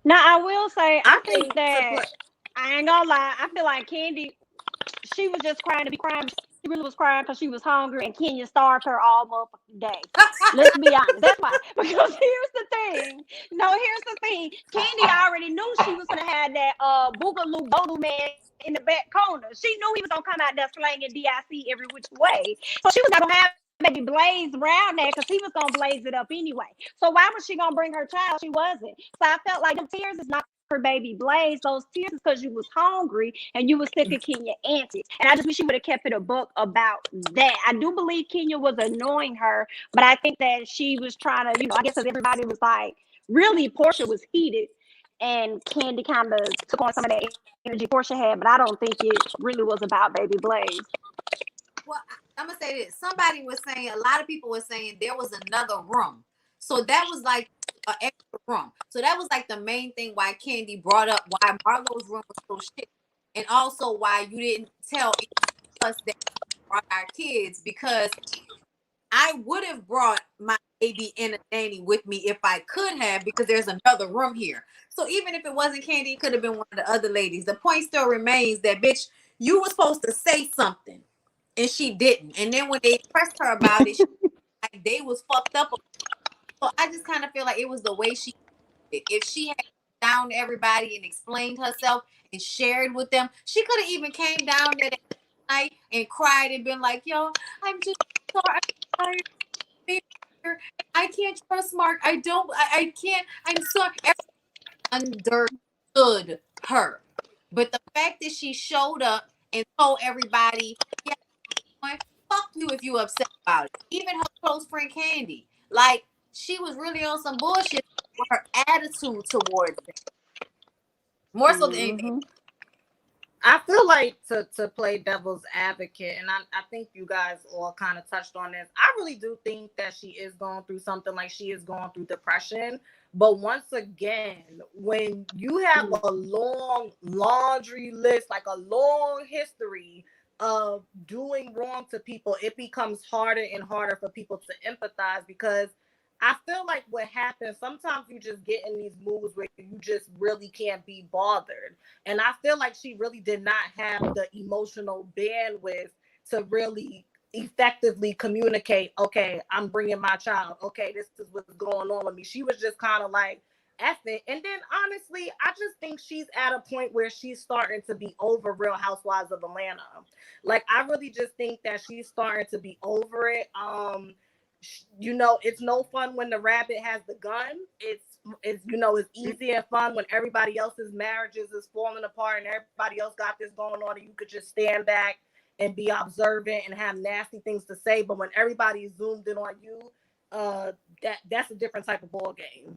Now I will say I think that I ain't gonna lie. I feel like Candy, she was just crying to be crying. She really was crying because she was hungry, and Kenya starved her all motherfucking day. Let's be honest. That's why. Because here's the thing. No, here's the thing. Candy already knew she was gonna have that boogaloo boodoo man in the back corner. She knew he was gonna come out there slanging DIC every which way. So she was not gonna have baby Blaze around there because he was gonna blaze it up anyway. So why was she gonna bring her child? She wasn't. So I felt like them tears is not for baby Blaze. Those tears is because you was hungry and you was sick of Kenya antics. And I just wish she would have kept it a book about that. I do believe Kenya was annoying her, but I think that she was trying to, I guess because everybody was like, really, Porsha was heated and Candy kind of took on some of that energy Porsha had, but I don't think it really was about baby Blaze. Well, I'm gonna say this. Somebody was saying, a lot of people were saying there was another room. So that was like an extra room. So that was like the main thing why Candy brought up why Marlo's room was so shit. And also why you didn't tell us that you brought our kids, because I would have brought my baby and a nanny with me if I could have, because there's another room here. So even if it wasn't Candy, it could have been one of the other ladies. The point still remains that, bitch, you were supposed to say something and she didn't. And then when they pressed her about it, like they was fucked up. So I just kind of feel like it was the way she did it. If she had down to everybody and explained herself and shared with them, she could have even came down there that night and cried and been like, yo, I'm just sorry. I'm tired. I can't trust Mark. I can't. I'm sorry. Everyone understood her. But the fact that she showed up and told everybody, yeah, fuck you if you upset about it. Even her close friend Candy. Like, she was really on some bullshit with her attitude towards them. More so than anything. I feel like to play devil's advocate, and I think you guys all kind of touched on this. I really do think that she is going through something, like she is going through depression. But once again, when you have a long laundry list, like a long history of doing wrong to people, it becomes harder and harder for people to empathize, because I feel like what happens, sometimes you just get in these moods where you just really can't be bothered. And I feel like she really did not have the emotional bandwidth to really effectively communicate, okay, I'm bringing my child. Okay, this is what's going on with me. She was just kind of like, F it. And then honestly, I just think she's at a point where she's starting to be over Real Housewives of Atlanta. Like, I really just think that she's starting to be over it. It's no fun when the rabbit has the gun. It's it's easy and fun when everybody else's marriages is falling apart and everybody else got this going on, and you could just stand back and be observant and have nasty things to say. But when everybody's zoomed in on you, that's a different type of ball game.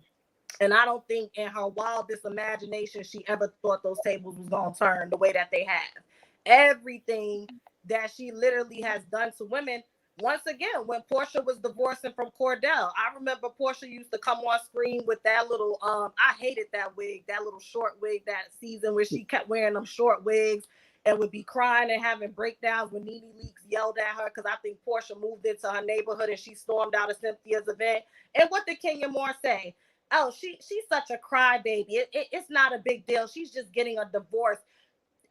And I don't think in her wildest imagination she ever thought those tables was gonna turn the way that they have. Everything that she literally has done to women. Once again, when Porsha was divorcing from Cordell, I remember Porsha used to come on screen with that little, I hated that wig, that little short wig that season where she kept wearing them short wigs. and would be crying and having breakdowns when Nene Leakes yelled at her because I think Porsha moved into her neighborhood and she stormed out of Cynthia's event. And what did Kenya Moore say? Oh, she's such a crybaby. It's not a big deal. She's just getting a divorce.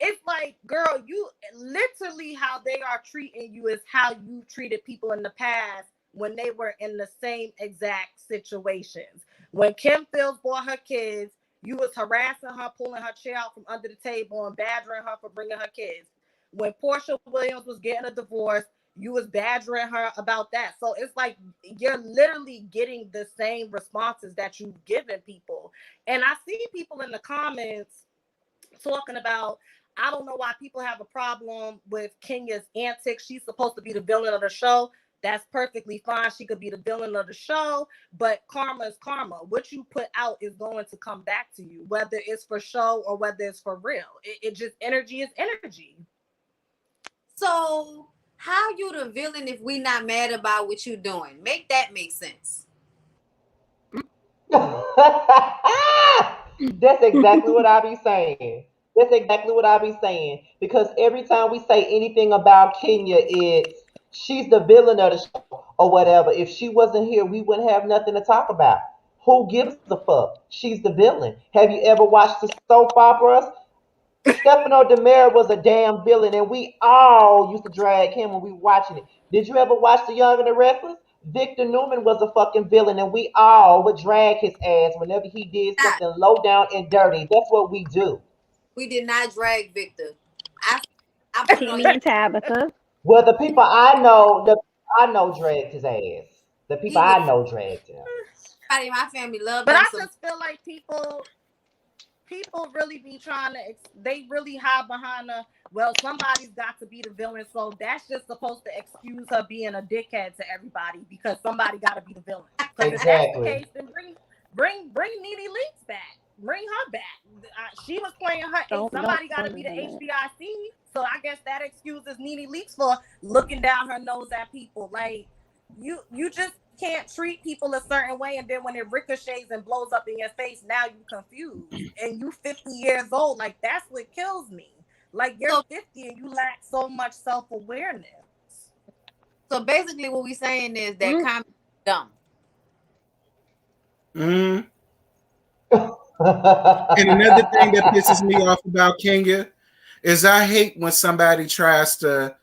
It's like, girl, you literally how they are treating you is how you treated people in the past when they were in the same exact situations. When Kim Fields bought her kids, you was harassing her, pulling her chair out from under the table and badgering her for bringing her kids. When Porsha Williams was getting a divorce, you was badgering her about that. So it's like you're literally getting the same responses that you've given people. And I see people in the comments talking about, I don't know why people have a problem with Kenya's antics. She's supposed to be the villain of the show. That's perfectly fine. She could be the villain of the show, but karma is karma. What you put out is going to come back to you, whether it's for show or whether it's for real. It just, energy is energy. So how you the villain if we not mad about what you doing? Make that make sense. That's exactly what I be saying. That's exactly what I be saying. Because every time we say anything about Kenya, it's she's the villain of the show or whatever. If she wasn't here, we wouldn't have nothing to talk about. Who gives a fuck? She's the villain. Have you ever watched the soap operas? Stefano DeMera was a damn villain, and we all used to drag him when we were watching it. Did you ever watch The Young and the Restless? Victor Newman was a fucking villain, and we all would drag his ass whenever he did something low down and dirty. That's what we do. We did not drag Victor. I put it on Timmy and Tabitha. Well, the I know dragged his ass. The people he was I know dragged him. everybody in my family loved But him. I just feel like people really be trying to, they really hide behind the, well, somebody's got to be the villain, so that's just supposed to excuse her being a dickhead to everybody because somebody got to be the villain. Because if that's the case, then bring Nene Leakes back, bring her back. She was playing her, and somebody got to be the HBIC. So I guess that excuses Nene Leakes for looking down her nose at people. Like you just can't treat people a certain way, and then when it ricochets and blows up in your face, now you confused and you 50 years old. Like that's what kills me. Like you're 50 and you lack so much self-awareness. So basically what we're saying is that comment is dumb. And another thing that pisses me off about Kenya is I hate when somebody tries to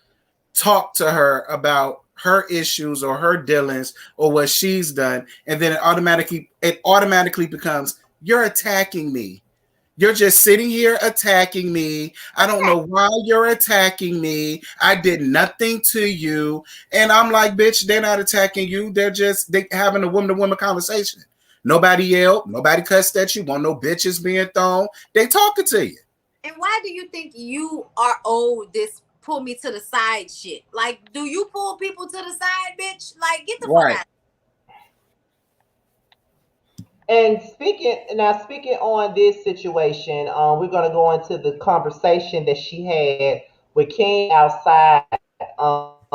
talk to her about her issues or her dealings or what she's done, and then it automatically becomes, you're attacking me. You're just sitting here attacking me. I don't know why you're attacking me. I did nothing to you. And I'm like, bitch, they're not attacking you. They having a woman-to-woman conversation. Nobody yelled. Nobody cussed at you. Won't no bitches being thrown. They talking to you. And why do you think you are owed this pull me to the side shit? Like, do you pull people to the side, bitch? Like, get the fuck out. And speaking on this situation, we're gonna go into the conversation that she had with King outside. Well,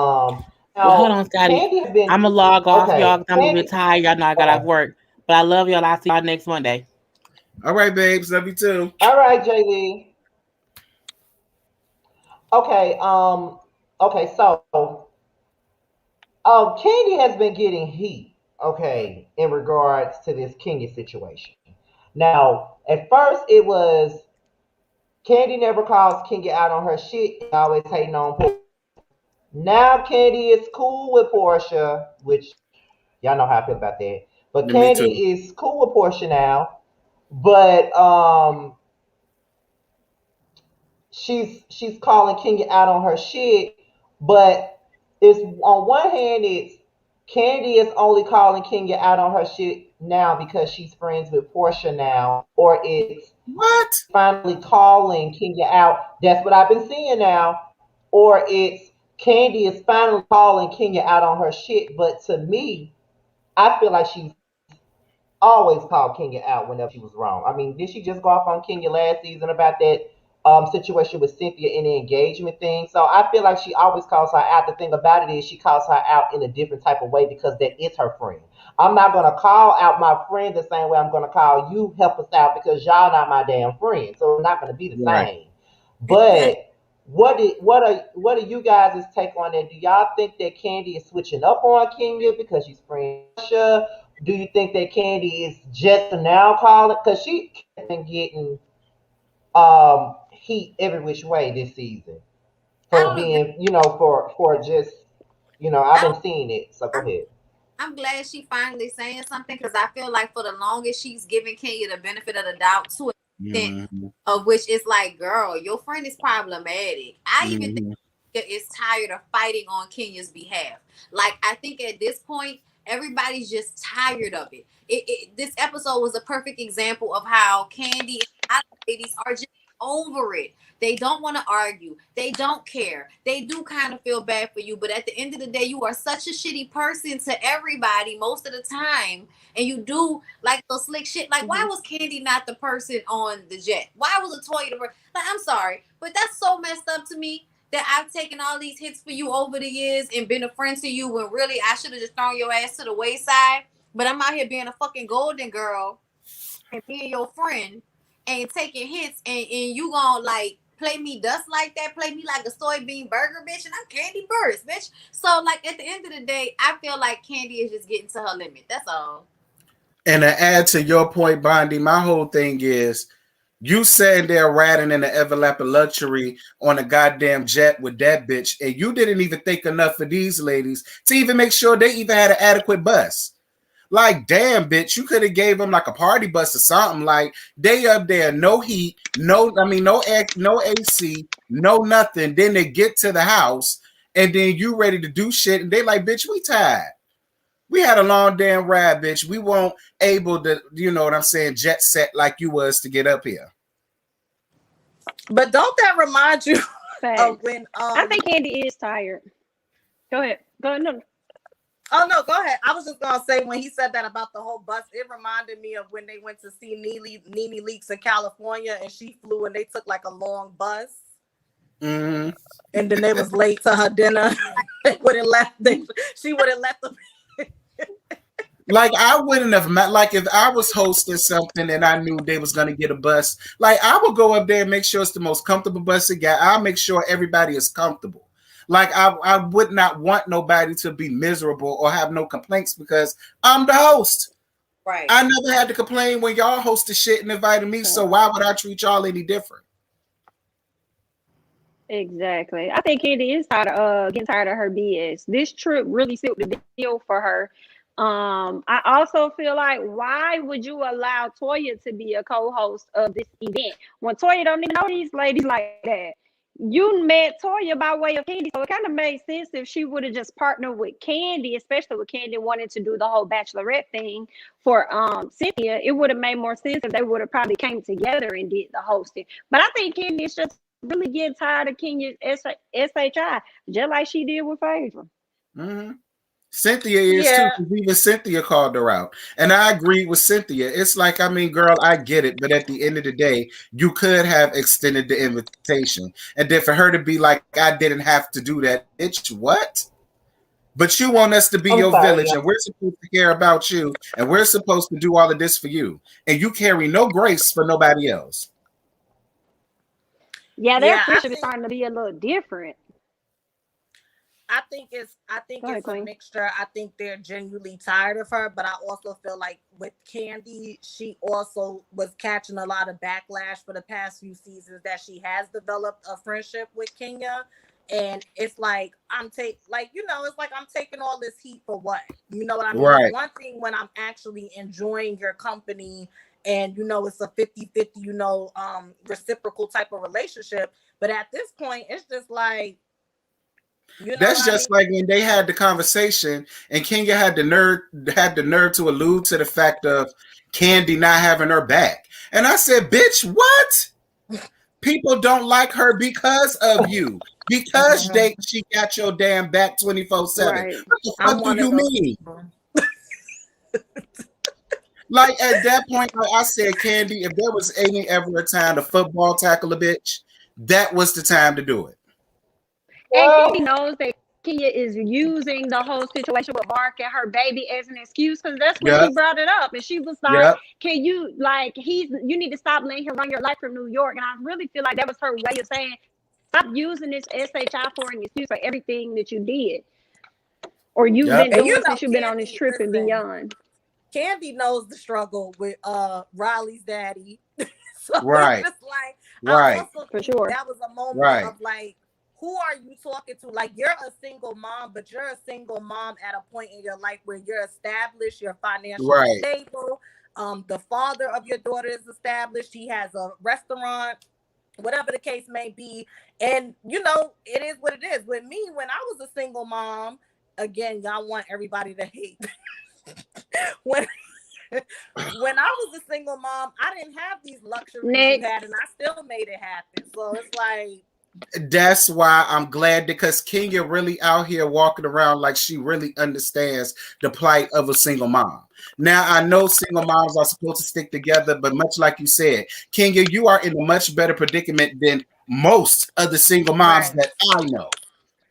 hold on, Scotty. I'm gonna log off, y'all, because I'm gonna retire. Y'all know I got off work. But I love y'all. I'll see y'all next Monday. All right, babes. Love you too. All right, JD. Okay. Okay. So, Candy has been getting heat. Okay, in regards to this Kenya situation. Now, at first it was Candy never calls Kenya out on her shit. Always hating on Porsha. Now Candy is cool with Porsha, which y'all know how I feel about that. But Candy is cool with Porsha now. But she's calling Kenya out on her shit. But it's on one hand it's Candy is only calling Kenya out on her shit now because she's friends with Porsha now, or it's finally calling Kenya out. That's what I've been seeing now. Or it's Candy is finally calling Kenya out on her shit. But to me, I feel like she's always called Kenya out whenever she was wrong. I mean, did she just go off on Kenya last season about that situation with Cynthia in the engagement thing? So I feel like she always calls her out. The thing about it is she calls her out in a different type of way because that is her friend. I'm not going to call out my friend the same way I'm going to call you help us out because y'all not my damn friend. So it's not going to be the same. But what are you guys' take on that? Do y'all think that Candy is switching up on Kenya because she's friends with Porsha? Do you think that Candy is just now calling because she has been getting heat every which way this season I for don't agree. being, for just, I've I don't. been seeing it. So go I'm, ahead. I'm glad she finally saying something because I feel like for the longest she's giving Kenya the benefit of the doubt to an extent Mm-hmm. of which is like, girl, your friend is problematic. I even think Mm-hmm. Kenya is tired of fighting on Kenya's behalf. Like I think at this point, everybody's just tired of it. This episode was a perfect example of how Candy and a lot of ladies are just over it. They don't want to argue. They don't care. They do kind of feel bad for you, but at the end of the day, you are such a shitty person to everybody most of the time, and you do like those slick shit. Like, why was Candy not the person on the jet? Why was Latoya the person? Like, I'm sorry, but that's so messed up to me that I've taken all these hits for you over the years and been a friend to you when really I should have just thrown your ass to the wayside. But I'm out here being a fucking golden girl and being your friend and taking hits and you gonna like play me dust like that, play me like a soybean burger, bitch, and I'm Candy Burst, bitch. So like at the end of the day, I feel like Candy is just getting to her limit. That's all. And to add to your point, Bondi, my whole thing is you sitting there riding in the Everlap luxury on a goddamn jet with that bitch, and you didn't even think enough for these ladies to even make sure they even had an adequate bus. Like, damn, bitch, you could have gave them like a party bus or something. Like, they up there, no heat, no AC, no nothing. Then they get to the house, and then you ready to do shit, and they like, bitch, we tired. We had a long damn ride, bitch. We weren't able to, you know what I'm saying, jet set like you was to get up here. But don't that remind you of Facts. when I think Candy is tired. Go ahead. Go ahead. No. Oh no, go ahead. I was just gonna say when he said that about the whole bus, it reminded me of when they went to see Nene Leakes in California, and she flew and they took like a long bus, Mm-hmm. and then they was late to her dinner. They would have left. She would have left them. Like, I wouldn't have like if I was hosting something and I knew they was gonna get a bus, like I would go up there and make sure it's the most comfortable bus it got. I'll make sure everybody is comfortable. Like I would not want nobody to be miserable or have no complaints because I'm the host. Right. I never had to complain when y'all hosted shit and invited me, so why would I treat y'all any different? Exactly. I think Candy is tired of getting tired of her BS. This trip really sealed the deal for her. I also feel like why would you allow Toya to be a co-host of this event when Toya don't even know these ladies like that? You met Toya by way of Candy, so it kind of made sense if she would have just partnered with Candy, especially with Candy wanting to do the whole Bachelorette thing for Cynthia. It would have made more sense if they would have probably came together and did the hosting. But I think Candy is just really getting tired of Kenya's SHI, just like she did with Phaedra. Mm-hmm. Cynthia is too, Yeah. because even Cynthia called her out. And I agree with Cynthia. It's like, I mean, girl, I get it. But at the end of the day, you could have extended the invitation. And then for her to be like, I didn't have to do that. It's what? But you want us to be I'm your sorry, village, y'all. and we're supposed to care about you, and we're supposed to do all of this for you. And you carry no grace for nobody else. Yeah, their Yeah, friendship is starting to be a little different. I think it's Go ahead, a Queen. mixture. I think they're genuinely tired of her, but I also feel like with Candy, she also was catching a lot of backlash for the past few seasons that she has developed a friendship with Kenya. And it's like it's like I'm taking all this heat for what? You know what I mean? It's Right. one thing when I'm actually enjoying your company and it's a 50-50, reciprocal type of relationship. But at this point, it's just like, That's just like when they had the conversation and Kenya had the nerve to allude to the fact of Candy not having her back. And I said, bitch, what? People don't like her because of you. Because she got your damn back 24/7. Right. What the fuck do you mean? Like at that point, like I said, Candy, if there was ever a time to football tackle a bitch, that was the time to do it. And Candy knows that Kenya is using the whole situation with Mark and her baby as an excuse because that's when she brought it up. And she was like, can you, you need to stop letting him run your life from New York. And I really feel like that was her way of saying, Stop using this SHI for an excuse for everything that you did or you've Yep. been And doing you know, since you've been on this Candy, trip and listen, beyond. Candy knows the struggle with Riley's daddy. So Right. it's just like, Right. I also For think sure. that was a moment Right. of like, who are you talking to? Like, you're a single mom, but you're a single mom at a point in your life where you're established, you're financially Right. stable. The father of your daughter is established. He has a restaurant, whatever the case may be. And, you know, it is what it is. With me, when I was a single mom, again, y'all want everybody to hate. When I was a single mom, I didn't have these luxuries Next. you had, and I still made it happen. So it's like, that's why I'm glad, because Kenya really out here walking around like she really understands the plight of a single mom. Now, I know single moms are supposed to stick together, but much like you said, Kenya, you are in a much better predicament than most of the single moms right, that I know.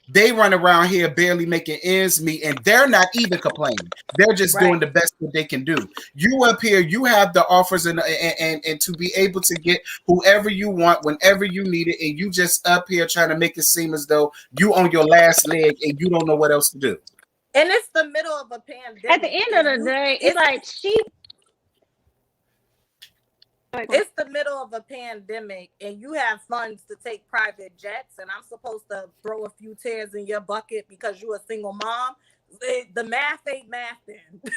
They run around here barely making ends meet, and they're not even complaining. They're just doing right. the best that they can do. You up here, you have the offers and to be able to get whoever you want whenever you need it, and you just up here trying to make it seem as though you on your last leg and you don't know what else to do. And it's the middle of a pandemic. At the end of the day, it's like it's the middle of a pandemic, and you have funds to take private jets, and I'm supposed to throw a few tears in your bucket because you're a single mom. The math ain't mathing.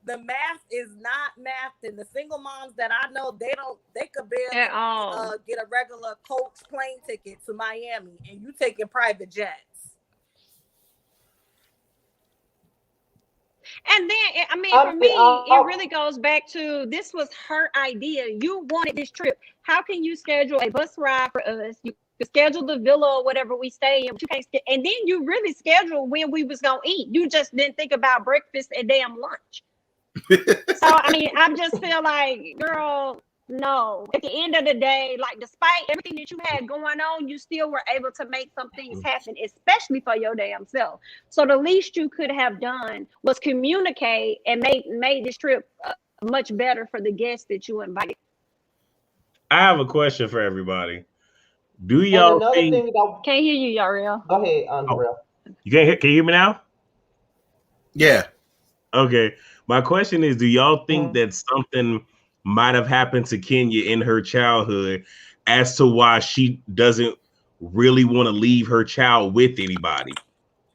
The math is not mathing. The single moms that I know, they could barely at all. get a regular coach plane ticket to Miami, and you taking private jets. And then, I mean, for me, it really goes back to, this was her idea. You wanted this trip. How can you schedule a bus ride for us? You could schedule the villa or whatever we stay in. But you can't and then you really schedule when we was going to eat. You just didn't think about breakfast and damn lunch. So, I mean, I just feel like, girl, no. At the end of the day, like, despite everything that you had going on, you still were able to make some things happen, especially for your damn self. So the least you could have done was communicate and made this trip much better for the guests that you invited. I have a question for everybody. Do y'all think? Can't hear you, Yariel. Go ahead, Andrea. You can't hear? Can you hear me now? Yeah. Okay. My question is, do y'all think that something might have happened to Kenya in her childhood as to why she doesn't really want to leave her child with anybody,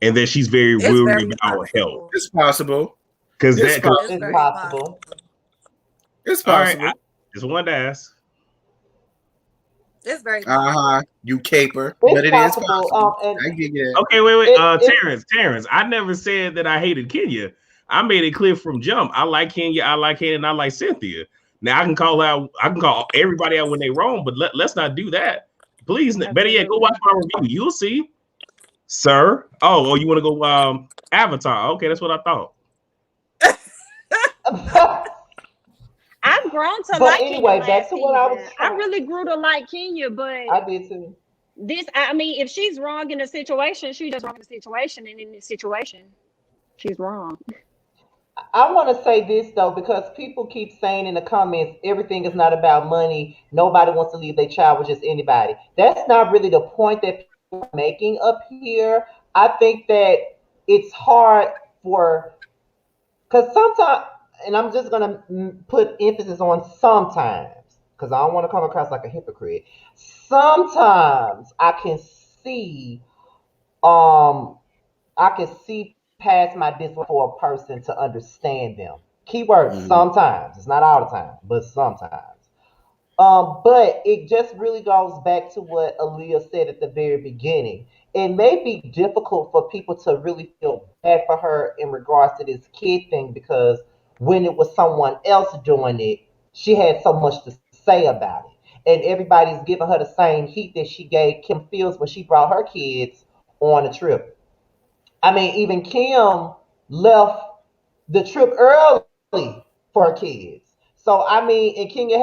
and that she's very worried about health? It's possible. Because it's possible. It's possible. All right, I just wanted to ask. It's very You caper, it's but it possible. is possible. I get it. Okay, wait. Terrence, I never said that I hated Kenya. I made it clear from jump. I like Kenya, I like Kenya, and I like Cynthia. Now I can call everybody out when they're wrong, but let's not do that. Please, better yet, go watch my review. You'll see. Sir. Oh, you want to go Avatar? Okay, that's what I thought. I've grown to like Kenya. Back to what I was. I really grew to like Kenya, but I did too. I mean, if she's wrong in a situation, she's just wrong in a situation, and in this situation, she's wrong. I want to say this though, because people keep saying in the comments, everything is not about money. Nobody wants to leave their child with just anybody. That's not really the point that people are making up here. I think that it's hard because sometimes, and I'm just going to put emphasis on sometimes, because I don't want to come across like a hypocrite. Sometimes I can see past my discipline for a person to understand them. Keyword sometimes. It's not all the time, but sometimes. But it just really goes back to what Aaliyah said at the very beginning. It may be difficult for people to really feel bad for her in regards to this kid thing, because when it was someone else doing it, she had so much to say about it. And everybody's giving her the same heat that she gave Kim Fields when she brought her kids on a trip. I mean, even Kim left the trip early for her kids. So, I mean, and Kenya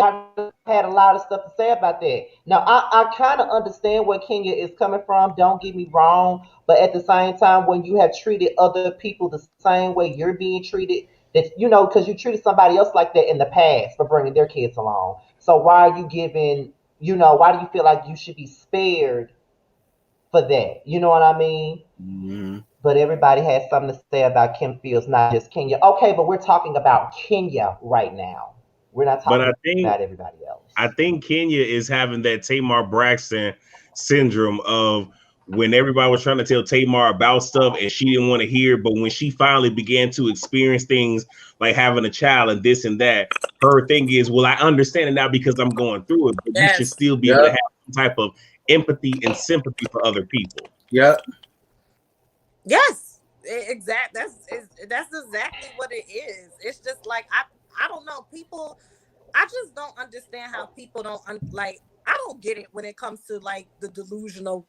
had a lot of stuff to say about that. Now, I kind of understand where Kenya is coming from. Don't get me wrong. But at the same time, when you have treated other people the same way you're being treated, that, because you treated somebody else like that in the past for bringing their kids along. So why are you giving why do you feel like you should be spared for that? You know what I mean? Mm-hmm. But everybody has something to say about Kim Fields, not just Kenya. Okay, but we're talking about Kenya right now. We're not But talking about everybody else. I think Kenya is having that Tamar Braxton syndrome of when everybody was trying to tell Tamar about stuff and she didn't want to hear, but when she finally began to experience things like having a child and this and that, her thing is, well, I understand it now because I'm going through it, but you should Yes. still be able to have some type of empathy and sympathy for other people. Yep. Yes. That's exactly what it is. It's just like I don't know, people. I just don't understand how people don't like. I don't get it when it comes to like the delusional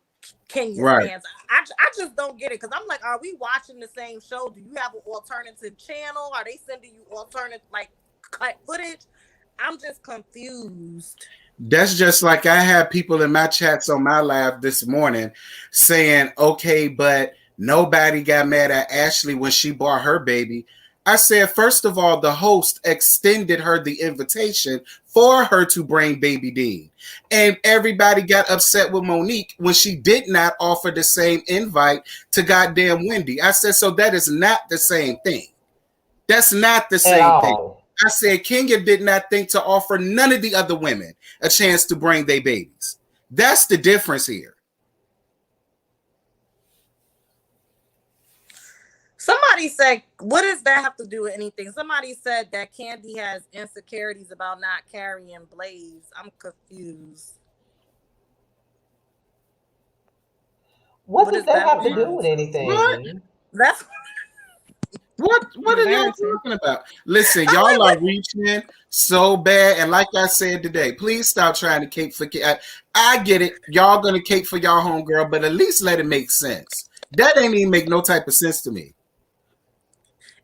Kenya Right. fans. I just don't get it because I'm like, are we watching the same show? Do you have an alternative channel? Are they sending you alternative like cut footage? I'm just confused. That's just like I had people in my chats on my live this morning saying, okay, but nobody got mad at Ashley when she bought her baby. I said, first of all, the host extended her the invitation for her to bring baby Dean. And everybody got upset with Monique when she did not offer the same invite to goddamn Wendy. I said, so that is not the same thing. That's not the same thing. I said Kenya did not think to offer none of the other women a chance to bring their babies. That's the difference here. Somebody said, what does that have to do with anything? Somebody said that Candy has insecurities about not carrying Blaze. I'm confused. What does that have to do with anything? What? That's what are y'all talking about? Listen, y'all are reaching so bad, and like I said today, please stop trying to cape for. I get it, y'all gonna cape for y'all homegirl, but at least let it make sense. That ain't even make no type of sense to me.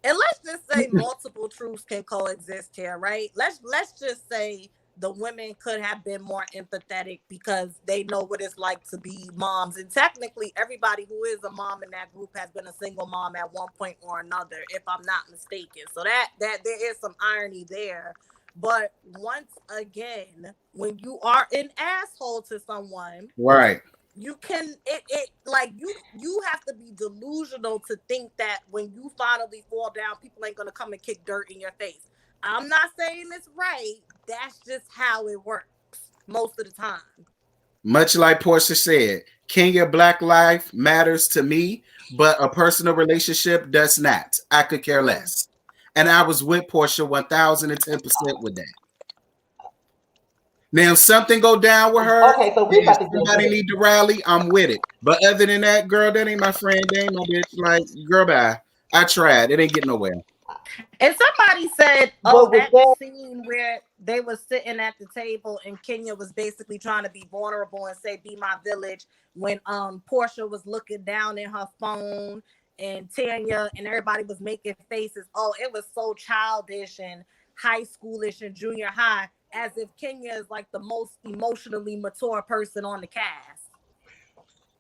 And let's just say multiple truths can coexist here, right? Let's just say the women could have been more empathetic because they know what it's like to be moms. And technically, everybody who is a mom in that group has been a single mom at one point or another, if I'm not mistaken. So that there is some irony there. But once again, when you are an asshole to someone, right, you can it like you have to be delusional to think that when you finally fall down, people ain't gonna come and kick dirt in your face. I'm not saying it's right. That's just how it works most of the time. Much like Porsha said, Kenya Black life matters to me, but a personal relationship does not. I could care less. And I was with Porsha 1010% with that. Now, if something go down with her, okay, so we got to somebody need to rally, I'm with it. But other than that, girl, that ain't my friend, that ain't my bitch. Like, girl, bye. I tried. It ain't getting nowhere. And somebody said, that scene where they were sitting at the table and Kenya was basically trying to be vulnerable and say, be my village, when Porsha was looking down in her phone and Tanya and everybody was making faces. Oh, it was so childish and high schoolish and junior high, as if Kenya is like the most emotionally mature person on the cast.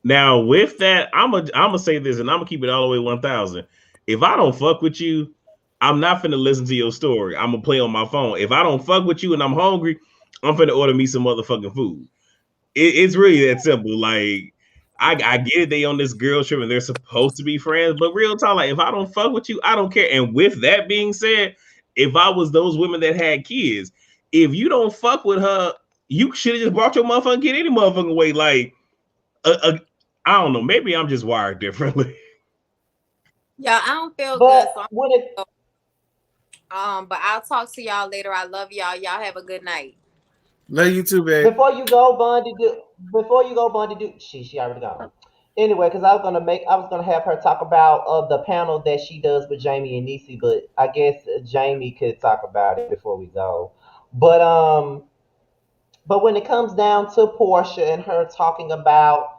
Now, with that, I'm gonna say this, and I'm gonna keep it all the way 1,000. If I don't fuck with you, I'm not finna listen to your story. I'm gonna play on my phone. If I don't fuck with you and I'm hungry, I'm finna order me some motherfucking food. It's really that simple. Like, I get it, they on this girl trip and they're supposed to be friends, but real talk, like, if I don't fuck with you, I don't care. And with that being said, if I was those women that had kids, if you don't fuck with her, you should have just brought your motherfucking kid any motherfucking way. Like, I don't know. Maybe I'm just wired differently. Yeah, I don't feel but good. So but I'll talk to y'all later. I love y'all. Y'all have a good night. Love you too, babe. Before you go, Bondi, she already gone. Anyway, because I was gonna have her talk about the panel that she does with Jamie and Niecy, but I guess Jamie could talk about it before we go. But when it comes down to Porsha and her talking about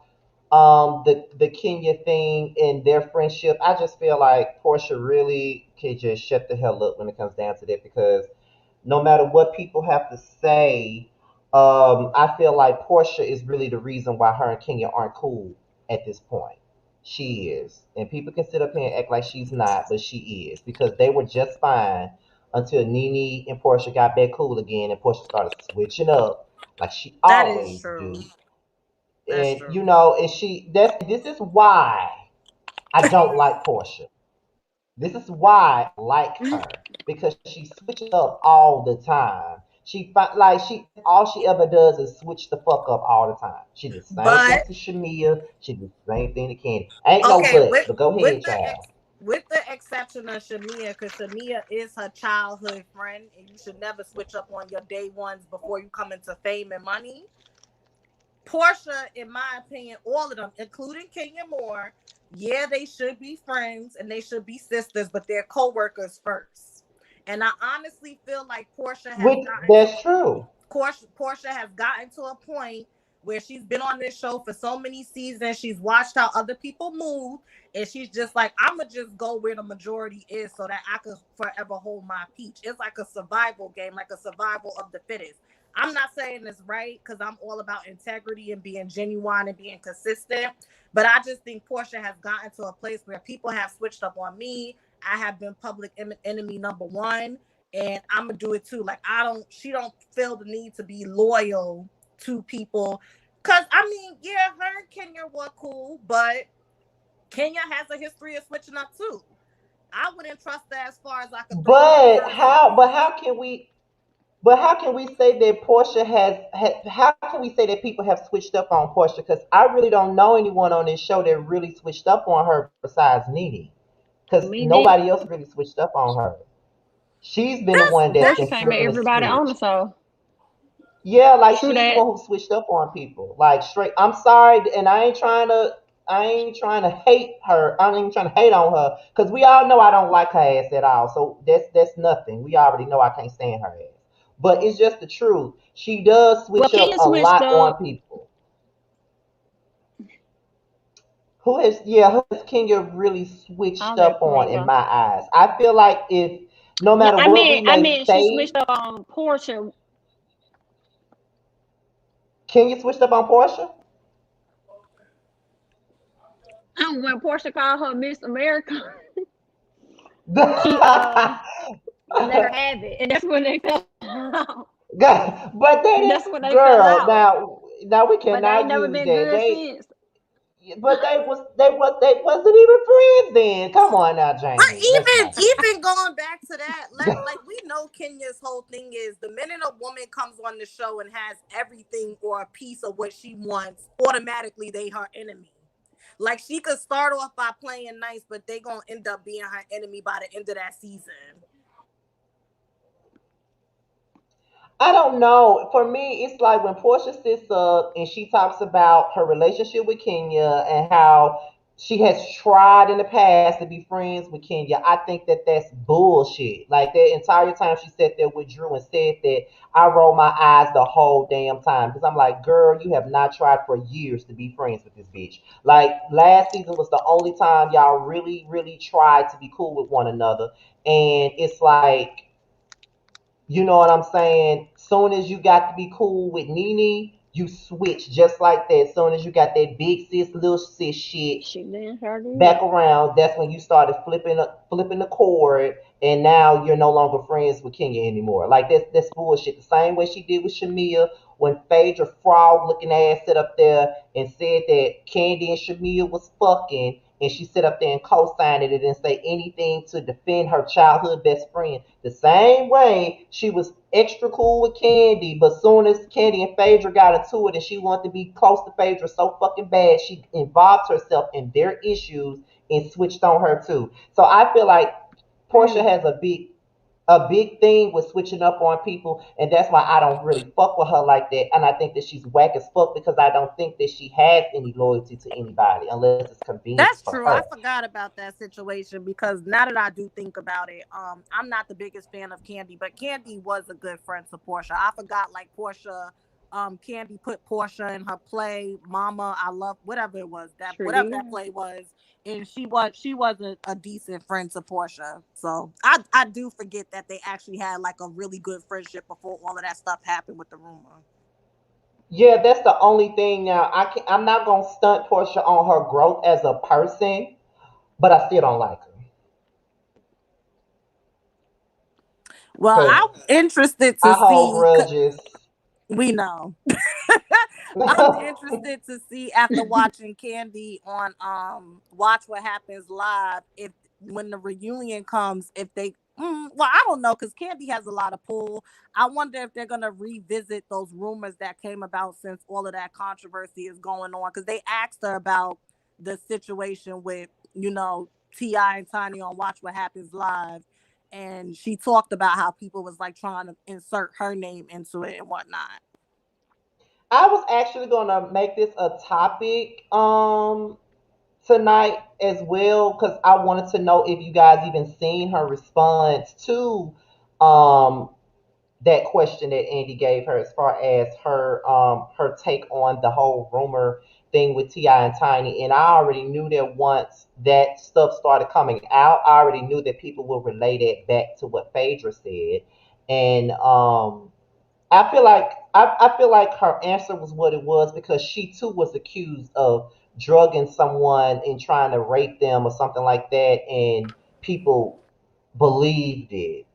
the Kenya thing and their friendship, I just feel like Porsha really could just shut the hell up when it comes down to that, because no matter what people have to say, I feel like Porsha is really the reason why her and Kenya aren't cool at this point. She is. And people can sit up here and act like she's not, but she is. Because they were just fine until Nene and Porsha got back cool again and Porsha started switching up like she That is always do. true. That's And true. you know, and she that's this is why I don't like Porsha. This is why I like her because she switches up all the time. Like she all she ever does is switch the fuck up all the time. She did the same thing But to Shamia. She did the same thing to Candy. Ain't no okay, buts, but go with ahead, child. with the exception of Shamia, because Shamia is her childhood friend, and you should never switch up on your day ones before you come into fame and money. Porsha, in my opinion, all of them, including Kenya Moore, yeah, they should be friends and they should be sisters, but they're co-workers first. And I honestly feel like Which that's true. Porsha has gotten to a point where she's been on this show for so many seasons. She's watched how other people move, and she's just like, I'm gonna just go where the majority is so that I can forever hold my peach. It's like a survival game, like a survival of the fittest. I'm not saying it's right because I'm all about integrity and being genuine and being consistent. But I just think Porsha has gotten to a place where people have switched up on me. I have been public enemy number one, and I'm gonna do it too. Like she don't feel the need to be loyal to people. Cause I mean, yeah, her and Kenya were cool, but Kenya has a history of switching up too. I wouldn't trust that as far as I could throw her personally. But how can we say that how can we say that people have switched up on Portia? Because I really don't know anyone on this show that really switched up on her besides Nene. Because Me neither. nobody else really switched up on her. She's been the one that's Portia been That's came at flipping the true. everybody on switch. the show. Yeah, like True she's the that. one who switched up on people. Like straight. I'm sorry, and I ain't trying to hate her. I ain't trying to hate on her because we all know I don't like her ass at all. So that's nothing. We already know I can't stand her ass. But it's just the truth. She does Well, switch up Kenya a switched lot on up. people. Who has yeah, who has Kenya really I switched love up on in Kenya. my eyes? I feel like if no No, matter what we I may mean, she say, switched up on Portia. Kenya switched up on Portia. When Portia called her Miss America, she let her have it, and that's when they fell out. God, but they That's didn't, when they fell girl. out. Now we But they ain't cannot never use been that. good since. But they wasn't even friends then. Come on now, But Jamie. Let's not do even going back to that, that. like we know Kenya's whole thing is the minute a woman comes on the show and has everything or a piece of what she wants, automatically they her enemy. Like she could start off by playing nice, but they gonna end up being her enemy by the end of that season. I don't know. For me, it's like when Portia sits up and she talks about her relationship with Kenya and how she has tried in the past to be friends with Kenya. I think that that's bullshit. Like that entire time she sat there with Drew and said that, I rolled my eyes the whole damn time because I'm like, girl, you have not tried for years to be friends with this bitch. Like last season was the only time y'all really, really tried to be cool with one another, and it's like you know what I'm saying? Soon as you got to be cool with Nene, you switch just like that. Soon as you got that big sis, little sis shit, She didn't her do. back around, that's when you started flipping the cord, and now you're no longer friends with Kenya anymore. Like that's bullshit. The same way she did with Shamia when Phaedra frog looking ass sat up there and said that Candy and Shamia was fucking, and she sit up there and co-signed it and didn't say anything to defend her childhood best friend. The same way she was extra cool with Candy, but soon as Candy and Phaedra got into it and she wanted to be close to Phaedra so fucking bad, she involved herself in their issues and switched on her too. So I feel like Portia Mm. has a big thing with switching up on people, and that's why I don't really fuck with her like that. And I think that she's whack as fuck because I don't think that she has any loyalty to anybody unless it's convenient That's for true. I her. forgot about that situation because now that I do think about it, I'm not the biggest fan of Candy, but Candy was a good friend to Porsha. I forgot like Porsha, Candy put Porsha in her play, Mama, I Love, whatever it was, that Sure whatever did. that play was, and she was a decent friend to Porscha. So I do forget that they actually had like a really good friendship before all of that stuff happened with the rumor. Yeah, that's the only thing. Now I'm not gonna stunt Portia on her growth as a person, but I still don't like her Well, because I'm interested to I hold see. grudges. We know. I'm interested to see after watching Candy on Watch What Happens Live if when the reunion comes if they well I don't know because Candy has a lot of pull. I wonder if they're gonna revisit those rumors that came about since all of that controversy is going on because they asked her about the situation with T.I. and Tiny on Watch What Happens Live, and she talked about how people was like trying to insert her name into it and whatnot. I was actually gonna make this a topic tonight as well because I wanted to know if you guys even seen her response to um that question that Andy gave her as far as her take on the whole rumor thing with T.I. and Tiny. And I already knew that once that stuff started coming out, I already knew that people will relate it back to what Phaedra said. And I feel like her answer was what it was because she too was accused of drugging someone and trying to rape them or something like that, and people believed it.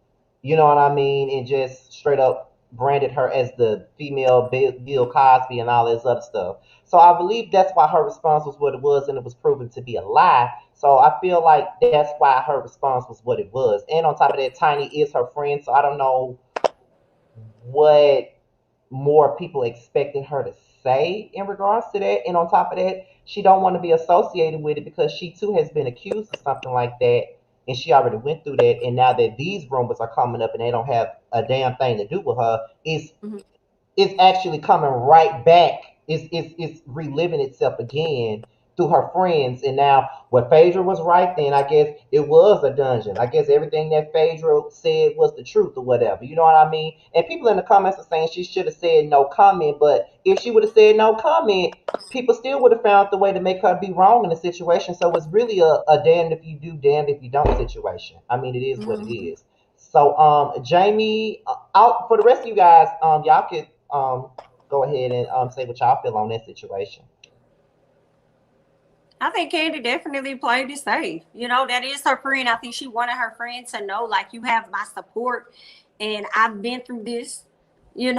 You know what I mean? And just straight up branded her as the female Bill Cosby and all this other stuff. So I believe that's why her response was what it was, and it was proven to be a lie. So I feel like that's why her response was what it was. And on top of that, Tiny is her friend, so I don't know what more people expected her to say in regards to that. And on top of that, she don't want to be associated with it because she too has been accused of something like that, and she already went through that. And now that these rumors are coming up and they don't have a damn thing to do with her, it's actually coming right back. It's reliving itself again through her friends. And now, what Phaedra was right then, I guess it was a dungeon. I guess everything that Phaedra said was the truth or whatever. You know what I mean? And people in the comments are saying she should have said no comment. But if she would have said no comment, people still would have found the way to make her be wrong in the situation. So it's really a damned if you do, damned if you don't situation. I mean, it is what it Mhm. is. So, Jamie, out for the rest of you guys, y'all could go ahead and say what y'all feel on that situation. I think Candy definitely played it safe. You know, that is her friend. I think she wanted her friend to know, like, you have my support and I've been through this, and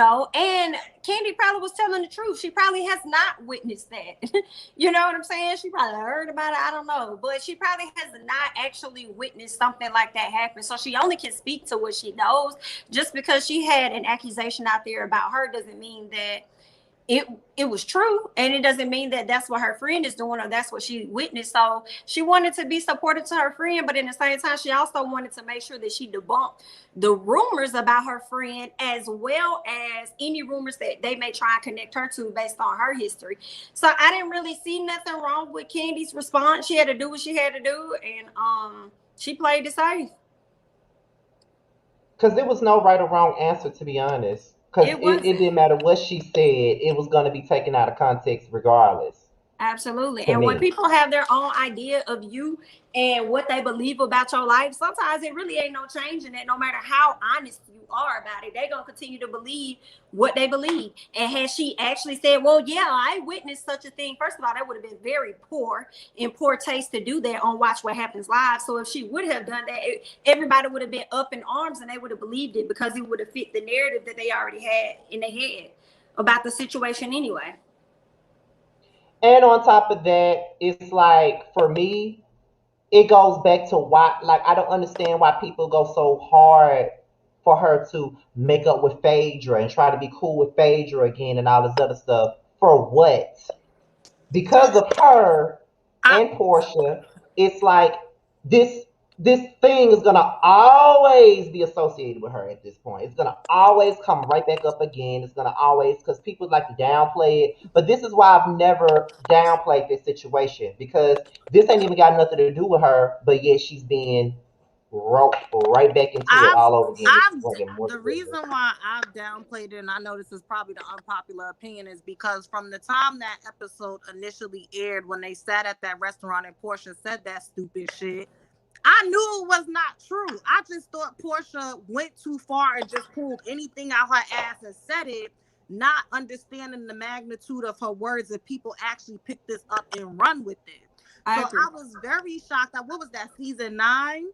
Candy probably was telling the truth. She probably has not witnessed that. You know what I'm saying? She probably heard about it. I don't know. But she probably has not actually witnessed something like that happen. So she only can speak to what she knows. Just because she had an accusation out there about her doesn't mean that it it was true, and it doesn't mean that that's what her friend is doing or that's what she witnessed. So she wanted to be supportive to her friend, but in the same time she also wanted to make sure that she debunked the rumors about her friend as well as any rumors that they may try and connect her to based on her history. So I didn't really see nothing wrong with Candy's response. She had to do what she had to do, and she played it safe. Because there was no right or wrong answer, to be honest. Because It it wasn't. didn't matter what she said, it was going to be taken out of context regardless, Absolutely. to And when me. people have their own idea of you and what they believe about your life, sometimes it really ain't no change in it, no matter how honest you are about it. They're going to continue to believe what they believe. And had she actually said, well, yeah, I witnessed such a thing, first of all, that would have been very poor in poor taste to do that on Watch What Happens Live. So if she would have done that, everybody would have been up in arms and they would have believed it because it would have fit the narrative that they already had in their head about the situation anyway. And on top of that, it's like, for me, it goes back to why, like, I don't understand why people go so hard for her to make up with Phaedra and try to be cool with Phaedra again and all this other stuff. For what? Because of her I and Porsha, it's like this this thing is gonna always be associated with her at this point. It's gonna always come right back up again. It's gonna always, because people like to downplay it. But this is why I've never downplayed this situation, because this ain't even got nothing to do with her, but yet she's being roped right back into it I've all over again, which is I've bringing more the scribbler. reason why I've downplayed it, and I know this is probably the unpopular opinion, is because from the time that episode initially aired, when they sat at that restaurant and Portia said that stupid shit, I knew it was not true. I just thought Portia went too far and just pulled anything out her ass and said it, not understanding the magnitude of her words, if people actually picked this up and run with it. So I agree. I was very shocked. That what was that, season 9?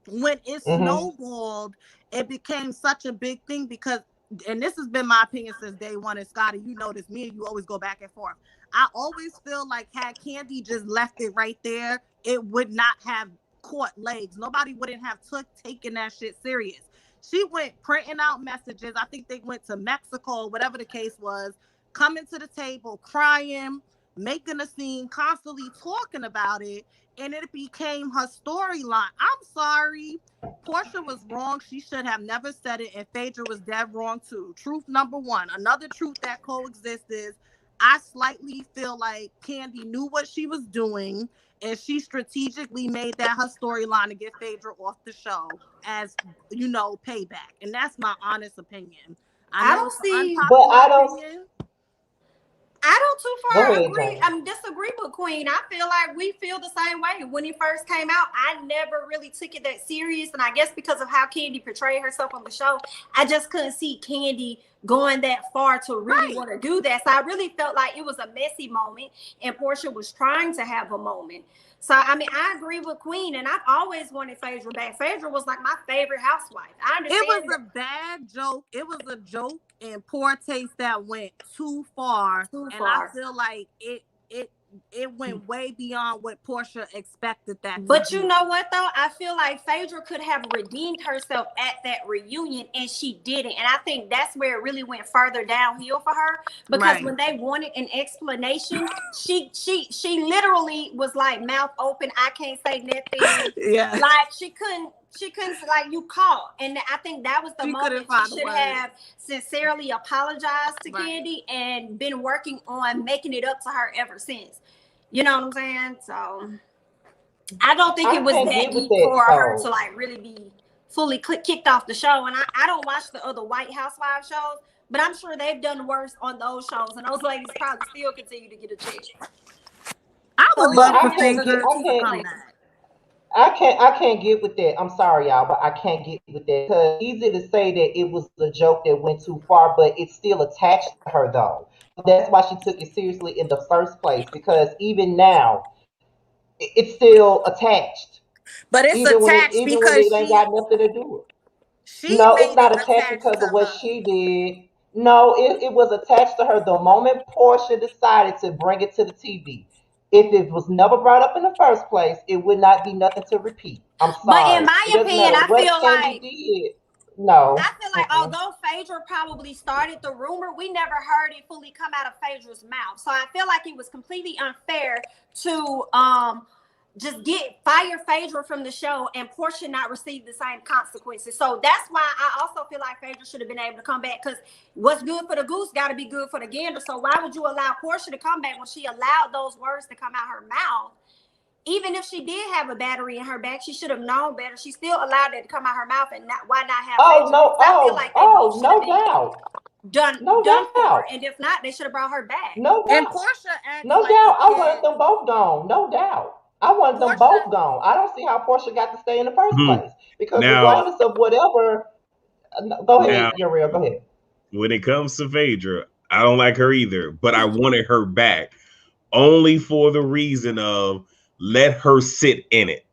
When it Mm-hmm. snowballed, it became such a big thing because and this has been my opinion since day one, and Scotty, you know this, me and you always go back and forth. I always feel like had Candy just left it right there, it would not have caught legs. Nobody wouldn't have taken that shit serious. She went printing out messages. I think they went to Mexico, whatever the case was, coming to the table, crying, making a scene, constantly talking about it, and it became her storyline. I'm sorry. Porsha was wrong. She should have never said it, and Phaedra was dead wrong too. Truth number one. Another truth that coexists is I slightly feel like Candy knew what she was doing, and she strategically made that her storyline to get Phaedra off the show as, you know, payback. And that's my honest opinion. I know it's an unpopular opinion. I don't too far agree. Ahead, Disagree with Queen. I feel like we feel the same way. When it first came out, I never really took it that serious, and I guess because of how Candy portrayed herself on the show, I just couldn't see Candy going that far to really want to do that. So I really felt like it was a messy moment, and Porsha was trying to have a moment. So, I mean, I agree with Queen, and I've always wanted Phaedra back. Phaedra was like my favorite housewife. I understand. It was a bad joke. It was a joke in poor taste that went too far. I feel like it went way beyond what Porsha expected that. But you know what though? I feel like Phaedra could have redeemed herself at that reunion, and she didn't. And I think that's where it really went further downhill for her, because when they wanted an explanation, she literally was like mouth open. I can't say nothing. Yeah, like she couldn't like, you caught. And I think that was the moment she should have sincerely apologized to Candy and been working on making it up to her ever since. You know what I'm saying? So I don't think it was that deep for her to like really be fully kicked off the show. And I don't watch the other White Housewives shows, but I'm sure they've done worse on those shows, and those ladies probably still continue to get a check. I would love to think I can't get with that. I'm sorry, y'all, but I can't get with that, because it's easy to say that it was a joke that went too far, but it's still attached to her though. That's why she took it seriously in the first place, because even now it's still attached. But it's attached because it ain't got nothing to do with it. No, it's not attached because of what she did. No, it was attached to her the moment Porsha decided to bring it to the TV. If it was never brought up in the first place, it would not be nothing to repeat. I'm sorry. But in my opinion, I feel like no. I feel like although Phaedra probably started the rumor, we never heard it fully come out of Phaedra's mouth. So I feel like it was completely unfair to just fire Phaedra from the show and Porsha not receive the same consequences. So that's why I also feel like Phaedra should have been able to come back, because what's good for the goose got to be good for the gander. So why would you allow Porsha to come back when she allowed those words to come out her mouth? Even if she did have a battery in her back, she should have known better. She still allowed it to come out her mouth, and why not have Phaedra? I feel like they both no doubt. Done for her. And if not, they should have brought her back. No doubt. And Porsha no doubt. I wanted them both gone. No doubt. I wanted them both gone. I don't see how Porsha got to stay in the first place. Because regardless of whatever, go ahead, Uriel, go ahead. When it comes to Phaedra, I don't like her either, but I wanted her back only for the reason of let her sit in it.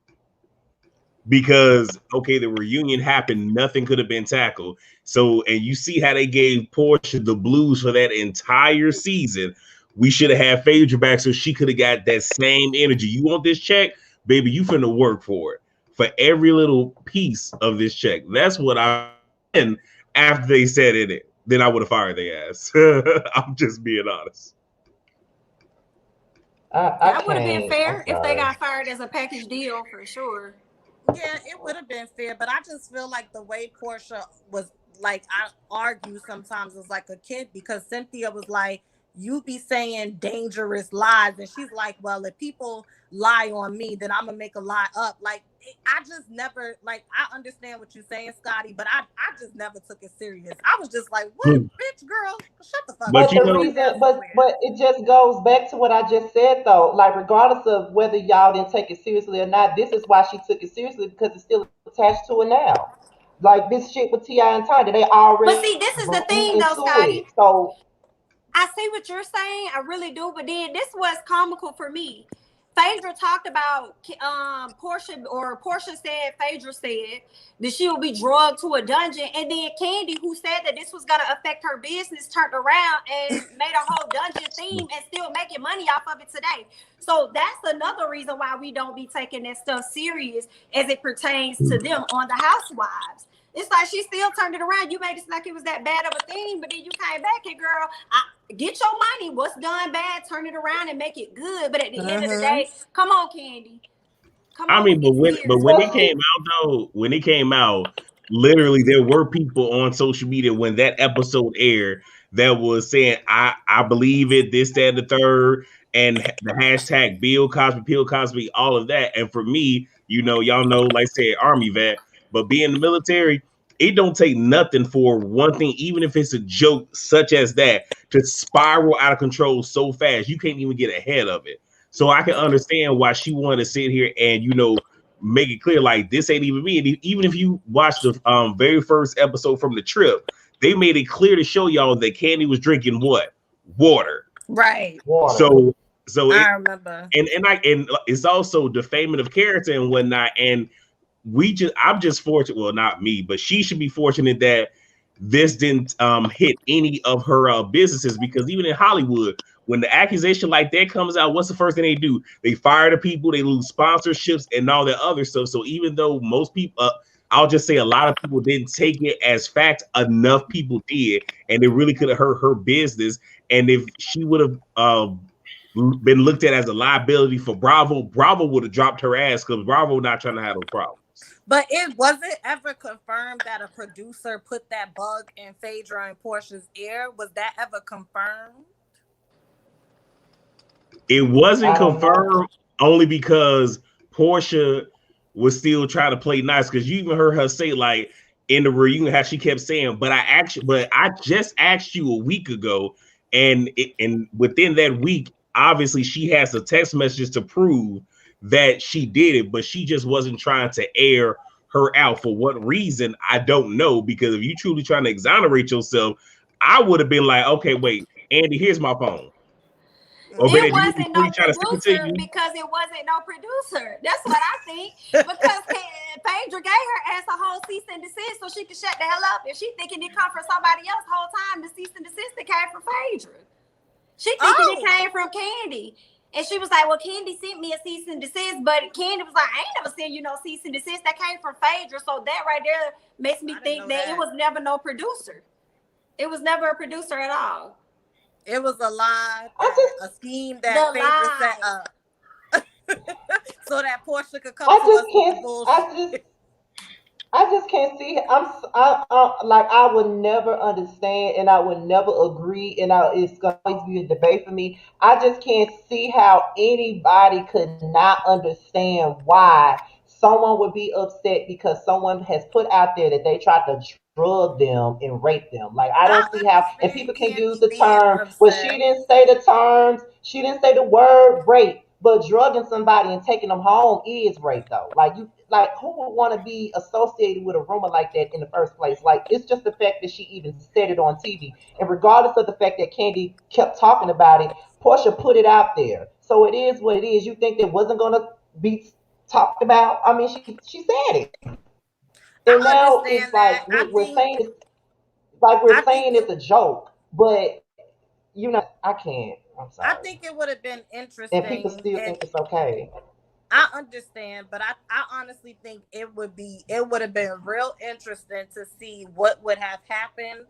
Because, okay, the reunion happened, nothing could have been tackled. So, and you see how they gave Porsha the blues for that entire season. We should have had Phaedra back so she could have got that same energy. You want this check? Baby, you finna work for it. For every little piece of this check. That's what and after they said it, then I would have fired their ass. I'm just being honest. That would have been fair if they got fired as a package deal, for sure. Yeah, it would have been fair, but I just feel like the way Porsha was, like, I argue sometimes as like a kid, because Cynthia was like, you be saying dangerous lies, and she's like, well, if people lie on me, then I'm gonna make a lie up. Like, I just never, like, I understand what you're saying, Scotty, but I just never took it serious. I was just like, what, bitch, girl, shut the fuck up. But it just goes back to what I just said though. Like, regardless of whether y'all didn't take it seriously or not, this is why she took it seriously, because it's still attached to it now. Like this shit with T.I. and Tanya, they already. But see, this is the thing though, Scotty. So I see what you're saying, I really do, but then this was comical for me. Phaedra talked about Porsha, or Porsha said, Phaedra said that she will be drugged to a dungeon, and then Candy, who said that this was gonna affect her business, turned around and made a whole dungeon theme and still making money off of it today. So that's another reason why we don't be taking that stuff serious as it pertains to them on the Housewives. It's like she still turned it around. You made it like it was that bad of a thing, but then you came back and girl, get your money. What's done bad, turn it around and make it good. But at the end of the day, come on, Candy. Come on. I mean, but when it came out though, when it came out, literally there were people on social media when that episode aired that was saying, I believe it, this, that, and the third, and the hashtag Bill Cosby, all of that. And for me, y'all know, like I said, Army vet, but being in the military, it don't take nothing for one thing, even if it's a joke such as that, to spiral out of control so fast you can't even get ahead of it. So I can understand why she wanted to sit here and make it clear like this ain't even me. And even if you watch the very first episode from the trip, they made it clear to show y'all that Candy was drinking what? Water. Right. Water. So I remember. And it's also defaming of character and whatnot. And I'm just fortunate. Well, not me, but she should be fortunate that this didn't hit any of her businesses, because even in Hollywood, when the accusation like that comes out, what's the first thing they do? They fire the people, they lose sponsorships and all that other stuff. So even though most people, I'll just say a lot of people didn't take it as fact, enough people did, and it really could have hurt her business. And if she would have been looked at as a liability for Bravo would have dropped her ass, because Bravo not trying to have no problem. But it wasn't ever confirmed that a producer put that bug in Phaedra and Porsha's ear. Was that ever confirmed? It wasn't confirmed only because Porsha was still trying to play nice, because you even heard her say like in the reunion how she kept saying, but I just asked you a week ago, and within that week, obviously she has the text messages to prove that she did it, but she just wasn't trying to air her out. For what reason, I don't know, because if you truly trying to exonerate yourself, I would have been like, okay, wait, Andy, here's my phone. Or it wasn't no producer because it wasn't no producer. That's what I think. Because Phaedra gave her ass a whole cease and desist so she could shut the hell up. If she thinking it come from somebody else the whole time, the cease and desist that came from Phaedra. She thinking it came from Candy. And she was like, well, Candy sent me a cease and desist, but Candy was like, I ain't never sent you no cease and desist. That came from Phaedra. So that right there makes me think that it was never no producer. It was never a producer at all. It was a lie, a scheme that Phaedra set up. So that Porsha could come to us with the bullshit. I just can't see. I would never understand, and I would never agree, and it's gonna always be a debate for me. I just can't see how anybody could not understand why someone would be upset because someone has put out there that they tried to drug them and rape them. Like, I don't see how, and people can use the term. Well, she didn't say the terms. She didn't say the word rape. But drugging somebody and taking them home is rape, though. Like, who would want to be associated with a rumor like that in the first place? Like, it's just the fact that she even said it on TV. And regardless of the fact that Candy kept talking about it, Porsha put it out there. So it is what it is. You think it wasn't going to be talked about? I mean, she said it. And now it's like we're saying it's a joke, but I can't. I'm sorry. I think it would have been interesting. And people still think it's okay. I understand, but I honestly think it would have been real interesting to see what would have happened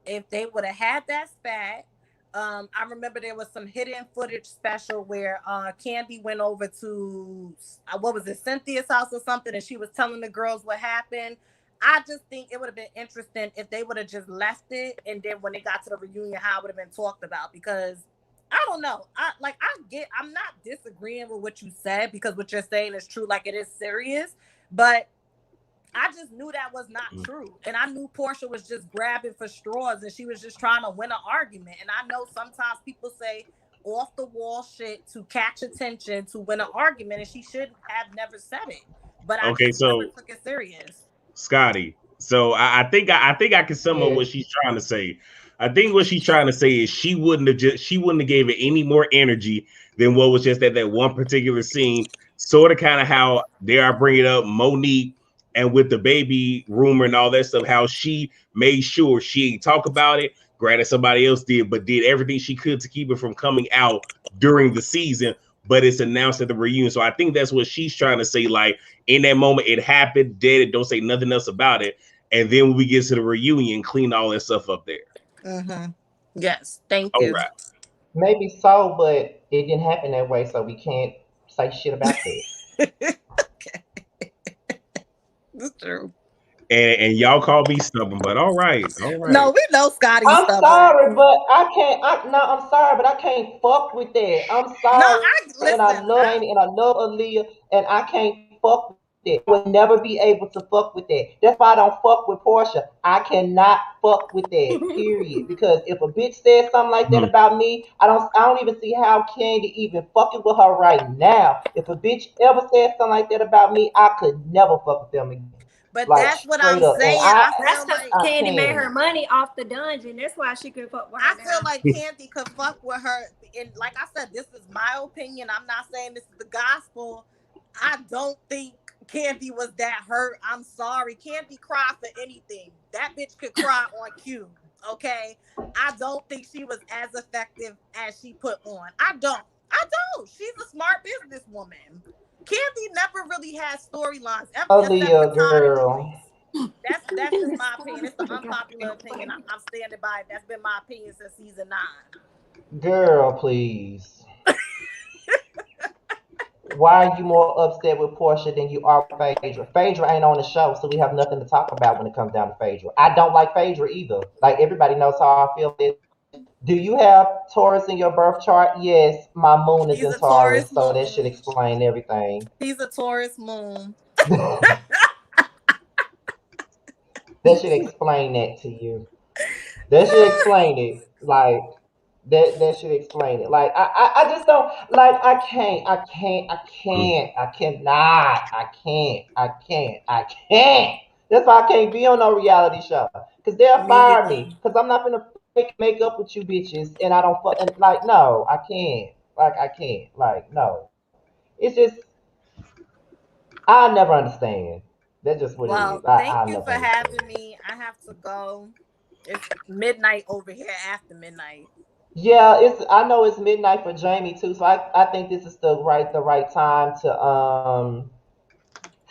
if they would have had that spat. I remember there was some hidden footage special where Candy went over to what was it, Cynthia's house or something, and she was telling the girls what happened. I just think it would have been interesting if they would have just left it, and then when they got to the reunion, how it would have been talked about. Because I don't know. I'm not disagreeing with what you said, because what you're saying is true. Like, it is serious, but I just knew that was not true. And I knew Porsha was just grabbing for straws and she was just trying to win an argument. And I know sometimes people say off the wall shit to catch attention to win an argument, and she should have never said it. But I never took it serious. Scotty. So I think I can sum up what she's trying to say. I think what she's trying to say is she wouldn't have gave it any more energy than what was just at that one particular scene. Sort of kind of how, dare I bring it up, Monique, and with the baby rumor and all that stuff, how she made sure she ain't talk about it. Granted, somebody else did, but did everything she could to keep it from coming out during the season. But it's announced at the reunion. So I think that's what she's trying to say. Like, in that moment, it happened, did it, don't say nothing else about it. And then when we get to the reunion, clean all that stuff up there. Mm-hmm. Yes, thank All you. right. Maybe so, but it didn't happen that way, so we can't say shit about that. Okay. That's true. And y'all call me stubborn, but all right. No, we know Scotty's I'm stubborn. sorry, but I can't. I'm sorry, but I can't fuck with that. I'm sorry, and I love Amy and I love Aaliyah, and I can't fuck with that. I would never be able to fuck with that. That's why I don't fuck with Porsha. I cannot fuck with that. Period. Because if a bitch says something like that about me, I don't even see how Candy even fucking with her right now. If a bitch ever says something like that about me, I could never fuck with them again. But Like, that's what straight I'm up. saying. And That's because I Candy made can't. her money off the dungeon. That's why she could fuck with her. I feel like Candy could fuck with her. And like I said, this is my opinion. I'm not saying this is the gospel. I don't think Candy was that hurt. I'm sorry. Candy cried for anything. That bitch could cry on cue. Okay. I don't think she was as effective as she put on. I don't. She's a smart businesswoman. Candy never really had storylines. Aaliyah, girl. That's just my opinion. It's the unpopular opinion. I'm standing by it. That's been my opinion since season 9. Girl, please. Why are you more upset with Porsha than you are with Phaedra? Phaedra ain't on the show, so we have nothing to talk about when it comes down to Phaedra. I don't like Phaedra either. Like, everybody knows how I feel. Do you have Taurus in your birth chart? Yes, my moon is in Taurus, so that should explain everything. He's a Taurus moon. That should explain that to you. That should explain it. Like, that should explain it. Like, I just don't, like, I can't. That's why I can't be on no reality show. Because they'll fire me. Because I'm not gonna make up with you bitches and I don't fuck, and like, no, I can't. Like, I can't. Like, no. It's just, I'll never understand. That's just what it is. Thank you for having me. I have to go. It's midnight over here after midnight. Yeah, I know it's midnight for Jamie too, so I think this is the right time to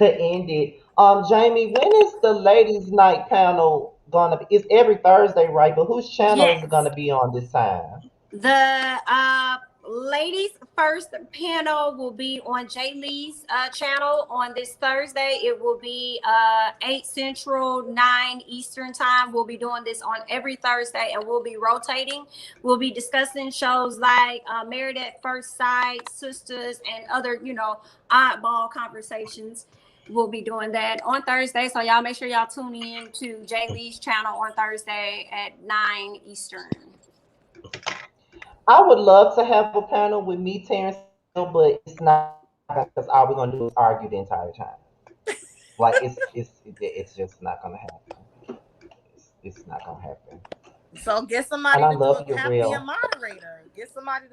end it. Jamie, when is the ladies' night panel gonna be? It's every Thursday, right? But whose channel is it gonna be on this time? The ladies first panel will be on Jay Lee's channel on this Thursday. It will be 8 Central, 9 Eastern time. We'll be doing this on every Thursday, and we'll be rotating. We'll be discussing shows like Married at First Sight, Sisters, and other, oddball conversations. We'll be doing that on Thursday, so y'all make sure y'all tune in to Jay Lee's channel on Thursday at 9 Eastern. I would love to have a panel with me, Terrence, but it's not, because all we're gonna do is argue the entire time. Like, it's just not gonna happen. It's not gonna happen. So get somebody to be a moderator. Get somebody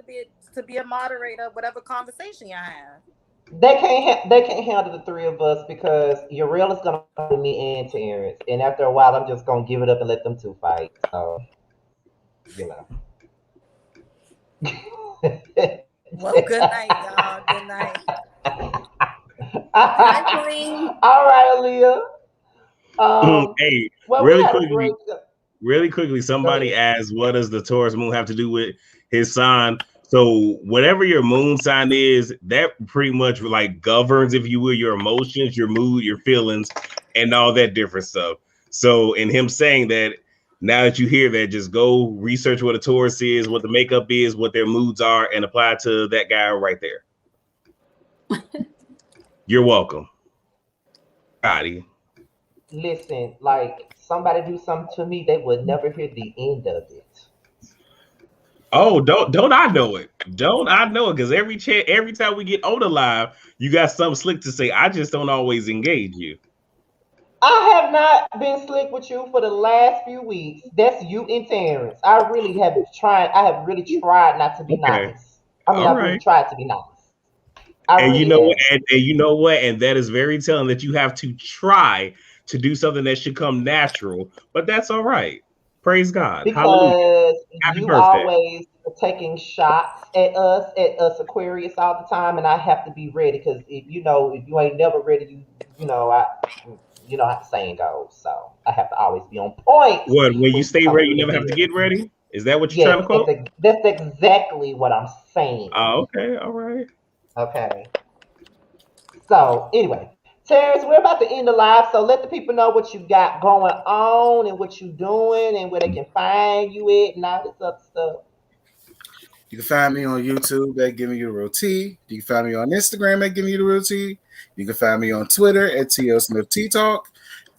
to be a moderator, whatever conversation y'all have. They can't handle the three of us because Uriel is gonna be me and Terrence, and after a while, I'm just gonna give it up and let them two fight. So, Well, good night, y'all. Good night. All right, Aaliyah. Hey, well, really quickly, somebody asked, what does the Taurus moon have to do with his sign? So whatever your moon sign is, that pretty much like governs, if you will, your emotions, your mood, your feelings, and all that different stuff. So in him saying that, now that you hear that, just go research what a Taurus is, what the makeup is, what their moods are, and apply to that guy right there. You're welcome. Scotty. Listen, like, somebody do something to me, they would never hear the end of it. Oh, don't I know it? Don't I know it? Because every time we get on the live, you got something slick to say. I just don't always engage you. I have not been slick with you for the last few weeks. That's you and Terrence. I really have tried. I have really tried not to be Okay. nice. I mean, All I've really right. tried to be nice. I And you really know what? have. And you know what? And that is very telling that you have to try to do something that should come natural. But that's all right. Praise God. Hallelujah. Because Happy you birthday. always taking shots at us Aquarius all the time, and I have to be ready because if you ain't never ready, you know I you know how the saying goes. So I have to always be on point What? When you when you stay come ready, you through the never have to building. get ready? Is that what you're trying Yes, to quote? that's exactly what I'm saying. Oh, okay. All right. Okay. So anyway, Terrence, we're about to end the live, so let the people know what you got going on and what you doing and where they can find you at and all this other stuff. You can find me on YouTube at Giving You the Real Tea. You can find me on Instagram at Giving You the Real Tea. You can find me on Twitter at TL Smith Tea Talk.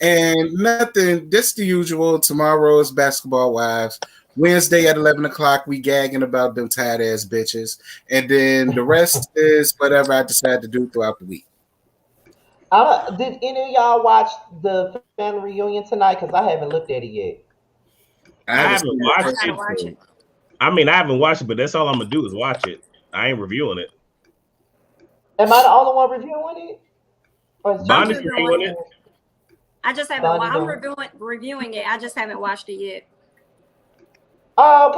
And nothing, just the usual. Tomorrow is Basketball Wives. Wednesday at 11 o'clock, we gagging about them tired ass bitches. And then the rest is whatever I decide to do throughout the week. Did any of y'all watch the family reunion tonight? Because I haven't looked at it yet. I I haven't haven't seen I the watched first gotta it. watch it. episode. I mean, I haven't watched it, but that's all I'm gonna do is watch it. I ain't reviewing it. Am I the only one reviewing it? Or is I'm Bonnie's Juicy reviewing reviewing it. it. I just haven't. Bonnie I'm doing? reviewing it. I just haven't watched it yet. Oh,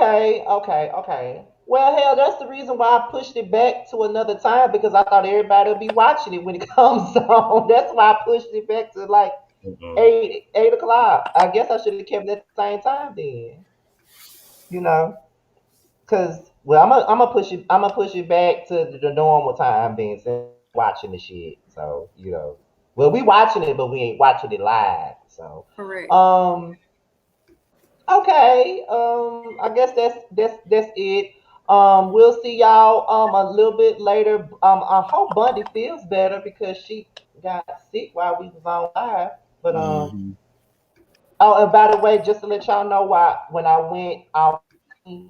okay. Well, hell, that's the reason why I pushed it back to another time because I thought everybody would be watching it when it comes on. That's why I pushed it back to like Uh-uh. 8 o'clock. I guess I should have kept it at the same time then. You know, because well, I'm gonna push it back to the normal time then. Instead of watching the shit, so well, we watching it, but we ain't watching it live. So, Correct. um, okay. I guess that's it. We'll see y'all a little bit later. I hope Bundy feels better because she got sick while we was on live. But Mm-hmm. oh, and by the way, just to let y'all know why when I went out,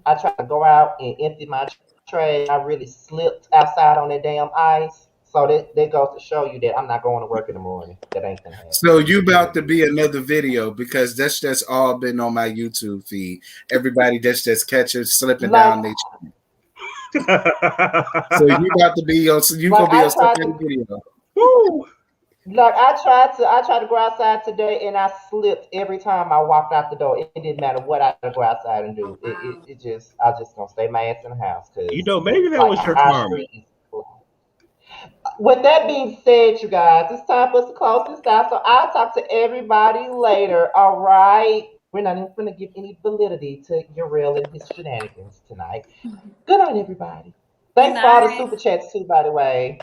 I tried to go out and empty my trash. I really slipped outside on that damn ice. So that goes to show you that I'm not going to work in the morning. That ain't gonna happen. So you about to Period. be another video because that's just all been on my YouTube feed. Everybody just catching slipping Like down their. So you about to be on. So you like gonna be I on tried somebody's to video. Woo! Like I tried to go outside today and I slipped every time I walked out the door. It didn't matter what I had to go outside and Oh do. wow. It just I just gonna stay my ass in the house You because know, maybe that like was your our karma. street is full. With that being said, you guys, it's time for us to close this out. So I'll talk to everybody later. All right. We're not even gonna give any validity to Uriel and his shenanigans tonight. Good night, everybody. Good Thanks for all the night. super chats too, by the way.